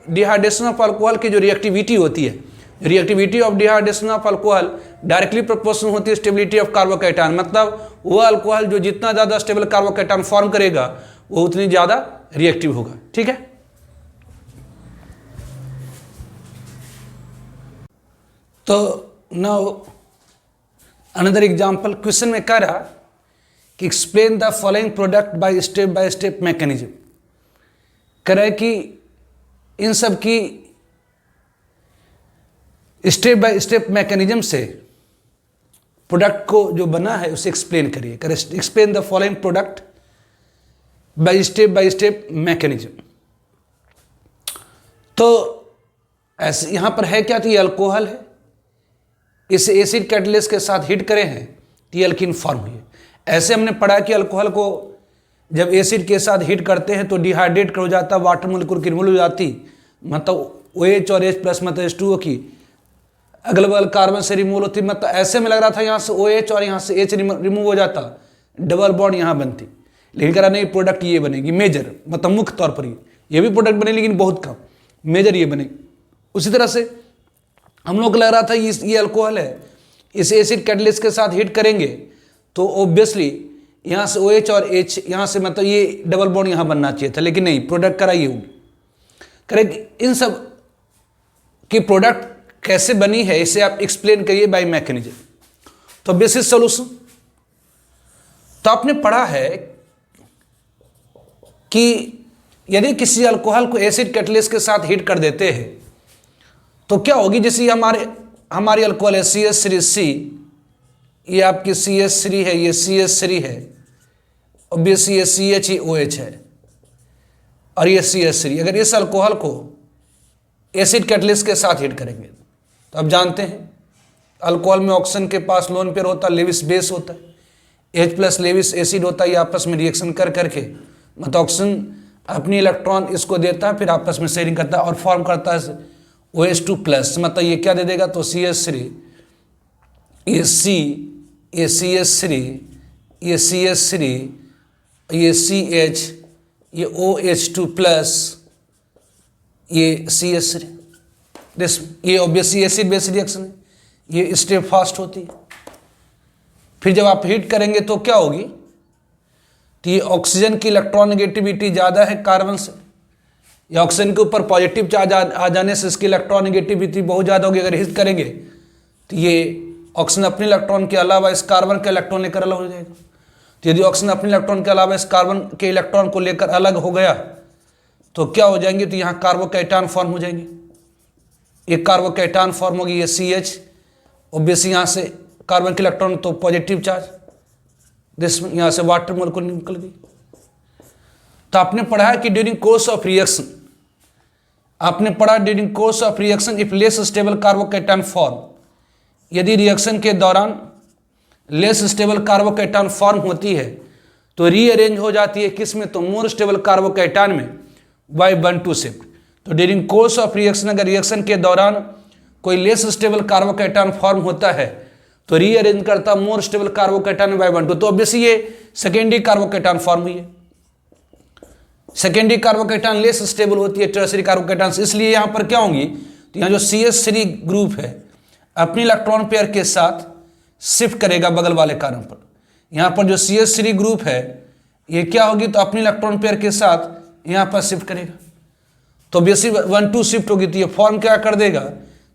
डिहाइड्रेशन ऑफ अल्कोहल की जो रिएक्टिविटी होती है, reactivity of dehydration of alcohol directly proportional होती है स्टेबिलिटी ऑफ कार्बोकैटायन। मतलब वो अल्कोहल जो जितना ज़्यादा स्टेबल कार्बोकैटायन फॉर्म करेगा वो उतनी ज़्यादा रिएक्टिव होगा। ठीक है, तो नाउ अनदर एग्जाम्पल, क्वेश्चन में कह रहा कि explain the following product by step mechanism. कह रहा है कि इन सब की स्टेप बाय स्टेप मैकेनिज्म से प्रोडक्ट को जो बना है उसे एक्सप्लेन करिए। Explain the following product by step mechanism. तो ऐसे यहाँ पर है क्या, तो ये अल्कोहल है, इसे एसिड कैटलिस्ट के साथ हीट करे हैं तो ये एल्कीन फॉर्म हुई है। ऐसे हमने पढ़ा कि अल्कोहल को जब एसिड के साथ हीट करते हैं तो डिहाइड्रेट हो जाता, वाटर मोलिक्यूल की रिमूवल हो जाती, मतलब OH और H प्लस मतलब H2O की अगल बगल कार्बन से रिमूव होती। मतलब ऐसे में लग रहा था यहाँ से OH और यहाँ से H रिमूव हो जाता, डबल बॉन्ड यहाँ बनती, लेकिन कह रहा नहीं प्रोडक्ट ये बनेगी मेजर, मतलब मुख्य तौर पर ये भी प्रोडक्ट बने लेकिन बहुत कम, मेजर ये बनेगी। उसी तरह से हम लोग को लग रहा था ये अल्कोहल है, इस एसिड कैटलिस्ट के साथ हीट करेंगे तो ऑब्वियसली यहाँ से OH और H यहाँ से मतलब ये डबल बॉन्ड यहाँ बनना चाहिए था, लेकिन नहीं, प्रोडक्ट कराइए होगी। करेक्ट, इन सब की प्रोडक्ट कैसे बनी है इसे आप एक्सप्लेन करिए बाय मैकेनिज्म। तो बेसिस सॉल्यूशन, तो आपने पढ़ा है कि यदि किसी अल्कोहल को एसिड कैटलिस्ट के साथ हीट कर देते हैं तो क्या होगी, जैसे हमारी अल्कोहल है CH3C, ये आपकी CH3 है, ये CH3 है, ऑब्वियसली ये CH ही OH है और ये CH3। अगर इस अल्कोहल को एसिड कैटलिस्ट के साथ हीट करेंगे तो आप जानते हैं अल्कोहल में ऑक्सीजन के पास लोन पेयर होता है, लेविस बेस होता है, H प्लस लेविस एसिड होता है, ये आपस में रिएक्शन कर करके मतलब ऑक्सीजन अपनी इलेक्ट्रॉन इसको देता है, फिर आपस में शेयरिंग करता है और फॉर्म करता है OH2 प्लस। मतलब ये क्या दे देगा, तो CH3, ये C, ये CH3, ये CH3, ये CH, ये OH2 प्लस, ये CH3। ये ऑब्वियसली एसिड बेस रिएक्शन है, ये स्टेप फास्ट होती है। फिर जब आप हीट करेंगे तो क्या होगी, तो ये ऑक्सीजन की इलेक्ट्रॉन नेगेटिविटी ज़्यादा है कार्बन से, या ऑक्सीजन के ऊपर पॉजिटिव चार्ज आ जाने से इसकी इलेक्ट्रॉन नेगेटिविटी बहुत ज़्यादा होगी। अगर हीट करेंगे तो ये ऑक्सीजन अपने इलेक्ट्रॉन के अलावा इस कार्बन के इलेक्ट्रॉन लेकर अलग हो जाएगा। तो यदि ऑक्सीजन अपने इलेक्ट्रॉन के अलावा इस कार्बन के इलेक्ट्रॉन को लेकर अलग हो गया तो क्या हो जाएंगे, तो यहाँ कार्बोकैटायन फॉर्म हो जाएंगे। एक कार्बोकैटायन फॉर्म होगी, ये CH, ऑब्वियसली यहाँ से कार्बन के इलेक्ट्रॉन तो पॉजिटिव चार्ज, दिस यहाँ से वाटर मोलिक्यूल निकल गई। तो आपने पढ़ा है कि ड्यूरिंग कोर्स ऑफ रिएक्शन, आपने पढ़ा during course of reaction if less stable carbocation form, यदि रिएक्शन के दौरान लेस स्टेबल कार्बोकैटायन फॉर्म होती है तो रीअरेंज हो जाती है किस में, तो मोर स्टेबल कार्बोकैटायन में बाय 1-2 शिफ्ट। तो ड्यूरिंग कोर्स ऑफ रिएक्शन अगर रिएक्शन के दौरान कोई लेस स्टेबल कार्बोकैटायन फॉर्म होता है तो रीअरेंज करता मोर स्टेबल कार्बोकैटायन बाय 1-2। तो ऑब्वियसली ये सेकेंडरी कार्बोकैटायन फॉर्म हुई है, सेकेंडरी कार्बोकैटायन लेस स्टेबल होती है टर्शियरी कार्बोकैटायन से, इसलिए यहाँ पर क्या होंगी, तो यहाँ जो CH3 ग्रुप है अपनी इलेक्ट्रॉन पेयर के साथ शिफ्ट करेगा बगल वाले कार्बन पर। यहाँ पर जो CH3 ग्रुप है ये क्या होगी, तो अपनी इलेक्ट्रॉन पेयर के साथ यहाँ पर शिफ्ट करेगा, तो बेसिक 1-2 शिफ्ट होगी। तो ये फॉर्म क्या कर देगा,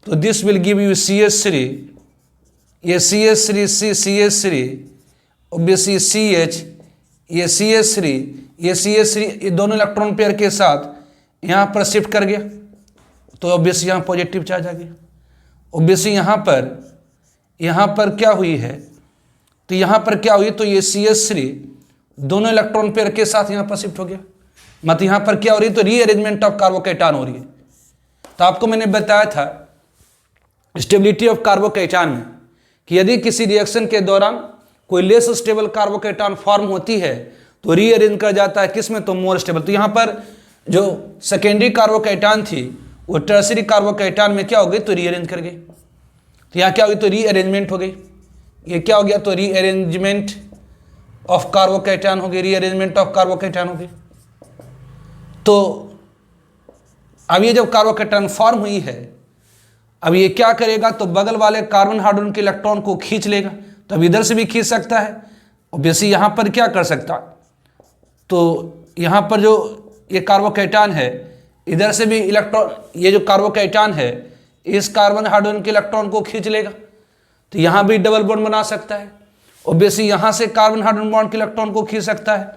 तो this will give you CH3, ये CH3 CH3, ऑब्वियसली CH, ये CH3, ये CH3 ये दोनों इलेक्ट्रॉन पेयर के साथ यहाँ पर शिफ्ट कर गया, तो ऑब्वियसली यहाँ पॉजिटिव चार्ज आ गया। ऑब्वियसली यहाँ पर क्या हुई है, तो यहाँ पर क्या हुई, तो ये CH3 दोनों इलेक्ट्रॉन पेयर के साथ यहाँ पर शिफ्ट हो गया। मतलब यहाँ पर क्या हो रही है, तो रीअरेंजमेंट ऑफ कार्बोकैटान हो रही है। तो आपको मैंने बताया था स्टेबिलिटी ऑफ कार्बोकैटान में कि यदि किसी रिएक्शन के दौरान कोई लेस स्टेबल कार्बोकैटान फॉर्म होती है तो रीअरेंज कर जाता है किस में, तो मोर स्टेबल। तो यहाँ पर जो सेकेंडरी कार्बोकैटान थी वो टर्सरी कार्बोकैटान में क्या हो गई, तो रीअरेंज कर गई। तो यहाँ क्या हो गई, तो रीअरेंजमेंट हो गई। ये क्या हो गया, तो रीअरेंजमेंट ऑफ कार्बोकैटान हो गई, रीअरेंजमेंट ऑफ कार्बोकैटान हो गई। तो अब ये जब कार्बोकैटान फॉर्म हुई है, अब ये क्या करेगा, तो बगल वाले कार्बन हाइड्रोजन के इलेक्ट्रॉन को खींच लेगा। तो अब इधर से भी खींच सकता है, ऑब्वियसली यहाँ पर क्या कर सकता, तो यहाँ पर जो ये कार्बोकैटान है इधर से भी इलेक्ट्रॉन, ये जो कार्बोकैटान है इस कार्बन हाइड्रोजन के इलेक्ट्रॉन को खींच लेगा। तो यहाँ भी डबल बॉन्ड बना सकता है। ऑब्वियसली यहाँ से कार्बन हाइड्रोजन बॉन्ड के इलेक्ट्रॉन को खींच सकता है,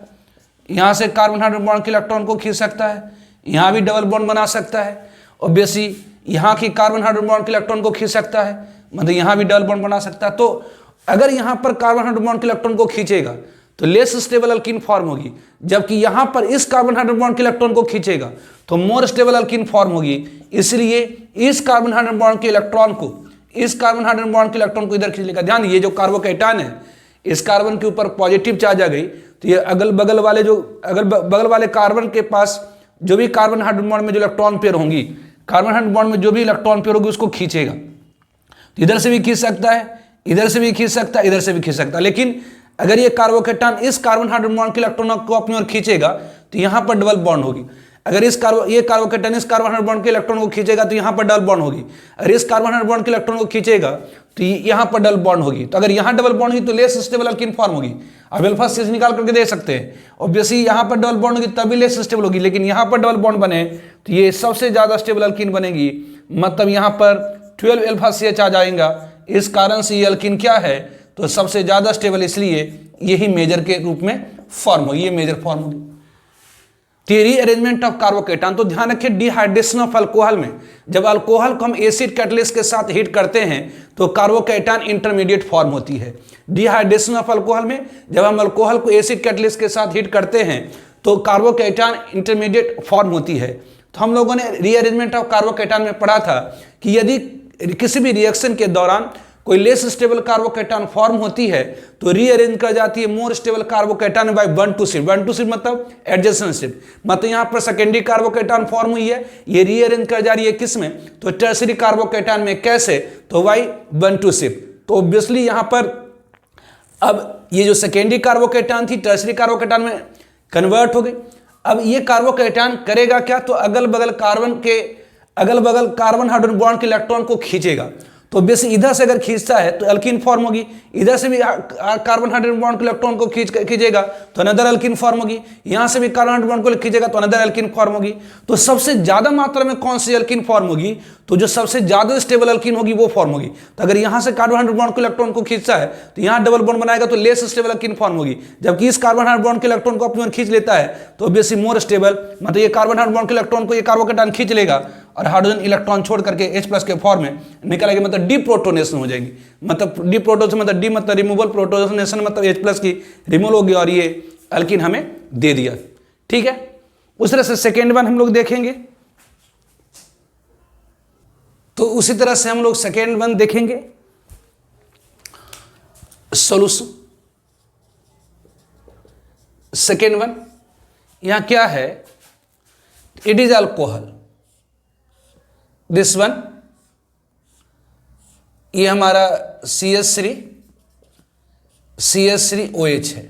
यहाँ से कार्बन हाइड्रोजन बॉन्ड के इलेक्ट्रॉन को खींच सकता है, यहाँ भी डबल बॉन्ड बना सकता है। ऑब्वियसली यहाँ की कार्बन हाइड्रोजन बॉन्ड के इलेक्ट्रॉन को खींच सकता है, मतलब यहाँ भी डबल बॉन्ड बना सकता है। तो अगर यहाँ पर कार्बन हाइड्रोजन बॉन्ड के इलेक्ट्रॉन को खींचेगा तो लेस स्टेबल अल्कीन फॉर्म होगी, जबकि यहाँ पर इस कार्बन हाइड्रोजन बॉन्ड के इलेक्ट्रॉन को खींचेगा तो मोर स्टेबल अल्कीन फॉर्म होगी। इसलिए इस कार्बन हाइड्रोजन बॉन्ड के इलेक्ट्रॉन को, इस कार्बन हाइड्रोजन बॉन्ड के इलेक्ट्रॉन को इधर खींच लेगा। ध्यान, ये जो कार्बोकैटान है इस कार्बन के ऊपर पॉजिटिव चार्ज आ गई, तो ये अगल बगल वाले कार्बन के पास जो भी कार्बन हाइड्रोजन बॉन्ड में जो इलेक्ट्रॉन पेयर होंगी, कार्बन हाइड्रोजन बॉन्ड में जो भी इलेक्ट्रॉन पेयर होगी उसको खींचेगा। तो इधर से भी खींच सकता है, इधर से भी खींच सकता है, इधर से भी खींच सकता है। लेकिन अगर ये कार्बोकैटान इस कार्बन हाइड्रोजन बॉन्ड के इलेक्ट्रॉन को अपनी ओर खींचेगा तो यहाँ पर डबल बॉन्ड होगी। अगर ये कार्बोकैटान इस कार्बन हाइड्रोजन बॉन्ड के इलेक्ट्रॉन को खींचेगा तो यहाँ पर डबल बॉन्ड होगी। अगर इस कार्बन हाइड्रोजन बॉन्ड के इलेक्ट्रॉन को खींचेगा तो यहाँ पर डबल बॉन्ड होगी। तो अगर यहाँ डबल बॉन्ड होगी तो लेस स्टेबल अल्कीन फॉर्म होगी। अब अल्फा सीरीज निकाल करके दे सकते हैं। ऑब्वियसली यहाँ पर डबल बॉन्ड होगी तभी लेस स्टेबल होगी, लेकिन यहाँ पर डबल बॉन्ड बने तो ये सबसे ज्यादा स्टेबल अल्कीन बनेगी। मतलब यहाँ पर 12 अल्फा CH आ जाएगा। इस कारण से ये अल्कीन क्या है, तो सबसे ज्यादा स्टेबल, इसलिए यही मेजर के रूप में फॉर्म होगी, ये मेजर फॉर्म होगी। रीअरेंजमेंट ऑफ कार्बोकैटान, तो ध्यान रखें डिहाइड्रेशन ऑफ अल्कोहल में जब अल्कोहल को हम एसिड कैटलिस्ट के साथ हीट करते हैं तो कार्बोकैटान इंटरमीडिएट फॉर्म होती है। डिहाइड्रेशन ऑफ अल्कोहल में जब हम अल्कोहल को एसिड कैटलिस्ट के साथ हीट करते हैं तो कार्बोकैटान इंटरमीडिएट फॉर्म होती है। तो हम लोगों ने रीअरेंजमेंट ऑफ कार्बोकैटान में पढ़ा था कि यदि किसी भी रिएक्शन के दौरान कोई लेस स्टेबल कार्बोकैटान फॉर्म होती है तो रीअरेंज कर जाती है more stable carbocation by 1 to shift। 1 to shift मतलब एडजेसेंट शिफ्ट। मतलब यहाँ पर सेकेंडरी कार्बोकैटान फॉर्म हुई है, ये रीअरेंज कर जा रही है किस में, तो टर्सरी कार्बोकैटान में। कैसे, तो बाय 1 to shift। तो ऑब्वियसली यहाँ पर अब ये जो सेकेंडरी कार्बोकैटान थी टर्सरी कार्बोकैटान में कन्वर्ट हो गई। अब ये कार्बोकैटान करेगा क्या, तो अगल बगल कार्बन हाइड्रोजन बॉन्ड के इलेक्ट्रॉन को खींचेगा। तो बेसिक इधर से अगर खींचता है तो अल्कीन फॉर्म होगी, इधर से भी कार्बन हाइड्रोजन बॉन्ड के इलेक्ट्रॉन को खींचेगा तो अनदर अल्कीन फॉर्म होगी, यहां से भी कार्बन हाइड्रोजन बॉन्ड को खींचेगा तो अनदर अल्कीन फॉर्म होगी। तो सबसे ज्यादा मात्रा में कौन सी अल्कीन फॉर्म होगी, तो जो सबसे ज्यादा स्टेबल अल्कीन होगी वो फॉर्म होगी। तो अगर यहां से कार्बन हाइड्रोजन बॉन्ड के इलेक्ट्रॉन को खींचता है तो यहां डबल बॉन्ड बनाएगा तो लेस स्टेबल अल्कीन फॉर्म होगी, जबकि इस कार्बन हाइड्रोजन बॉन्ड के इलेक्ट्रॉन को अपनी ओर खींच लेता है तो ऑब्वियसली मोर स्टेबल। मतलब ये कार्बन हाइड्रोजन बॉन्ड के इलेक्ट्रॉन को ये कार्बोकैटान खींच लेगा और हाइड्रोजन इलेक्ट्रॉन छोड़ करके H+ के फॉर्म में निकलेगी, मतलब डीप्रोटोनेशन हो जाएगी। मतलब डीप्रोटोनेशन मतलब डी मतलब रिमूवल, प्रोटोनेशन मतलब H+ की रिमूवल होगी और ये अल्कीन हमें दे दिया। ठीक है, उस तरह से सेकेंड वन हम लोग देखेंगे। तो उसी तरह से हम लोग सेकेंड वन देखेंगे सॉल्यूशन। सेकेंड वन यहां क्या है, it is alcohol, this one, ये हमारा CH3OH है।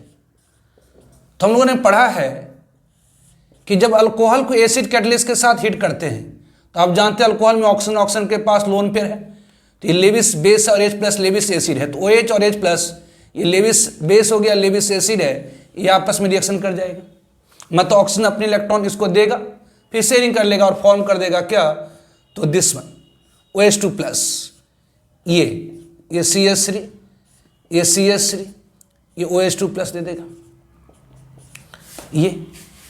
तो हम लोगों ने पढ़ा है कि जब अल्कोहल को एसिड कैटलिस्ट के साथ हीट करते हैं तो आप जानते हैं अल्कोहल में ऑक्सीजन के पास लोन पेयर है, तो ये लेविस बेस और H+ लेविस एसिड है। तो OH और H+ ये लेविस बेस हो गया, लेविस एसिड है, ये आपस में रिएक्शन कर जाएगा। मतलब ऑक्सीजन अपने इलेक्ट्रॉन इसको देगा, फिर शेयरिंग कर लेगा और फॉर्म कर देगा क्या, तो दिस वन OH2+, ये CH3, ये CH3, ये OH2+ दे देगा। ये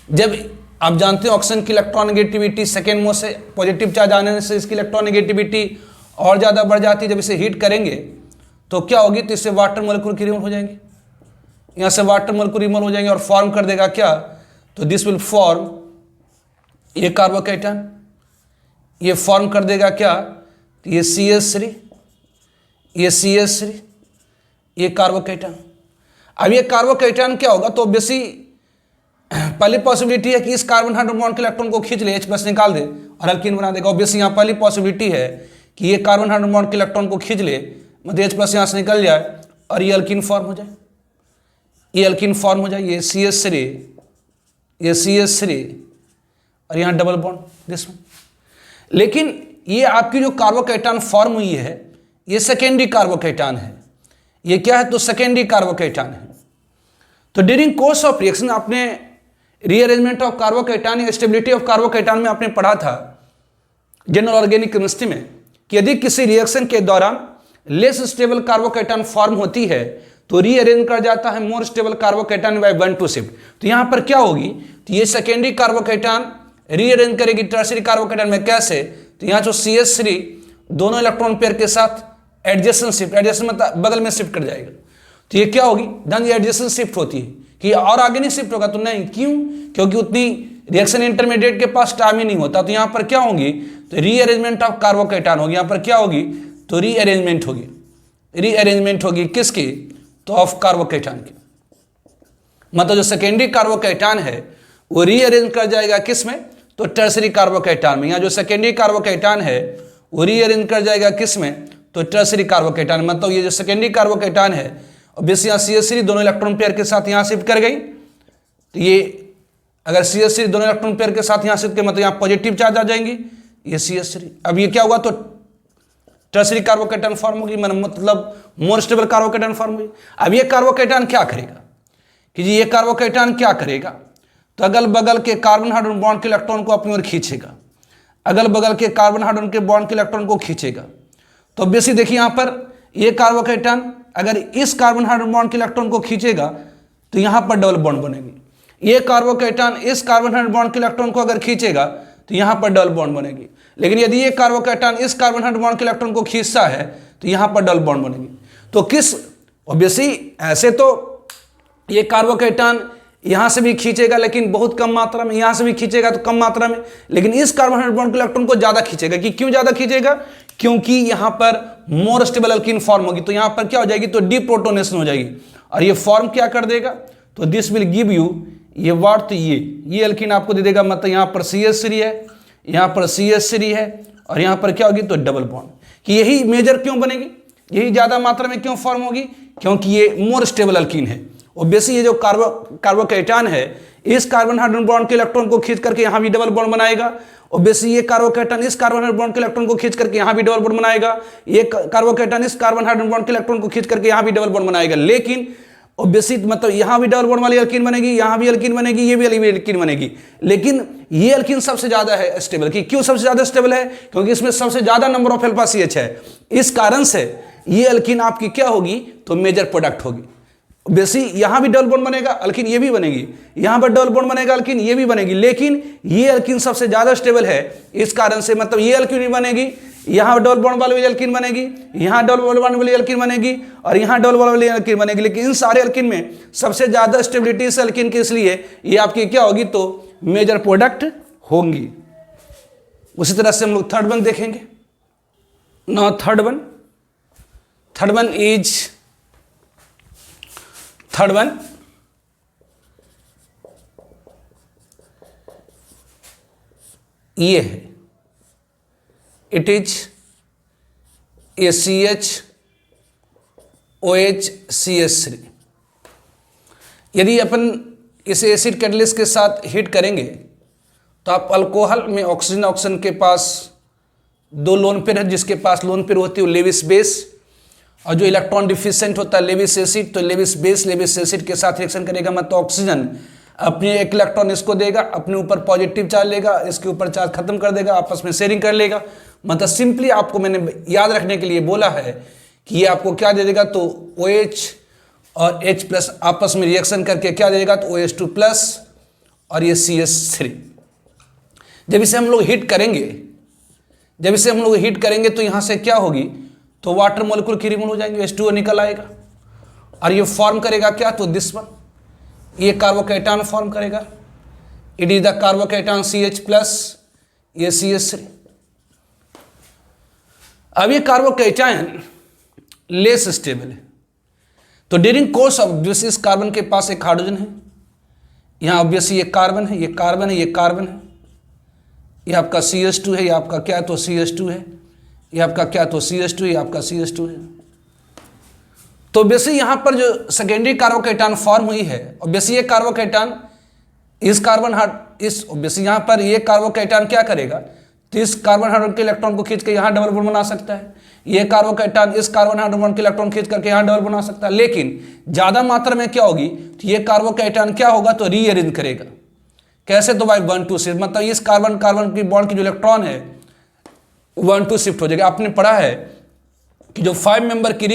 जब आप जानते हो ऑक्सीजन की इलेक्ट्रॉनगेटिविटी सेकेंड मोस्ट से पॉजिटिव चार्ज आने से इसकी इलेक्ट्रॉनगेटिविटी और ज़्यादा बढ़ जाती है। जब इसे हीट करेंगे तो क्या होगी, तो इससे वाटर मोलिक्यूल की रिमूव हो जाएंगे, यहाँ से वाटर मोलिक्यूल रिमूव हो जाएंगे और फॉर्म कर देगा क्या, तो दिस विल फॉर्म ये कार्बोकेटन, ये फॉर्म कर देगा क्या, तो ये CH3, ये CH3, ये कार्बोकेटन। अब ये कार्बोकेटन क्या होगा, तो ऑब्वियसली पहली पॉसिबिलिटी है कि इस कार्बन हाइड्रोजन बॉन्ड के इलेक्ट्रॉन को खींच ले, H+ निकाल दे और अल्कीन बना देगा। ऑब्वियसली यहाँ पहली पॉसिबिलिटी है कि ये कार्बन हाइड्रोजन बॉन्ड के इलेक्ट्रॉन को खींच ले, मतलब H+ यहाँ से निकल जाए और ये अल्कीन फॉर्म हो जाए, ये अल्कीन फॉर्म हो जाए, ये CH3, ये CH3 और यहाँ डबल बॉन्ड दिस वन। लेकिन ये आपकी जो कार्बोकेटन फॉर्म हुई है ये सेकेंडरी कार्बोकेटन है, ये क्या है, तो सेकेंडरी कार्बोकेटन है। तो ड्यूरिंग कोर्स ऑफ रिएक्शन आपने रीअरेंजमेंट ऑफ कार्बोकेटन या स्टेबिलिटी ऑफ कार्बोकेटन में आपने पढ़ा था जनरल ऑर्गेनिक केमिस्ट्री में कि यदि किसी रिएक्शन के दौरान लेस स्टेबल कार्बोकेटन फॉर्म होती है तो रीअरेंज कर जाता है more stable carbocation by 1-2 shift. तो यहाँ पर क्या होगी, तो ये सेकेंडरी कार्बोकेटन रीअरेंज करेगी टर्शियरी कार्बोकेटन में, कैसे, तो यहाँ जो CH3 दोनों इलेक्ट्रॉन पेयर के साथ एडजेसेंट शिफ्ट, एडजेसेंट मतलब बगल में शिफ्ट कर जाएगा, तो ये क्या होगी, धन ये एडजेसेंट शिफ्ट होती है कि और आगे नहीं शिफ्ट होगा, तो नहीं, क्यों, क्योंकि उतनी रिएक्शन इंटरमीडिएट के पास टाइम ही नहीं होता। तो यहाँ पर क्या होगी, तो रीअरेंजमेंट ऑफ कार्बोकेटन होगी, यहाँ पर क्या होगी, तो रीअरेंजमेंट होगी, रीअरेंजमेंट होगी किसकी, तो ऑफ कार्बोकेटन की, मतलब जो सेकेंडरी कार्बोकेटन है वो रीअरेंज कर जाएगा किस में, तो टर्शियरी कार्बोकेटन में। यहाँ जो सेकेंडरी कार्बोकेटन है वो रीअरेंज कर जाएगा किस में, तो टर्शियरी कार्बोकेटन। मतलब ये जो सेकेंडरी कार्बोकेटन है ऑब्वियसली यहाँ CH3 दोनों इलेक्ट्रॉन पेयर के साथ यहाँ शिफ्ट कर गई, तो ये अगर CH3 दोनों इलेक्ट्रॉन पेयर के साथ यहाँ शिफ्ट कर मतलब यहाँ पॉजिटिव चार्ज आ जाएंगी, ये CH3। अब ये क्या हुआ, तो टर्शियरी कार्बोकेटन फॉर्म होगी, मतलब मोर स्टेबल कार्बोकेटन फॉर्म होगी। अब ये कार्बोकेटन क्या करेगा कि जी ये कार्बोकेटन क्या करेगा, तो अगल बगल के कार्बन हाइड्रोजन बॉन्ड के इलेक्ट्रॉन को अपनी ओर खींचेगा, अगल बगल के कार्बन हाइड्रोजन के बॉन्ड के इलेक्ट्रॉन को खींचेगा। तो ऑब्वियसली देखिए यहाँ पर ये कार्बोकेटन अगर इस कार्बन हाइड्रोजन बॉन्ड के इलेक्ट्रॉन को खींचेगा तो यहाँ पर डबल बॉन्ड बनेगी। ये कार्बोकेटन इस कार्बन हाइड्रोजन बॉन्ड के इलेक्ट्रॉन को अगर खींचेगा तो यहाँ पर डबल बॉन्ड बनेगी। लेकिन यदि ये कार्बोकेटन इस कार्बन हाइड्रोजन बॉन्ड के इलेक्ट्रॉन को खींचता है तो यहाँ पर डबल बॉन्ड बनेगी। तो किस, ऑब्वियसली ऐसे तो ये कार्बोकेटन यहाँ से भी खींचेगा लेकिन बहुत कम मात्रा में, यहाँ से भी खींचेगा तो कम मात्रा में, लेकिन इस कार्बन हाइड्रोजन बॉन्ड के इलेक्ट्रॉन को ज्यादा खींचेगा। कि क्यों ज्यादा खींचेगा, क्योंकि यहाँ पर मोर स्टेबल अल्कीन फॉर्म होगी। तो यहाँ पर क्या हो जाएगी, तो डीप्रोटोनेशन हो जाएगी और ये फॉर्म क्या कर देगा, तो दिस विल गिव यू ये वाट, तो ये अल्कीन आपको दे देगा। मतलब यहाँ पर CH3 है, यहाँ पर CH3 है और यहाँ पर क्या होगी, तो डबल बॉन्ड। कि यही मेजर क्यों बनेगी, यही ज्यादा मात्रा में क्यों फॉर्म होगी, क्योंकि ये मोर स्टेबल अल्कीन है। ऑब्वियसली ये जो कार्बोकेटन है इस कार्बन हाइड्रोजन बॉन्ड के इलेक्ट्रॉन को खींच करके यहाँ भी डबल बॉन्ड बनाएगा। ऑब्वियसली ये कार्बोकेटन इस कार्बन हाइड्रोजन बॉन्ड के इलेक्ट्रॉन को खींच करके यहाँ भी डबल बॉन्ड बनाएगा, ये कार्बोकेटन इस कार्बन हाइड्रोजन बॉन्ड के इलेक्ट्रॉन को खींच करके यहाँ भी डबल बॉन्ड बनाएगा। लेकिन ऑब्वियसली मतलब यहाँ भी डबल बॉन्ड वाली अल्कीन बनेगी, यहाँ भी अल्कीन बनेगी, ये भी अल्कीन बनेगी। लेकिन ये अल्कीन सबसे ज्यादा है स्टेबल। की क्यों सबसे ज्यादा स्टेबल है, क्योंकि इसमें सबसे ज्यादा नंबर ऑफ अल्फा CH है। इस कारण से ये अल्कीन आपकी क्या होगी, तो मेजर प्रोडक्ट होगी। बेसी यहाँ भी डबल बॉन्ड बनेगा, अल्कीन ये भी बनेगी, यहाँ पर डबल बॉन्ड बनेगा, अल्कीन ये भी बनेगी। लेकिन ये अल्कीन सबसे ज्यादा स्टेबल है, इस कारण से मतलब ये अल्कीन भी बनेगी, यहाँ डबल बॉन्ड वाली अल्कीन बनेगी, यहाँ डबल बॉन्ड वाली अल्कीन बनेगी और यहाँ डबल बॉन्ड वाली अल्कीन बनेगी। लेकिन इन सारे अल्कीन में सबसे ज्यादा स्टेबिलिटी इस अल्कीन की, इसलिए ये आपकी क्या होगी, तो मेजर प्रोडक्ट होंगी। उसी तरह से हम लोग थर्ड वन देखेंगे। Now third one is third one ये है, it is ACH OH CH3। यदि अपन इसे एसिड कैटलिस्ट के साथ हीट करेंगे तो आप अल्कोहल में ऑक्सीजन के पास दो लोन पेयर है, जिसके पास लोन पेयर होती है लेविस बेस, और जो इलेक्ट्रॉन डिफिशिएंट होता है लेविस एसिड, तो लेविस बेस लेविस एसिड के साथ रिएक्शन करेगा। मतलब ऑक्सीजन अपने एक इलेक्ट्रॉन इसको देगा, अपने ऊपर पॉजिटिव चार्ज लेगा, इसके ऊपर चार्ज खत्म कर देगा, आपस में शेयरिंग कर लेगा। मतलब सिंपली आपको मैंने याद रखने के लिए बोला है कि ये आपको क्या दे देगा, तो OH और H+ आपस में रिएक्शन करके क्या दे देगा, तो OH2+ और ये CH3। जब इसे हम लोग हीट करेंगे तो यहाँ से क्या होगी, तो वाटर मॉलिक्यूल की रिमूव हो जाएंगे, H2O निकल आएगा और ये फॉर्म करेगा क्या, तो दिस वन, ये कार्बोकैटान फॉर्म करेगा। It is the carbocation CH plus ये CH3। अब ये कार्बोकैटान लेस स्टेबल है, तो ड्यूरिंग कोर्स ऑफ ऑब्वियसली इस कार्बन के पास एक हाइड्रोजन है, यहाँ ऑब्वियसली ये कार्बन है, ये कार्बन है, ये कार्बन है, ये आपका CH2 है, ये आपका क्या, तो CH2 है, ये आपका क्या, तो CH2, ये आपका CH2 है। तो ऑब्वियसली यहाँ पर जो सेकेंडरी कार्बोकैटान फॉर्म हुई है, ऑब्वियसली ये कार्बोकैटान इस कार्बन ऑब्वियसली यहाँ पर ये कार्बोकैटान क्या करेगा, तो इस कार्बन हाइड्रोजन के इलेक्ट्रॉन को खींच के यहाँ डबल बॉन्ड बना सकता है, ये कार्बोकैटान इस कार्बन हाइड्रोजन के इलेक्ट्रॉन खींच करके यहाँ डबल बना सकता है। लेकिन ज्यादा मात्रा में क्या होगी, तो ये कार्बोकैटान क्या होगा, तो रीअरेंज करेगा। कैसे, तो बाई 1,2 शिफ्ट, मतलब इस कार्बन कार्बन की बॉन्ड की जो इलेक्ट्रॉन है 1,2 शिफ्ट हो जाएगा। आपने पढ़ा है कि जो 5 मेंबर की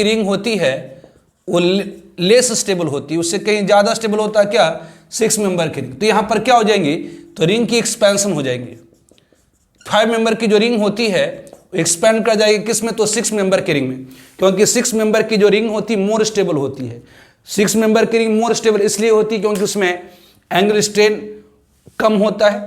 रिंग होती है, वो लेस स्टेबल होती है, उससे कहीं ज़्यादा स्टेबल होता है क्या, 6 मेंबर की रिंग। तो यहाँ पर क्या हो जाएंगी, तो रिंग की एक्सपेंशन हो जाएंगी। 5 मेंबर की जो रिंग होती है एक्सपेंड कर जाएगी किस में, तो 6 मेंबर की रिंग में, क्योंकि 6 मेंबर की जो रिंग होती है मोर स्टेबल होती है। 6 मेंबर की रिंग मोर स्टेबल इसलिए होती है क्योंकि उसमें एंगल स्ट्रेन कम होता है।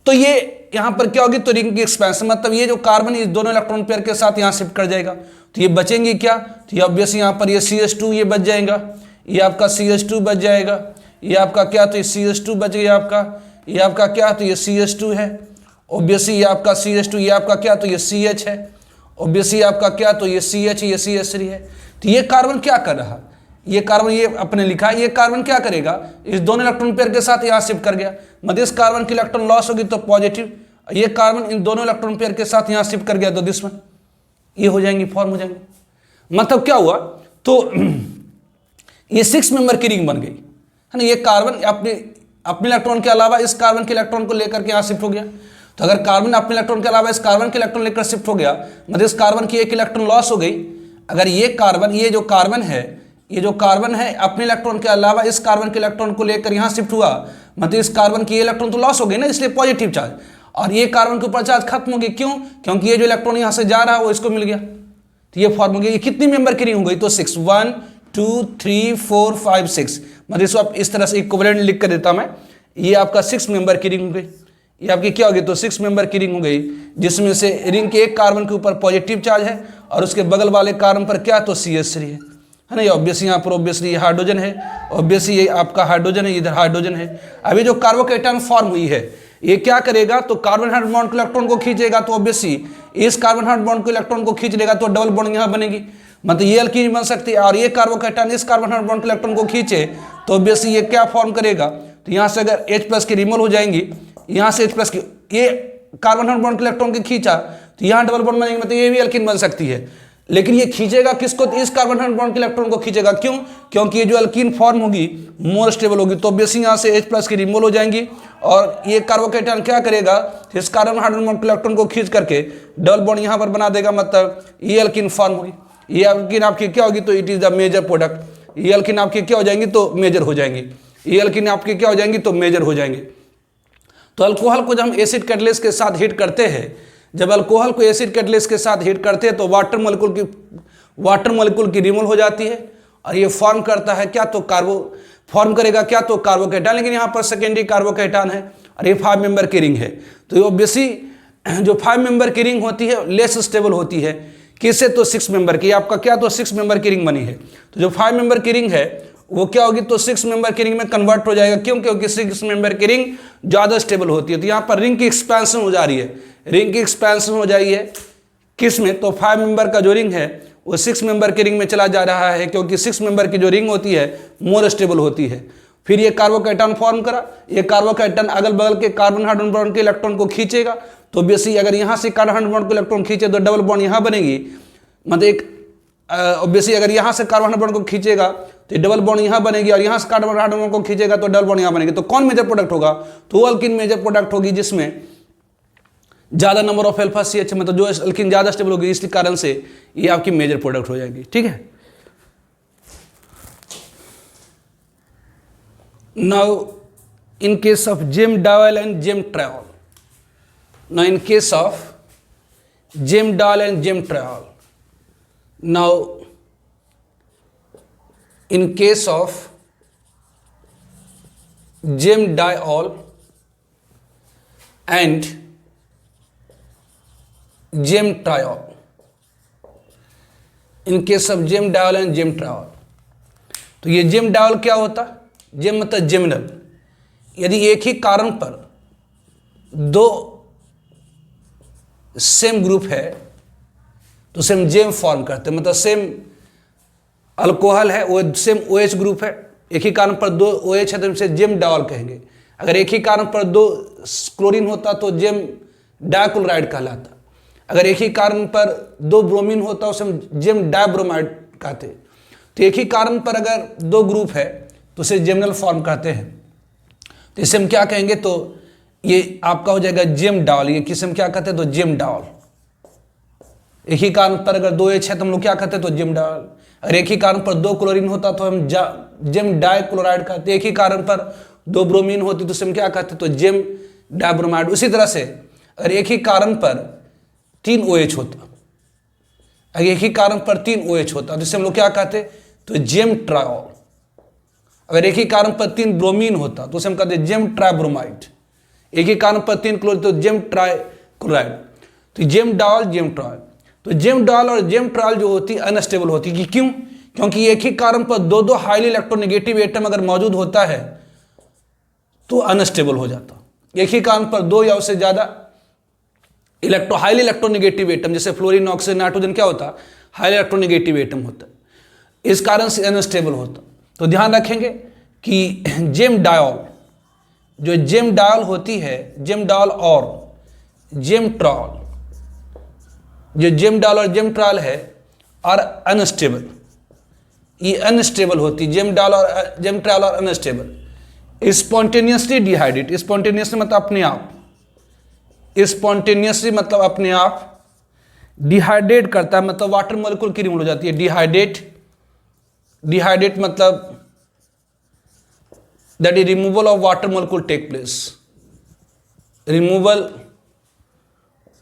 तो ये यहाँ पर क्या होगी, तो रिंग की एक्सपेंशन, मतलब ये जो कार्बन इस दोनों इलेक्ट्रॉन पेयर के साथ यहाँ शिफ्ट कर जाएगा, तो ये बचेंगे क्या, तो ये ऑब्वियसली यहाँ पर ये CH2 ये बच जाएगा, ये आपका CH2 बच जाएगा, ये आपका क्या, तो ये CH2 बच गया आपका, ये आपका क्या, तो ये CH2 है, ऑब्वियसली ये आपका CH2, ये आपका क्या, तो ये CH है, ऑब्वियसली आपका क्या, तो ये CH, ये CH3 है। तो ये कार्बन क्या कर रहा, ये कार्बन, ये अपने लिखा है, ये कार्बन क्या करेगा, इस दोनों इलेक्ट्रॉन पेयर के साथ यहाँ शिफ्ट कर गया, मतलब इस कार्बन की इलेक्ट्रॉन लॉस होगी तो पॉजिटिव, ये कार्बन इन दोनों इलेक्ट्रॉन पेयर के साथ यहाँ शिफ्ट कर गया तो दिस वन, ये हो जाएंगी, फॉर्म हो जाएंगे। मतलब क्या हुआ, तो ये 6 मेंबर की रिंग बन गई है ना। ये कार्बन अपने इलेक्ट्रॉन के अलावा इस कार्बन के इलेक्ट्रॉन को लेकर के यहाँ शिफ्ट हो गया। तो अगर कार्बन अपने इलेक्ट्रॉन के अलावा इस कार्बन के इलेक्ट्रॉन लेकर शिफ्ट हो गया, मतलब इस कार्बन की एक इलेक्ट्रॉन लॉस हो गई। अगर ये जो कार्बन है अपने इलेक्ट्रॉन के अलावा इस कार्बन के इलेक्ट्रॉन को लेकर यहाँ शिफ्ट हुआ, मतलब इस कार्बन की इलेक्ट्रॉन तो लॉस हो गई ना, इसलिए पॉजिटिव चार्ज, और ये कार्बन के ऊपर चार्ज खत्म हो गई। क्यों, क्योंकि ये जो इलेक्ट्रॉन यहाँ से जा रहा है वो इसको मिल गया, तो ये फॉर्म हो गया। ये कितनी मेंबर की रिंग हो गई, तो 6, 1 2 3 4 5 6, मतलब इसको आप इस तरह से इक्विवेलेंट लिख कर देता मैं, ये आपका 6 मेंबर की रिंग हो गई। ये आपकी क्या हो गई, तो 6 मेंबर की रिंग हो गई, जिसमें से रिंग के एक कार्बन के ऊपर पॉजिटिव चार्ज है और उसके बगल वाले कार्बन पर क्या, तो CH3 है ना। ये ऑब्वियसली यहाँ पर ऑब्वियसली हाइड्रोजन है, ऑब्वियसली ये आपका हाइड्रोजन है, इधर हाइड्रोजन है। अभी जो कार्बोकैटान फॉर्म हुई है ये क्या करेगा, तो कार्बन हाइड्रोजन बॉन्ड के इलेक्ट्रॉन को खींचेगा, तो ऑब्वियसली इस कार्बन हाइड्रोजन बॉन्ड के इलेक्ट्रॉन को खींच लेगा तो डबल बॉन्ड यहाँ बनेगी, मतलब ये एल्कीन बन सकती है। और ये कार्बोकैटान इस कार्बन हाइड्रोजन बॉन्ड के इलेक्ट्रॉन को खींचे तो ऑब्वियसली ये क्या फॉर्म करेगा, तो यहाँ से अगर H+ की रिमूव हो जाएंगी, यहाँ से H+ की ये कार्बन हाइड्रोजन बॉन्ड के इलेक्ट्रॉन के खींचा तो यहाँ डबल बॉन्ड बनेंगे, मतलब ये भी एल्कीन बन सकती है। लेकिन ये खींचेगा किसको, तो इस कार्बन हाइड्रोजन बॉन्ड के इलेक्ट्रॉन को खींचेगा। क्यों, क्योंकि ये जो एल्कीन फॉर्म होगी मोर स्टेबल होगी, तो ऑब्वियसली यहाँ से H+ की रिमूव हो जाएंगी और ये कार्बोकैटान क्या करेगा, इस कार्बन हाइड्रोजन बॉन्ड के इलेक्ट्रॉन को खींच करके डबल बॉन्ड यहाँ पर बना देगा, मतलब ये एल्कीन फॉर्म होगी। ये एल्कीन आपकी क्या होगी, तो it is the major product. ये एल्कीन आपकी क्या हो जाएंगी, तो मेजर हो जाएंगी। ये एल्कीन आपकी क्या हो जाएंगी, तो मेजर हो जाएंगे। तो अल्कोहल को जब हम एसिड कैटलिस्ट के साथ हीट करते हैं, जब अल्कोहल को एसिड कैटलिस्ट के साथ हीट करते हैं तो वाटर मॉलिक्यूल की रिमूव हो जाती है और ये फॉर्म करता है क्या, तो फॉर्म करेगा क्या, तो कार्बोकैटान। लेकिन यहाँ पर सेकेंडरी कार्बोकैटान है और ये 5 मेंबर की रिंग है। तो ऑब्वियसली जो 5 मेंबर की रिंग होती है लेस स्टेबल होती है, किससे, तो 6 मेंबर की, आपका क्या, तो 6 मेंबर की रिंग बनी है। तो जो 5 मेंबर की रिंग है वो क्या होगी, तो 6 मेंबर की रिंग में कन्वर्ट हो जाएगा। क्यों, क्योंकि 6 मेंबर की रिंग ज़्यादा स्टेबल होती है। तो यहाँ पर रिंग की एक्सपेंशन हो जा रही है, रिंग की एक्सपेंशन हो जाई है किस में, तो 5 मेंबर का जो रिंग है वो 6 मेंबर की रिंग में चला जा रहा है, क्योंकि 6 मेंबर की जो रिंग होती है मोर स्टेबल होती है। फिर ये कार्बोकैटान फॉर्म करा, ये कार्बोकैटान अगल बगल के कार्बन हाइड्रोजन बॉन्ड के इलेक्ट्रॉन को खींचेगा, तो ऑब्वियसली अगर यहाँ से कार्बन हाइड्रोजन बॉन्ड को इलेक्ट्रॉन खींचे तो डबल बॉन्ड यहाँ बनेगी, मतलब एक ऑब्वियसली अगर यहाँ से कार्बन हाइड्रोजन बॉन्ड को खींचेगा तो डबल बॉन्ड यहाँ बनेगी और यहाँ से कार्बन हाइड्रोजन को खींचेगा तो डबल बॉन्ड यहाँ बनेगी। तो कौन मेजर प्रोडक्ट होगा, तो अल्कीन मेजर प्रोडक्ट होगी जिसमें ज्यादा नंबर ऑफ अल्फा CH, मतलब जो अल्कीन ज्यादा स्टेबल होगी, इसके कारण से ये आपकी मेजर प्रोडक्ट हो जाएगी। ठीक है, Now, in case of gem diol and gem triol, now in case of gem diol and gem triol, now in case of gem diol and gem triol, in case of gem diol and gem triol, तो ये GeM dial क्या होता? GeM मतलब geminal. यदि एक ही carbon पर दो same group है तो सेम जेम फॉर्म करते हैं, मतलब सेम अल्कोहल है वो सेम OH ग्रुप है, एक ही कार्बन पर दो OH है तो इसे जेम डायल कहेंगे। अगर एक ही कार्बन पर दो क्लोरीन होता तो जेम डाइक्लोराइड कहलाता। अगर एक ही कार्बन पर दो ब्रोमीन होता उसे हम जेम डाइब्रोमाइड कहते। तो एक ही कार्बन पर अगर दो ग्रुप है तो उसे जेमिनल फॉर्म कहते हैं। तो इसे हम क्या कहेंगे? तो ये आपका हो जाएगा जेम डाल। ये किसे हम क्या कहते हैं? तो जेम डाल। एक ही कार्बन पर अगर दो H है तो हम लोग क्या कहते हैं? तो जेम डाल। अगर एक ही कार्बन पर दो क्लोरीन होता तो हम जेम डाइक्लोराइड कहते। एक ही कार्बन पर दो ब्रोमीन होती तो उसे हम क्या कहते? तो जेम डाइब्रोमाइड। उसी तरह से अगर एक ही कार्बन पर तीन OH होता, अगर एक ही कार्बन पर तीन OH होता तो इसे हम लोग क्या कहते? तो जेम ट्रायोल। अगर एक ही कार्बन पर तीन ब्रोमीन होता तो उसे हम कहते जेम ट्राइब्रोमाइड। एक ही कार्बन पर तीन क्लोरीन तो जेम ट्राइक्लोराइड। तो जेम डाल जेम ट्रायल। तो जेम डाल और जेम ट्रायल जो होती है अनस्टेबल होती है। क्यों? क्योंकि एक ही कार्बन पर दो दो हाईली इलेक्ट्रोनेगेटिव एटम अगर मौजूद होता है तो अनस्टेबल हो जाता। एक ही कार्बन पर दो या उससे ज्यादा हाईली इलेक्ट्रोनेगेटिव एटम जैसे फ्लोरीन, ऑक्सीजन, नाइट्रोजन क्या होता? हाईली इलेक्ट्रोनेगेटिव एटम होता है, इस कारण से अनस्टेबल होता। तो ध्यान रखेंगे कि जेम डायल, जो जेम डायल होती है, जेम डायल और जेम ट्रायल, जो जेम डायल और जेम ट्रायल है और अनस्टेबल, ये अनस्टेबल होती है। जेम डायल और जेम ट्रायल और अनस्टेबल। स्पॉन्टेनियसली डिहाइड्रेट, स्पॉन्टेनियसली मतलब अपने आप, स्पॉन्टेनियसली मतलब अपने आप डिहाइड्रेट करता है, मतलब वाटर मॉलिक्यूल की रिमूव हो जाती है। डिहाइड्रेट मतलब that is removal of water molecule take place, removal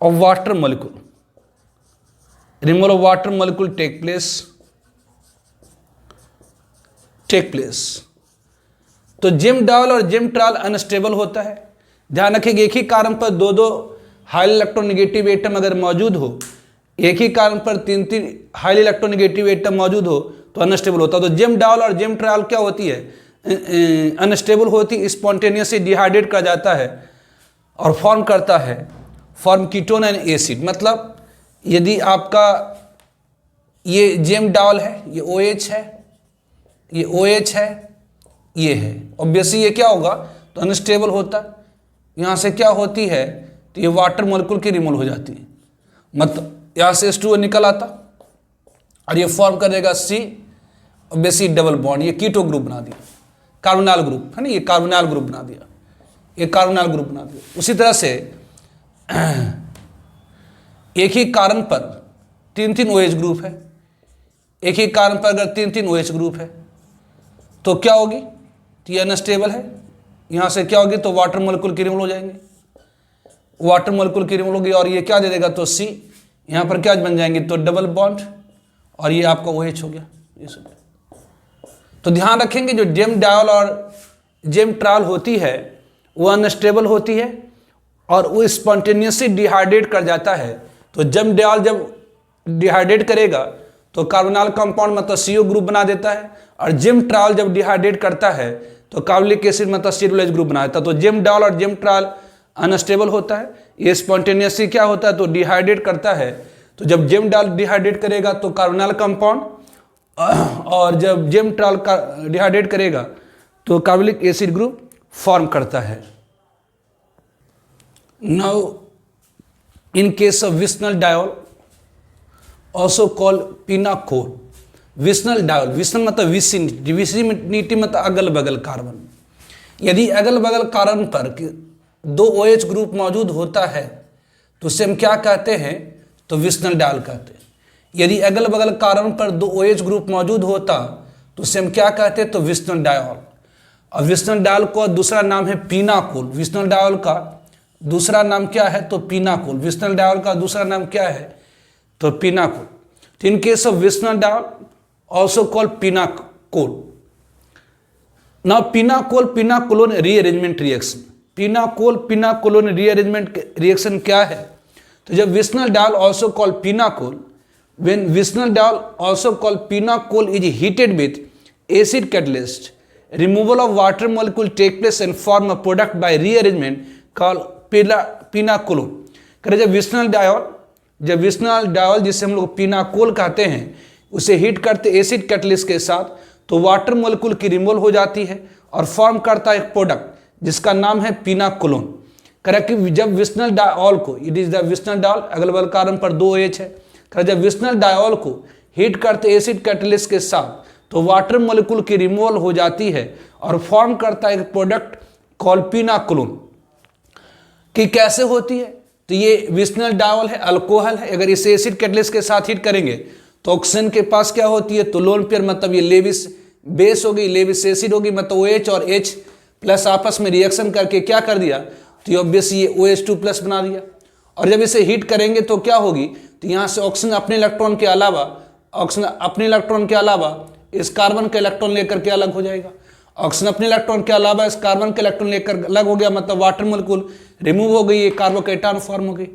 of water molecule take place। तो जेम डायल और जेम ट्रायल अनस्टेबल होता है। ध्यान रखिएगा एक ही कार्बन पर दो दो हाईली इलेक्ट्रोनेगेटिव एटम अगर मौजूद हो, एक ही कार्बन पर तीन तीन हाईली इलेक्ट्रोनेगेटिव एटम मौजूद हो तो अनस्टेबल होता है। तो जेम डायल और जेम ट्रायल क्या होती है? अनस्टेबल होती, स्पॉन्टेनियसली डिहाइड्रेट कर जाता है और फॉर्म करता है फॉर्म कीटोन एंड एसिड। मतलब यदि आपका ये जेम डायल है, ये OH है, ये OH है, ये है, ऑब्वियसली ये क्या होगा? तो अनस्टेबल होता। यहाँ से क्या होती है? तो ये वाटर मॉलिक्यूल की रिमूव हो जाती है, मतलब यहाँ से H2O निकल आता और ये फॉर्म करेगा C, ऑब्वियसली डबल बॉन्ड, ये कीटो ग्रुप बना दिया, कार्बोनाइल ग्रुप है ना, ये कार्बोनाइल ग्रुप बना दिया, ये कार्बोनाइल ग्रुप बना दिया। उसी तरह से एक ही कार्बन पर तीन तीन OH ग्रुप है, एक ही कार्बन पर अगर तीन तीन OH ग्रुप है तो क्या होगी? तो ये अनस्टेबल है। यहाँ से क्या होगी? तो वाटर मॉलिक्यूल की रिमूव हो जाएंगे, वाटर मॉलिक्यूल की रिमूव होगी और ये क्या दे देगा? तो C। यहाँ पर क्या बन जाएंगे? तो डबल बॉन्ड और ये आपका OH हो गया। तो ध्यान रखेंगे जो जेम डायल और जेम ट्रायल होती है वो अनस्टेबल होती है और वो स्पॉन्टेनियसली डिहाइड्रेट कर जाता है। तो जेम डायल जब डिहाइड्रेट करेगा तो कार्बोनाइल कंपाउंड मतलब CO ग्रुप बना देता है, और जेम ट्रायल जब डिहाइड्रेट करता है तो कार्बोलिक एसिड मतलब C ग्रुप बना देता है। तो जेम डायल और जेम ट्रायल अनस्टेबल होता है, ये स्पॉन्टेनियसली क्या होता है? तो डिहाइड्रेट करता है। तो जब जेम डायल डिहाइड्रेट करेगा तो कार्बोनाइल कंपाउंड, और जब जेम ट्रायल का डिहाइड्रेट करेगा तो कार्बोलिक एसिड ग्रुप फॉर्म करता है। Now in case of vicinal diol also call pinacol, vicinal diol, vicinal मतलब विसिनिटी, विसिनिटी मतलब अगल बगल कार्बन। यदि अगल बगल कार्बन पर दो OH ग्रुप मौजूद होता है तो उसे हम क्या कहते हैं? तो विस्नल डायल कहते हैं। यदि अगल बगल कार्बन पर दो OH ग्रुप मौजूद होता तो उसे हम क्या कहते हैं? तो विस्नल डायोल। और विस्नल डायल का दूसरा नाम है पीनाकोल। विस्नल डायल का दूसरा नाम क्या है? तो पीनाकोल। विस्नल डायल का दूसरा नाम क्या है? तो पीनाकोल। तो in case of vicinal diol also called pinacol. Now pinacol पीनाकोलोन rearrangement reaction. पीनाकोल पीनाकोलोन रीअरेंजमेंट रिएक्शन क्या है? तो जब vicinal diol also called pinacol, when vicinal diol also called pinacol is heated with acid catalyst, removal of water molecule take place and form a product by rearrangement called pinacolone। करें जब vicinal dial जिसे हम लोग पीनाकोल कहते हैं उसे heat करते acid catalyst के साथ, तो वाटर मोलिक्यूल की रिमूवल हो जाती है और फॉर्म करता है एक प्रोडक्ट जिसका नाम है पीनाकोलोन। करें कि जब विस्नल डायल को, इट इज द विस्नल डायल, अगल बगल कार्बन पर 2 OH है। करें जब विस्नल डायल को हीट करते एसिड कैटलिस्ट के साथ, तो वाटर मोलिक्यूल की रिमूवल हो जाती है और फॉर्म करता है एक प्रोडक्ट कॉल्ड पीनाकोलोन। कि कैसे होती है? तो ये विस्नल डायल है, अल्कोहल है। अगर इसे एसिड कैटलिस्ट के साथ हीट करेंगे तो ऑक्सीजन के पास क्या होती है? तो लोन पेयर, मतलब ये लेविस बेस होगी, लेविस एसिड होगी, मतलब OH और H प्लस आपस में रिएक्शन करके क्या कर दिया? तो ऑब्वियसली ये OH2 प्लस बना दिया। और जब इसे हीट करेंगे तो क्या होगी? तो यहाँ से ऑक्सीजन अपने इलेक्ट्रॉन के अलावा इस कार्बन का इलेक्ट्रॉन लेकर के अलग हो जाएगा। ऑक्सीजन अपने इलेक्ट्रॉन के अलावा इस कार्बन के इलेक्ट्रॉन लेकर अलग हो गया, मतलब वाटर मोलिक्यूल रिमूव हो गई, ये कार्बोकैटायन फॉर्म हो गई।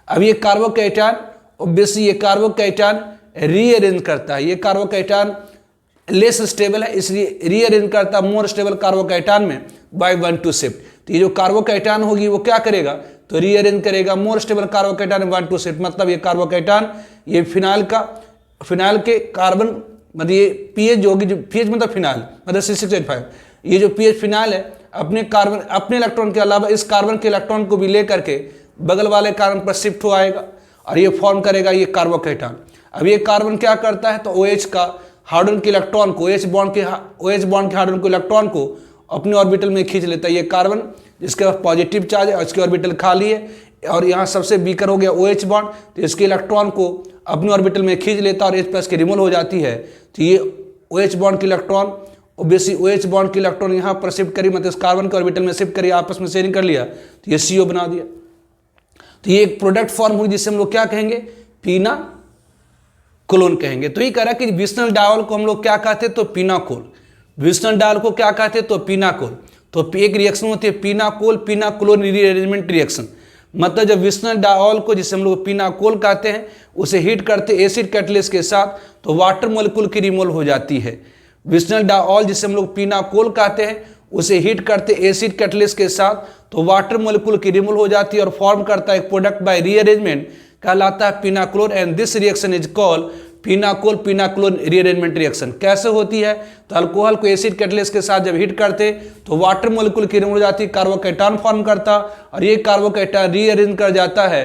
अब ये कार्बोकैटायन, ऑब्वियसली ये कार्बोकैटायन रीअरेंज करता है। ये कार्बोकैटायन लेस स्टेबल है, इसलिए रीअरेंज करता है मोर स्टेबल कार्बोकैटायन में बाय 1 शिफ्ट। तो ये जो कार्बोकैटायन होगी वो क्या करेगा? तो रीअरेंज करेगा मोर स्टेबल कार्बोकैटायन 1 शिफ्ट। मतलब ये कार्बोकैटायन ये फिनाइल के कार्बन, मतलब ये पीएच जो होगी, जो पीएच मतलब फिनाइल मतलब C6H5, ये जो पीएच फिनाइल है अपने इलेक्ट्रॉन के अलावा इस कार्बन के इलेक्ट्रॉन को भी लेकर के बगल वाले कार्बन पर शिफ्ट हो आएगा और ये फॉर्म करेगा ये कार्बोकैटायन। अब ये कार्बन क्या करता है? तो OH का हाइड्रोजन के इलेक्ट्रॉन को, OH बॉन्ड के हाइड्रोजन को इलेक्ट्रॉन को अपने ऑर्बिटल में खींच लेता है। ये कार्बन जिसके पास पॉजिटिव चार्ज है और इसकी ऑर्बिटल खाली है और यहाँ सबसे वीकर हो गया OH बॉन्ड, तो इसके इलेक्ट्रॉन को अपने ऑर्बिटल में खींच लेता और H प्लस की रिमूवल हो जाती है। तो ये OH बॉन्ड की इलेक्ट्रॉन, ऑब्वियसली OH बॉन्ड की इलेक्ट्रॉन यहाँ पर शिफ्ट करी, मतलब इस कार्बन के ऑर्बिटल में शिफ्ट करी, आपस में शेयरिंग कर लिया, तो ये CO बना दिया। तो ये एक प्रोडक्ट फॉर्म हुई जिसे हम लोग क्या कहेंगे? पीनाकोलोन कहेंगे। तो ये कह रहा है कि विस्नल डायल को हम लोग क्या कहते? तो पीनाकोल। विस्नल डायल को क्या कहते? तो पीनाकोल। तो एक रिएक्शन होती है पीनाकोल पीनाकोलोन रीअरेंजमेंट रिएक्शन। मतलब जब विस्नल डायल को, जिसे हम लोग पीनाकोल कहते हैं, उसे हीट करते एसिड कैटलिस्ट के साथ, तो वाटर मोलिक्यूल की रिमूवल हो जाती है। विस्नल डायल जिसे हम लोग पीनाकोल कहते हैं, उसे हीट करते एसिड कैटलिस्ट के साथ, तो वाटर मोलिक्यूल की रिमूवल हो जाती है और फॉर्म करता है एक प्रोडक्ट बाय रीअरेंजमेंट, कहलाता है pinacolone. And this reaction is called pinacol पीनाकोलोन rearrangement reaction. कैसे होती है? तो अल्कोहल को एसिड कैटलिस्ट के साथ जब हीट करते तो वाटर मोलिक्यूल की रिमूवल हो जाती है, कार्बोकैटायन फॉर्म करता और ये कार्बोकैटायन रीअरेंज कर जाता है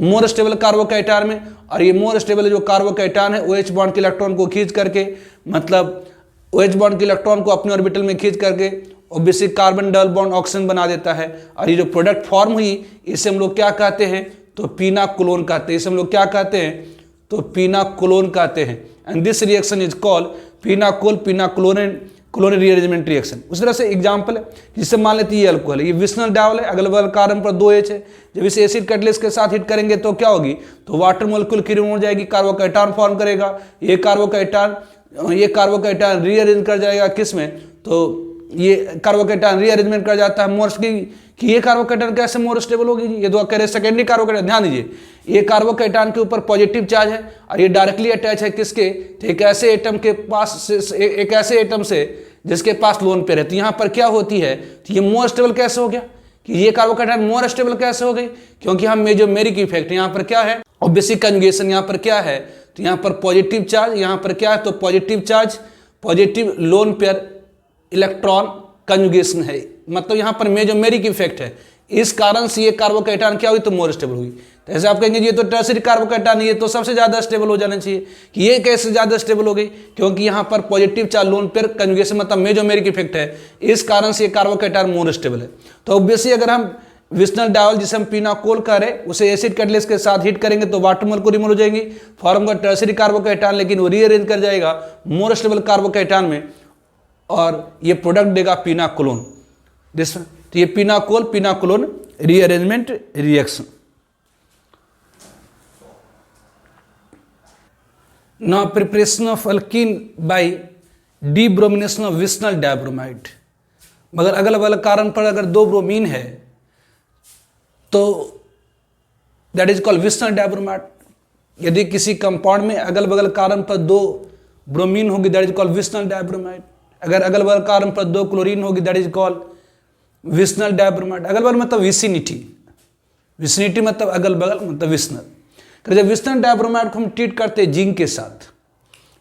मोर स्टेबल कार्बोकैटायन में। और ये मोर स्टेबल जो कार्बोकैटायन है OH बॉन्ड के इलेक्ट्रॉन को खींच करके, मतलब OH बॉन्ड के इलेक्ट्रॉन को अपने ऑर्बिटल में खींच करके obviously carbon double bond oxygen बना देता है। और ये जो प्रोडक्ट फॉर्म हुई इसे हम लोग क्या कहते हैं? तो पीनाकोलोन कहते हैं। इसे हम लोग क्या कहते हैं? तो पीनाकोलोन कहते हैं। And this reaction is called pinacol पीनाकोलोन rearrangement reaction. उस तरह से एग्जांपल है, जिससे मान लेते हैं ये अल्कोहल है, ये विस्नल डायल है, अगल बगल कार्बन पर 2 OH है। जब इसे एसिड कैटलिस्ट के साथ हीट करेंगे तो क्या होगी? तो वाटर मोलिक्यूल की रिमूव हो जाएगी, कार्बोकैटायन फॉर्म करेगा। ये कार्बोकैटायन रीअरेंज कर जाएगा किस में? तो ये कार्बोकैटायन रीअरेंजमेंट कर जाता है मोर कि ये कार्बोकैटायन कैसे मोर स्टेबल होगी? ये दो कह रहे सेकेंडरी कार्बोकैटायन। ध्यान दीजिए, ये कार्बोकैटायन के ऊपर पॉजिटिव चार्ज है और ये डायरेक्टली अटैच है किसके? तो एक ऐसे एटम के पास, एक ऐसे एटम से जिसके पास लोन पेयर है। तो यहाँ पर क्या होती है? तो ये मोर स्टेबल कैसे हो गया? कि ये कार्बोकैटायन मोर स्टेबल कैसे हो गई? क्योंकि हम मेजोमेरिक इफेक्ट, यहाँ पर क्या है? Obviously conjugation. यहाँ पर क्या है? तो यहाँ पर पॉजिटिव चार्ज, यहाँ पर क्या है? तो positive charge, positive lone pair electron conjugation है, मतलब यहाँ पर मेजोमेरिक इफेक्ट है। इस कारण से ये कार्बोकैटायन क्या हुई? तो मोर स्टेबल हुई। तो ऐसे आप कहेंगे ये तो टर्शियरी कार्बोकैटायन, ये तो सबसे ज़्यादा स्टेबल हो जाना चाहिए। कि ये कैसे ज़्यादा स्टेबल हो गई? क्योंकि यहाँ पर positive charge lone pair conjugation, मतलब मेजोमेरिक इफेक्ट है, इस कारण से ये कार्बोकैटायन मोर स्टेबल है। तो ऑब्वियसली अगर हम विस्नल डायल जिसे हम पीनाकोल कह रहे उसे एसिड कैटलिस्ट के साथ हीट करेंगे तो वाटर मोलिक्यूल रिमूव हो जाएंगी, फॉर्म का टर्शियरी कार्बोकैटायन, लेकिन वो रीअरेंज कर जाएगा मोर स्टेबल कार्बोकैटायन में और ये प्रोडक्ट देगा पिनाकोलोन। तो ये pinacolone rearrangement reaction. Now preparation of alkene by debromination of vicinal dibromide. मगर अगल बगल कारण पर अगर 2 ब्रोमीन है तो दैट इज कॉल्ड विस्नल डायब्रोमाइड। यदि किसी कंपाउंड में अगल बगल कारण पर 2 ब्रोमीन होगी दैट इज कॉल्ड विस्नल डायब्रोमाइड। अगर अगल बगल कारण पर 2 क्लोरीन होगी दैट इज कॉल्ड विस्नल डायब्रोमाइड। अगल बगल मतलब विसिनिटी, विसिनिटी मतलब अगल बगल मतलब विस्नल। जब विस्नल डायब्रोमाइड को हम ट्रीट करते हैं जिंक के साथ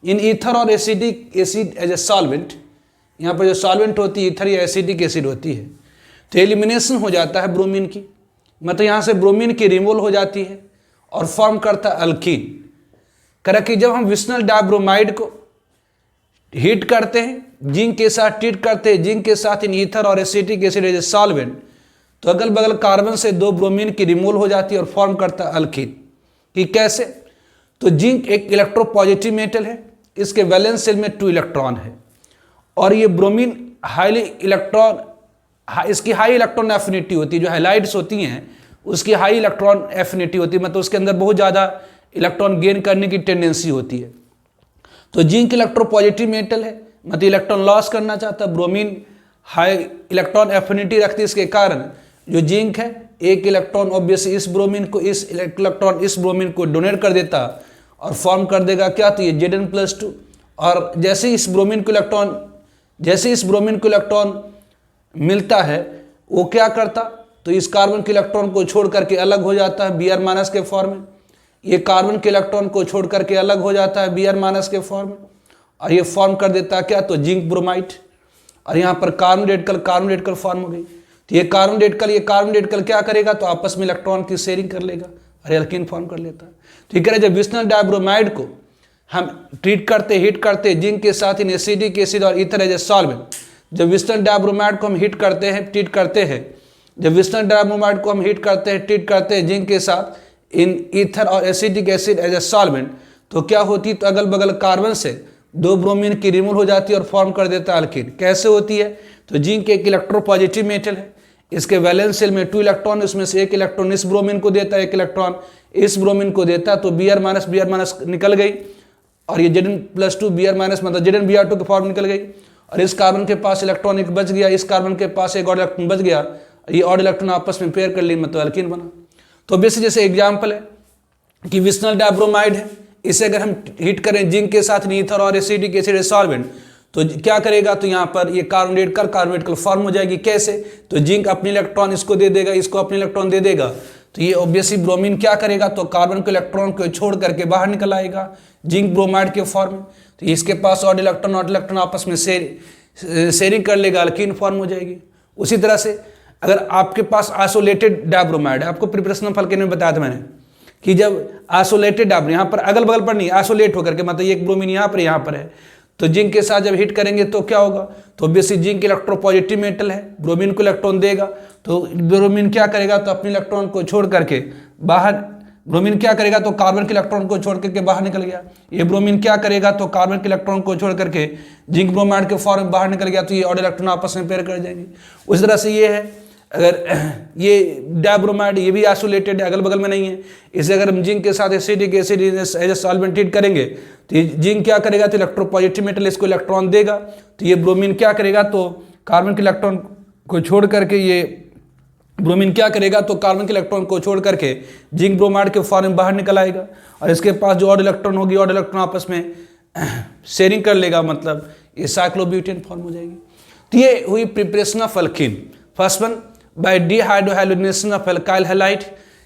इन ईथर और acidic acid as a solvent, यहाँ पर जो सॉल्वेंट होती है ईथर या एसिडिक एसिड होती है, तो एलिमिनेशन हो जाता है ब्रोमीन की, मतलब यहाँ से ब्रोमीन की रिमूवल हो जाती है और फॉर्म करता है अल्कीन। कह कि जब हम विस्नल डायब्रोमाइड को हीट करते हैं जिंक के साथ ट्रीट करते हैं जिंक के साथ इन ईथर और acetic acid as a solvent, तो अगल बगल कार्बन से 2 ब्रोमीन की रिमूवल हो जाती है और फॉर्म करता है अल्कीन। कि कैसे? तो जिंक एक इलेक्ट्रोपॉजिटिव मेटल है, इसके वैलेंस शेल में 2 इलेक्ट्रॉन है और ये ब्रोमीन हाईली इलेक्ट्रॉन, इसकी हाई इलेक्ट्रॉन एफिनिटी होती है, जो हैलाइड्स होती हैं उसकी हाई इलेक्ट्रॉन एफिनिटी होती है, मतलब उसके अंदर बहुत ज़्यादा इलेक्ट्रॉन गेन करने की टेंडेंसी होती है। तो जिंक इलेक्ट्रोपॉजिटिव मेटल है, मतलब इलेक्ट्रॉन लॉस करना चाहता है, ब्रोमीन हाई इलेक्ट्रॉन एफिनिटी रखती है, इसके कारण जो जिंक है एक इलेक्ट्रॉन ऑब्वियसली इस ब्रोमीन को इस इलेक्ट्रॉन इस ब्रोमीन को डोनेट कर देता और फॉर्म कर देगा क्या, तो ये Zn+2। और जैसे इस ब्रोमीन को इलेक्ट्रॉन मिलता है वो क्या करता, तो इस कार्बन के इलेक्ट्रॉन को छोड़ करके अलग हो जाता है Br- के फॉर्म में, ये कार्बन के इलेक्ट्रॉन को छोड़ करके अलग हो जाता है Br- के फॉर्म में और ये फॉर्म कर देता है क्या, तो जिंक ब्रोमाइड। और यहाँ पर कार्बन रेडिकल फॉर्म हो गई। तो ये कार्बन रेडिकल क्या करेगा, तो आपस में इलेक्ट्रॉन की शेयरिंग कर लेगा और एल्कीन फॉर्म कर लेता है। तो ये कह रहे जब विस्नल डायब्रोमाइड को हम ट्रीट करते हीट करते जिंक के साथ इन एसिडिक एसिड और ईथर एज ए सॉल्वेंट, जब विस्नल डायब्रोमाइड को हम हीट करते हैं ट्रीट करते हैं ट्रीट करते हैं जिंक के साथ इन ईथर और acidic acid as a solvent, तो क्या होती है, तो अगल बगल कार्बन से 2 ब्रोमीन की रिमूवल हो जाती है और फॉर्म कर देता है अल्कीन। कैसे होती है, तो जिंक एक इलेक्ट्रोपॉजिटिव मेटल है, इसके वैलेंस शेल में 2 इलेक्ट्रॉन, उसमें से 1 इलेक्ट्रॉन इस ब्रोमीन को देता है, 1 इलेक्ट्रॉन इस ब्रोमीन को देता है, तो Br- निकल गई और ये Zn+2 Br- मतलब Zn-Br2 की फॉर्म निकल गई और इस कार्बन के पास इलेक्ट्रॉन एक बच गया, इस कार्बन के पास एक और इलेक्ट्रॉन बच गया, ये और इलेक्ट्रॉन आपस में पेयर कर ली, मतलब अल्कीन बना। तो बेसिक जैसे एग्जाम्पल है कि विस्नल डायब्रोमाइड है, इसे अगर हम हीट करें जिंक के साथ ईथर और एसिडिक एसिड सॉल्वेंट, तो क्या करेगा, तो यहाँ पर ये कार्बन रेडिकल फॉर्म हो जाएगी। कैसे, तो जिंक अपनी इलेक्ट्रॉन इसको दे देगा, इसको अपनी इलेक्ट्रॉन दे देगा, तो ये ऑब्वियसली ब्रोमीन क्या करेगा, तो कार्बन के इलेक्ट्रॉन को छोड़ करके बाहर निकल आएगा जिंक ब्रोमाइड के फॉर्म में। तो इसके पास और इलेक्ट्रॉन आपस में शेयरिंग कर लेगा, अल्कीन फॉर्म हो जाएगी। उसी तरह से अगर आपके पास आइसोलेटेड डायब्रोमाइड है, आपको प्रिपरेशन ऑफ अल्कीन में बताया था मैंने कि जब आइसोलेटेड डायब्रोमाइड यहाँ पर अगल बगल पर नहीं, आइसोलेट होकर के, मतलब एक ब्रोमीन यहाँ पर है, तो जिंक के साथ जब हीट करेंगे तो क्या होगा, तो ऑब्वियसली जिंक इलेक्ट्रोपॉजिटिव मेटल है, ब्रोमीन को इलेक्ट्रॉन देगा, तो ब्रोमीन क्या करेगा, तो अपने इलेक्ट्रॉन को छोड़ करके बाहर, ब्रोमीन क्या करेगा, तो कार्बन के इलेक्ट्रॉन को छोड़ करके बाहर निकल गया। ये ब्रोमीन क्या करेगा, तो कार्बन के इलेक्ट्रॉन को छोड़ करके जिंक ब्रोमाइड के फॉर्म में बाहर निकल गया, तो ये और इलेक्ट्रॉन आपस में पेयर कर जाएंगे। उस तरह से ये है, अगर ये डायब्रोमाइड ये भी आइसोलेटेड है, अगल बगल में नहीं है, इसे अगर हम जिंक के साथ acidic acid as a solvent treat करेंगे तो ये जिंक क्या करेगा, तो इलेक्ट्रोपॉजिटिव मेटल इसको इलेक्ट्रॉन देगा, तो ये ब्रोमीन क्या करेगा, तो कार्बन के इलेक्ट्रॉन को छोड़ करके ये ब्रोमीन क्या करेगा, तो कार्बन के इलेक्ट्रॉन को छोड़ करके जिंक ब्रोमाइड के फॉर्म में बाहर निकल आएगा और इसके पास जो और इलेक्ट्रॉन होगी और इलेक्ट्रॉन आपस में शेयरिंग कर लेगा, मतलब ये साइक्लोब्यूटेन फॉर्म हो जाएगी। तो ये हुई preparation of alkyne. First one by dehydrohalogenation of alkyl halide,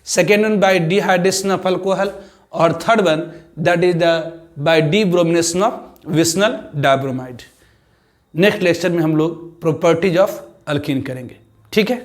second one by dehydration of alcohol, और third one that is the by debromination of vicinal dibromide. Next lecture में हम लोग प्रॉपर्टीज ऑफ अल्कीन करेंगे, ठीक है।